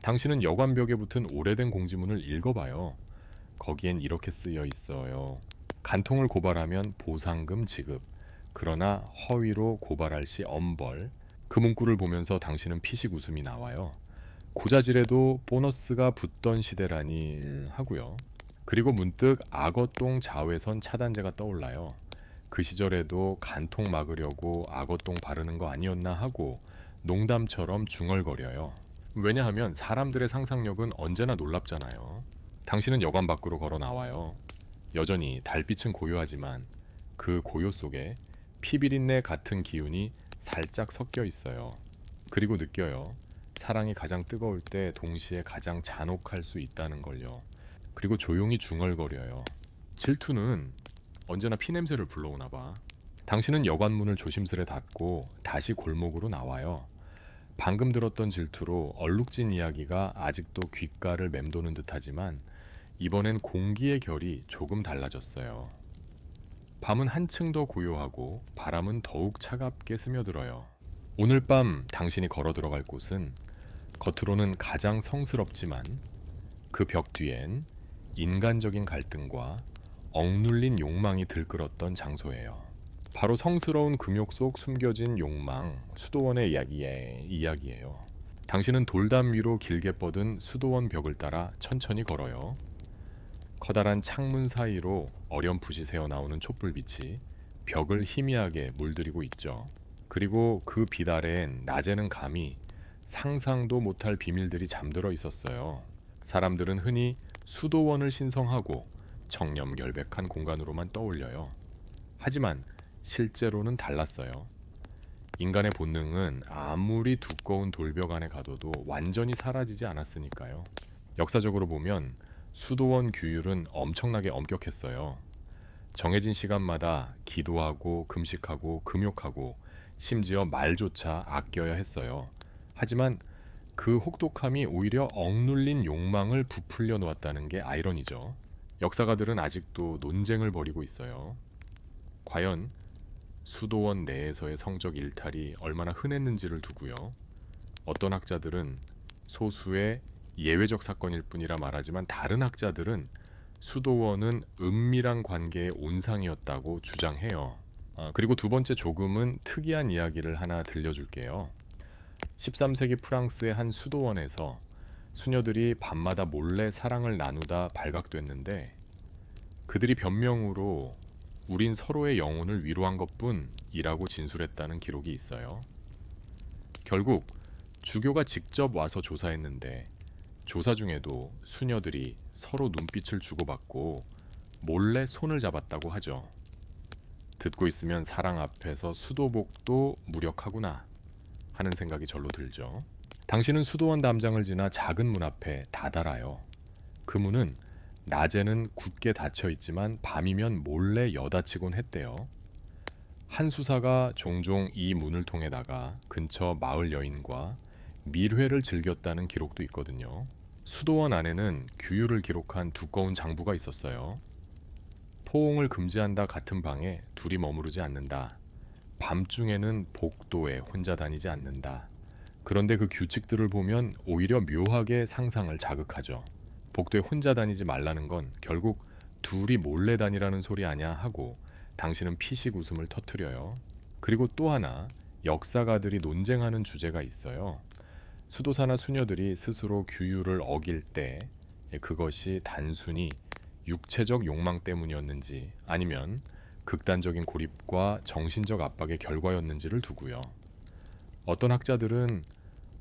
당신은 여관벽에 붙은 오래된 공지문을 읽어봐요. 거기엔 이렇게 쓰여 있어요. 간통을 고발하면 보상금 지급, 그러나 허위로 고발할 시 엄벌. 그 문구를 보면서 당신은 피식 웃음이 나와요. 고자질에도 보너스가 붙던 시대라니 하고요. 그리고 문득 악어똥 자외선 차단제가 떠올라요. 그 시절에도 간통 막으려고 악어똥 바르는 거 아니었나 하고 농담처럼 중얼거려요. 왜냐하면 사람들의 상상력은 언제나 놀랍잖아요. 당신은 여관 밖으로 걸어 나와요. 여전히 달빛은 고요하지만 그 고요 속에 피비린내 같은 기운이 살짝 섞여 있어요. 그리고 느껴요. 사랑이 가장 뜨거울 때 동시에 가장 잔혹할 수 있다는 걸요. 그리고 조용히 중얼거려요. 질투는 언제나 피냄새를 불러오나 봐. 당신은 여관문을 조심스레 닫고 다시 골목으로 나와요. 방금 들었던 질투로 얼룩진 이야기가 아직도 귓가를 맴도는 듯하지만 이번엔 공기의 결이 조금 달라졌어요. 밤은 한층 더 고요하고 바람은 더욱 차갑게 스며들어요. 오늘 밤 당신이 걸어 들어갈 곳은 겉으로는 가장 성스럽지만 그 벽 뒤엔 인간적인 갈등과 억눌린 욕망이 들끓었던 장소예요. 바로 성스러운 금욕 속 숨겨진 욕망, 수도원의 이야기예요. 당신은 돌담 위로 길게 뻗은 수도원 벽을 따라 천천히 걸어요. 커다란 창문 사이로 어렴풋이 새어나오는 촛불빛이 벽을 희미하게 물들이고 있죠. 그리고 그 빛 아래엔 낮에는 감히 상상도 못할 비밀들이 잠들어 있었어요. 사람들은 흔히 수도원을 신성하고 청렴결백한 공간으로만 떠올려요. 하지만 실제로는 달랐어요. 인간의 본능은 아무리 두꺼운 돌벽 안에 가둬도 완전히 사라지지 않았으니까요. 역사적으로 보면 수도원 규율은 엄청나게 엄격했어요. 정해진 시간마다 기도하고 금식하고 금욕하고 심지어 말조차 아껴야 했어요. 하지만 그 혹독함이 오히려 억눌린 욕망을 부풀려 놓았다는 게 아이러니죠. 역사가들은 아직도 논쟁을 벌이고 있어요. 과연 수도원 내에서의 성적 일탈이 얼마나 흔했는지를 두고요. 어떤 학자들은 소수의 예외적 사건일 뿐이라 말하지만 다른 학자들은 수도원은 은밀한 관계의 온상이었다고 주장해요. 그리고 두 번째 조금은 특이한 이야기를 하나 들려줄게요. 13세기 프랑스의 한 수도원에서 수녀들이 밤마다 몰래 사랑을 나누다 발각됐는데 그들이 변명으로 우린 서로의 영혼을 위로한 것뿐이라고 진술했다는 기록이 있어요. 결국 주교가 직접 와서 조사했는데 조사 중에도 수녀들이 서로 눈빛을 주고받고 몰래 손을 잡았다고 하죠. 듣고 있으면 사랑 앞에서 수도복도 무력하구나 하는 생각이 절로 들죠. 당신은 수도원 담장을 지나 작은 문 앞에 다다라요. 그 문은 낮에는 굳게 닫혀 있지만 밤이면 몰래 여닫히곤 했대요. 한 수사가 종종 이 문을 통해 나가 근처 마을 여인과 밀회를 즐겼다는 기록도 있거든요. 수도원 안에는 규율을 기록한 두꺼운 장부가 있었어요. 포옹을 금지한다 같은 방에 둘이 머무르지 않는다. 밤중에는 복도에 혼자 다니지 않는다. 그런데 그 규칙들을 보면 오히려 묘하게 상상을 자극하죠. 복도에 혼자 다니지 말라는 건 결국 둘이 몰래 다니라는 소리 아냐 하고 당신은 피식 웃음을 터뜨려요. 그리고 또 하나 역사가들이 논쟁하는 주제가 있어요. 수도사나 수녀들이 스스로 규율을 어길 때 그것이 단순히 육체적 욕망 때문이었는지 아니면 극단적인 고립과 정신적 압박의 결과였는지를 두고요. 어떤 학자들은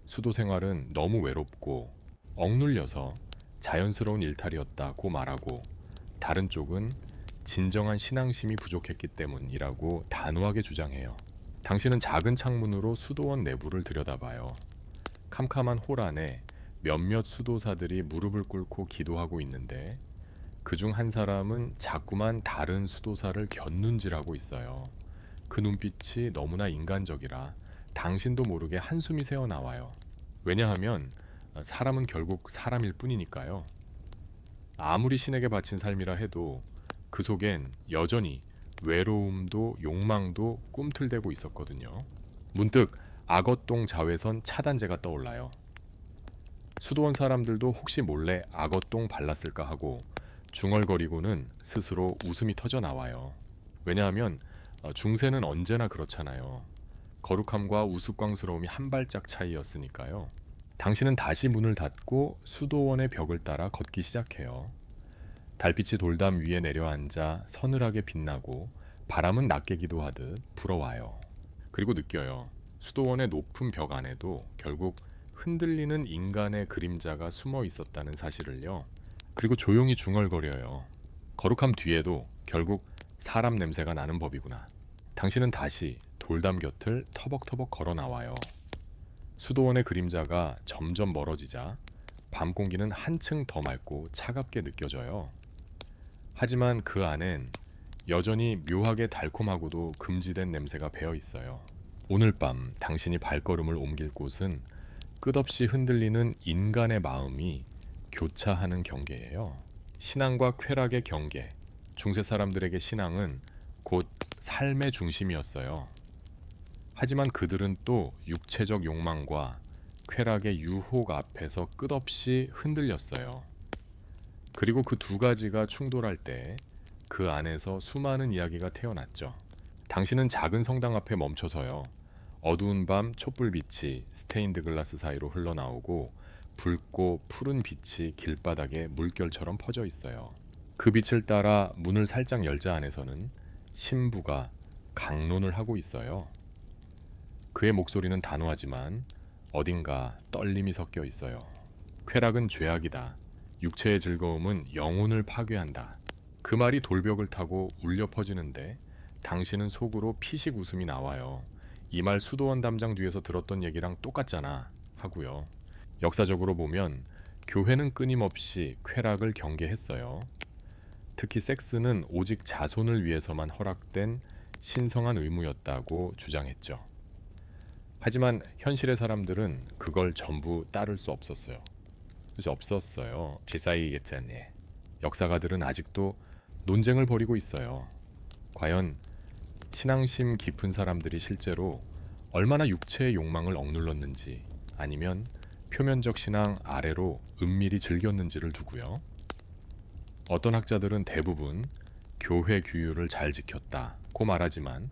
수도 생활은 너무 외롭고 억눌려서 자연스러운 일탈이었다고 말하고 다른 쪽은 진정한 신앙심이 부족했기 때문이라고 단호하게 주장해요. 당신은 작은 창문으로 수도원 내부를 들여다봐요. 캄캄한 홀 안에 몇몇 수도사들이 무릎을 꿇고 기도하고 있는데 그중 한 사람은 자꾸만 다른 수도사를 곁눈질하고 있어요. 그 눈빛이 너무나 인간적이라 당신도 모르게 한숨이 새어나와요. 왜냐하면 사람은 결국 사람일 뿐이니까요. 아무리 신에게 바친 삶이라 해도 그 속엔 여전히 외로움도 욕망도 꿈틀대고 있었거든요. 문득 악어똥 자외선 차단제가 떠올라요. 수도원 사람들도 혹시 몰래 악어똥 발랐을까 하고 중얼거리고는 스스로 웃음이 터져 나와요. 왜냐하면 중세는 언제나 그렇잖아요. 거룩함과 우스꽝스러움이 한 발짝 차이였으니까요. 당신은 다시 문을 닫고 수도원의 벽을 따라 걷기 시작해요. 달빛이 돌담 위에 내려앉아 서늘하게 빛나고 바람은 낮게 기도하듯 불어와요. 그리고 느껴요. 수도원의 높은 벽 안에도 결국 흔들리는 인간의 그림자가 숨어 있었다는 사실을요. 그리고 조용히 중얼거려요. 거룩함 뒤에도 결국 사람 냄새가 나는 법이구나. 당신은 다시 돌담 곁을 터벅터벅 걸어 나와요. 수도원의 그림자가 점점 멀어지자 밤 공기는 한층 더 맑고 차갑게 느껴져요. 하지만 그 안엔 여전히 묘하게 달콤하고도 금지된 냄새가 배어 있어요. 오늘 밤 당신이 발걸음을 옮길 곳은 끝없이 흔들리는 인간의 마음이 교차하는 경계예요. 신앙과 쾌락의 경계. 중세 사람들에게 신앙은 곧 삶의 중심이었어요. 하지만 그들은 또 육체적 욕망과 쾌락의 유혹 앞에서 끝없이 흔들렸어요. 그리고 그 두 가지가 충돌할 때 그 안에서 수많은 이야기가 태어났죠. 당신은 작은 성당 앞에 멈춰서요. 어두운 밤 촛불빛이 스테인드 글라스 사이로 흘러나오고 붉고 푸른 빛이 길바닥에 물결처럼 퍼져 있어요. 그 빛을 따라 문을 살짝 열자 안에서는 신부가 강론을 하고 있어요. 그의 목소리는 단호하지만 어딘가 떨림이 섞여 있어요. 쾌락은 죄악이다. 육체의 즐거움은 영혼을 파괴한다. 그 말이 돌벽을 타고 울려 퍼지는데 당신은 속으로 피식 웃음이 나와요. 이 말 수도원 담장 뒤에서 들었던 얘기랑 똑같잖아 하고요. 역사적으로 보면 교회는 끊임없이 쾌락을 경계했어요. 특히 섹스는 오직 자손을 위해서만 허락된 신성한 의무였다고 주장했죠. 하지만 현실의 사람들은 그걸 전부 따를 수 없었어요. 지사이겠잖니. 역사가들은 아직도 논쟁을 벌이고 있어요. 과연 신앙심 깊은 사람들이 실제로 얼마나 육체의 욕망을 억눌렀는지 아니면 표면적 신앙 아래로 은밀히 즐겼는지를 두고요. 어떤 학자들은 대부분 교회 규율을 잘 지켰다고 말하지만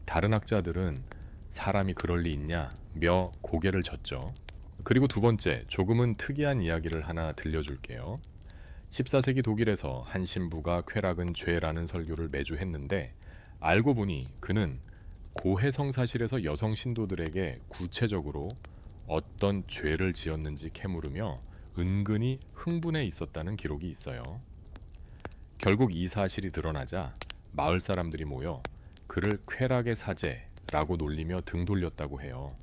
다른 학자들은 사람이 그럴 리 있냐며 고개를 젓죠. 그리고 두 번째, 조금은 특이한 이야기를 하나 들려줄게요. 14세기 독일에서 한 신부가 쾌락은 죄라는 설교를 매주 했는데 알고 보니 그는 고해성 사실에서 여성 신도들에게 구체적으로 어떤 죄를 지었는지 캐물으며 은근히 흥분해 있었다는 기록이 있어요. 결국 이 사실이 드러나자 마을 사람들이 모여 그를 쾌락의 사제라고 놀리며 등 돌렸다고 해요.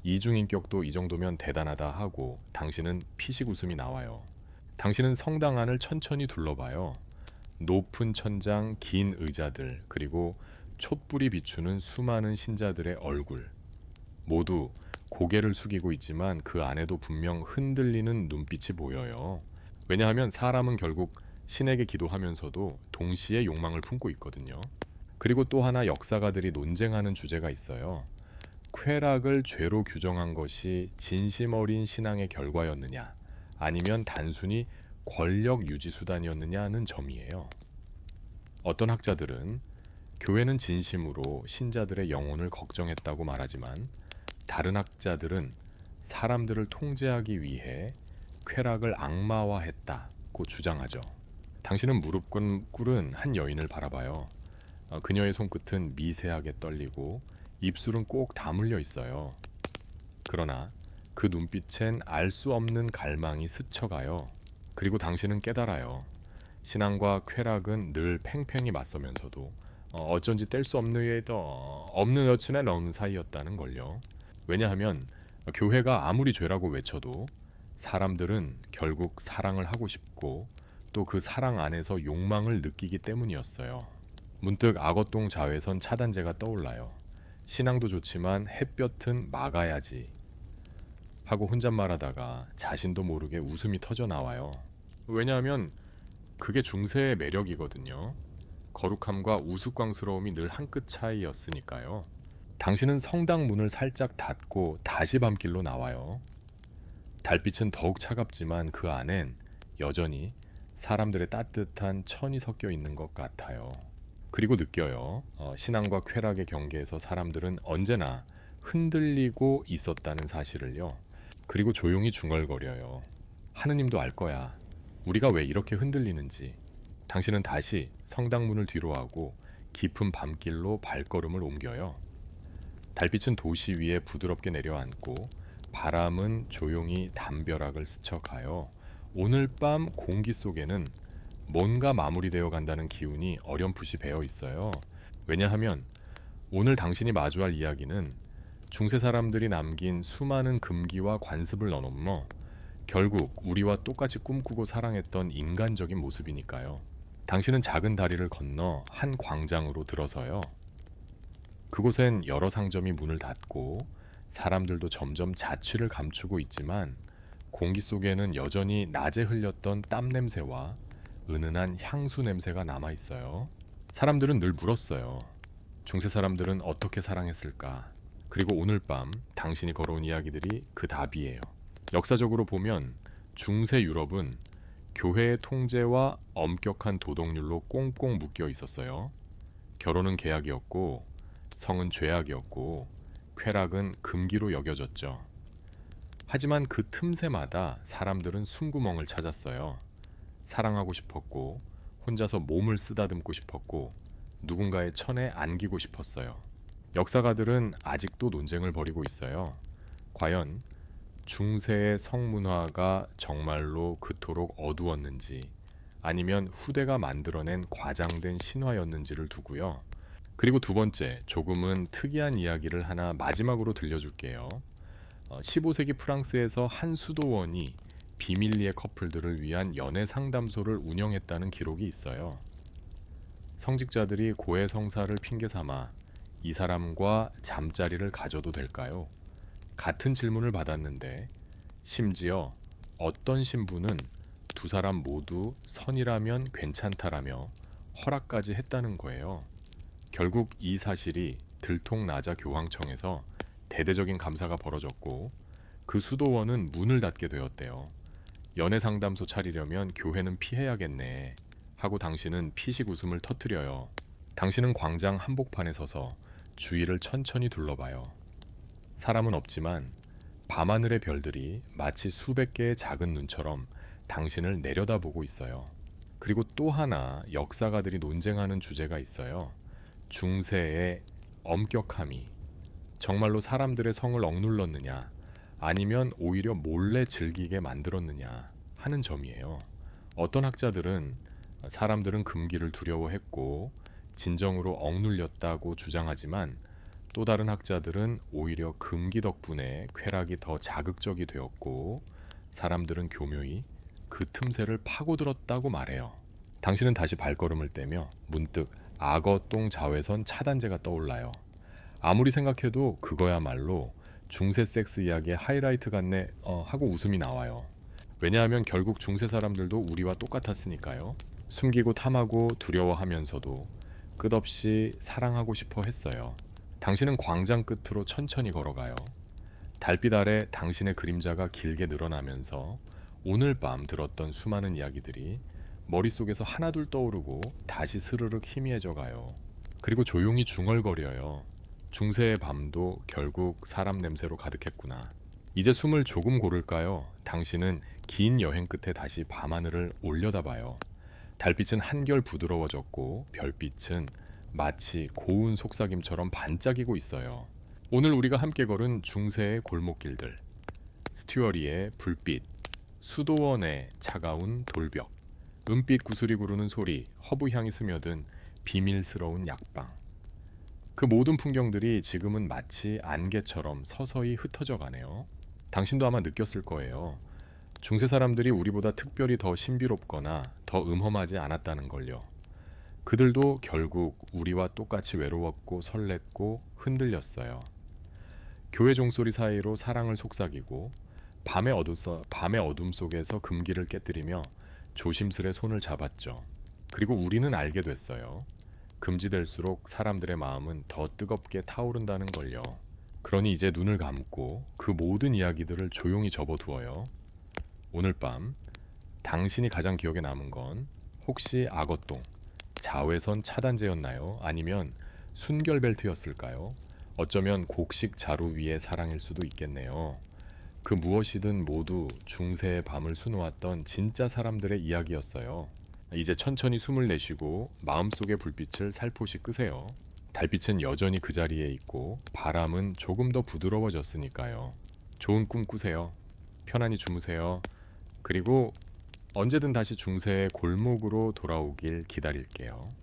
이중인격도 이 정도면 대단하다 하고 당신은 피식 웃음이 나와요. 당신은 성당 안을 천천히 둘러봐요. 높은 천장, 긴 의자들, 그리고 촛불이 비추는 수많은 신자들의 얼굴. 모두 고개를 숙이고 있지만 그 안에도 분명 흔들리는 눈빛이 보여요. 왜냐하면 사람은 결국 신에게 기도하면서도 동시에 욕망을 품고 있거든요. 그리고 또 하나 역사가들이 논쟁하는 주제가 있어요. 쾌락을 죄로 규정한 것이 진심 어린 신앙의 결과였느냐 아니면 단순히 권력 유지 수단이었느냐는 점이에요. 어떤 학자들은 교회는 진심으로 신자들의 영혼을 걱정했다고 말하지만 다른 학자들은 사람들을 통제하기 위해 쾌락을 악마화했다고 주장하죠. 당신은 무릎 꿇은 한 여인을 바라봐요. 그녀의 손끝은 미세하게 떨리고 입술은 꼭 다물려 있어요. 그러나 그 눈빛엔 알 수 없는 갈망이 스쳐가요. 그리고 당신은 깨달아요. 신앙과 쾌락은 늘 팽팽히 맞서면서도 어쩐지 뗄 수 없는 여친의 넣은 사이였다는 걸요. 왜냐하면 교회가 아무리 죄라고 외쳐도 사람들은 결국 사랑을 하고 싶고 또 그 사랑 안에서 욕망을 느끼기 때문이었어요. 문득 악어똥 자외선 차단제가 떠올라요. 신앙도 좋지만 햇볕은 막아야지 하고 혼잣말하다가 자신도 모르게 웃음이 터져 나와요. 왜냐하면 그게 중세의 매력이거든요. 거룩함과 우스꽝스러움이 늘 한 끗 차이였으니까요. 당신은 성당 문을 살짝 닫고 다시 밤길로 나와요. 달빛은 더욱 차갑지만 그 안엔 여전히 사람들의 따뜻한 천이 섞여 있는 것 같아요. 그리고 느껴요. 신앙과 쾌락의 경계에서 사람들은 언제나 흔들리고 있었다는 사실을요. 그리고 조용히 중얼거려요. 하느님도 알 거야. 우리가 왜 이렇게 흔들리는지. 당신은 다시 성당문을 뒤로 하고 깊은 밤길로 발걸음을 옮겨요. 달빛은 도시 위에 부드럽게 내려앉고 바람은 조용히 담벼락을 스쳐가요. 오늘 밤 공기 속에는 뭔가 마무리되어 간다는 기운이 어렴풋이 배어 있어요. 왜냐하면 오늘 당신이 마주할 이야기는 중세 사람들이 남긴 수많은 금기와 관습을 넘어 결국 우리와 똑같이 꿈꾸고 사랑했던 인간적인 모습이니까요. 당신은 작은 다리를 건너 한 광장으로 들어서요. 그곳엔 여러 상점이 문을 닫고 사람들도 점점 자취를 감추고 있지만 공기 속에는 여전히 낮에 흘렸던 땀 냄새와 은은한 향수 냄새가 남아 있어요. 사람들은 늘 물었어요. 중세 사람들은 어떻게 사랑했을까? 그리고 오늘 밤 당신이 걸어온 이야기들이 그 답이에요. 역사적으로 보면 중세 유럽은 교회의 통제와 엄격한 도덕률로 꽁꽁 묶여 있었어요. 결혼은 계약이었고 성은 죄악이었고 쾌락은 금기로 여겨졌죠. 하지만 그 틈새마다 사람들은 숨구멍을 찾았어요. 사랑하고 싶었고 혼자서 몸을 쓰다듬고 싶었고 누군가의 천에 안기고 싶었어요. 역사가들은 아직도 논쟁을 벌이고 있어요. 과연 중세의 성문화가 정말로 그토록 어두웠는지 아니면 후대가 만들어낸 과장된 신화였는지를 두고요. 그리고 두 번째, 조금은 특이한 이야기를 하나 마지막으로 들려줄게요. 15세기 프랑스에서 한 수도원이 비밀리에 커플들을 위한 연애 상담소를 운영했다는 기록이 있어요. 성직자들이 고해 성사를 핑계 삼아 이 사람과 잠자리를 가져도 될까요? 같은 질문을 받았는데 심지어 어떤 신부는 두 사람 모두 선이라면 괜찮다라며 허락까지 했다는 거예요. 결국 이 사실이 들통나자 교황청에서 대대적인 감사가 벌어졌고 그 수도원은 문을 닫게 되었대요. 연애 상담소 차리려면 교회는 피해야겠네 하고 당신은 피식 웃음을 터뜨려요. 당신은 광장 한복판에 서서 주위를 천천히 둘러봐요. 사람은 없지만 밤하늘의 별들이 마치 수백 개의 작은 눈처럼 당신을 내려다보고 있어요. 그리고 또 하나 역사가들이 논쟁하는 주제가 있어요. 중세의 엄격함이 정말로 사람들의 성을 억눌렀느냐 아니면 오히려 몰래 즐기게 만들었느냐 하는 점이에요. 어떤 학자들은 사람들은 금기를 두려워했고 진정으로 억눌렸다고 주장하지만 또 다른 학자들은 오히려 금기 덕분에 쾌락이 더 자극적이 되었고 사람들은 교묘히 그 틈새를 파고들었다고 말해요. 당신은 다시 발걸음을 떼며 문득 악어똥 자외선 차단제가 떠올라요. 아무리 생각해도 그거야말로 중세 섹스 이야기의 하이라이트 같네 하고 웃음이 나와요. 왜냐하면 결국 중세 사람들도 우리와 똑같았으니까요. 숨기고 탐하고 두려워하면서도 끝없이 사랑하고 싶어 했어요. 당신은 광장 끝으로 천천히 걸어가요. 달빛 아래 당신의 그림자가 길게 늘어나면서 오늘 밤 들었던 수많은 이야기들이 머릿속에서 하나둘 떠오르고 다시 스르륵 희미해져 가요. 그리고 조용히 중얼거려요. 중세의 밤도 결국 사람 냄새로 가득했구나. 이제 숨을 조금 고를까요? 당신은 긴 여행 끝에 다시 밤하늘을 올려다봐요. 달빛은 한결 부드러워졌고 별빛은 마치 고운 속삭임처럼 반짝이고 있어요. 오늘 우리가 함께 걸은 중세의 골목길들, 스튜어리의 불빛, 수도원의 차가운 돌벽, 은빛 구슬이 구르는 소리, 허브향이 스며든 비밀스러운 약방. 그 모든 풍경들이 지금은 마치 안개처럼 서서히 흩어져 가네요. 당신도 아마 느꼈을 거예요. 중세 사람들이 우리보다 특별히 더 신비롭거나 더 음험하지 않았다는 걸요. 그들도 결국 우리와 똑같이 외로웠고 설렜고 흔들렸어요. 교회 종소리 사이로 사랑을 속삭이고 밤의 어둠 속에서 금기를 깨뜨리며 조심스레 손을 잡았죠. 그리고 우리는 알게 됐어요. 금지될수록 사람들의 마음은 더 뜨겁게 타오른다는 걸요. 그러니 이제 눈을 감고 그 모든 이야기들을 조용히 접어두어요. 오늘 밤 당신이 가장 기억에 남은 건 혹시 악어똥, 자외선 차단제였나요? 아니면 순결 벨트였을까요? 어쩌면 곡식 자루 위의 사랑일 수도 있겠네요. 그 무엇이든 모두 중세의 밤을 수놓았던 진짜 사람들의 이야기였어요. 이제 천천히 숨을 내쉬고 마음속의 불빛을 살포시 끄세요. 달빛은 여전히 그 자리에 있고 바람은 조금 더 부드러워졌으니까요. 좋은 꿈 꾸세요. 편안히 주무세요. 그리고 언제든 다시 중세의 골목으로 돌아오길 기다릴게요.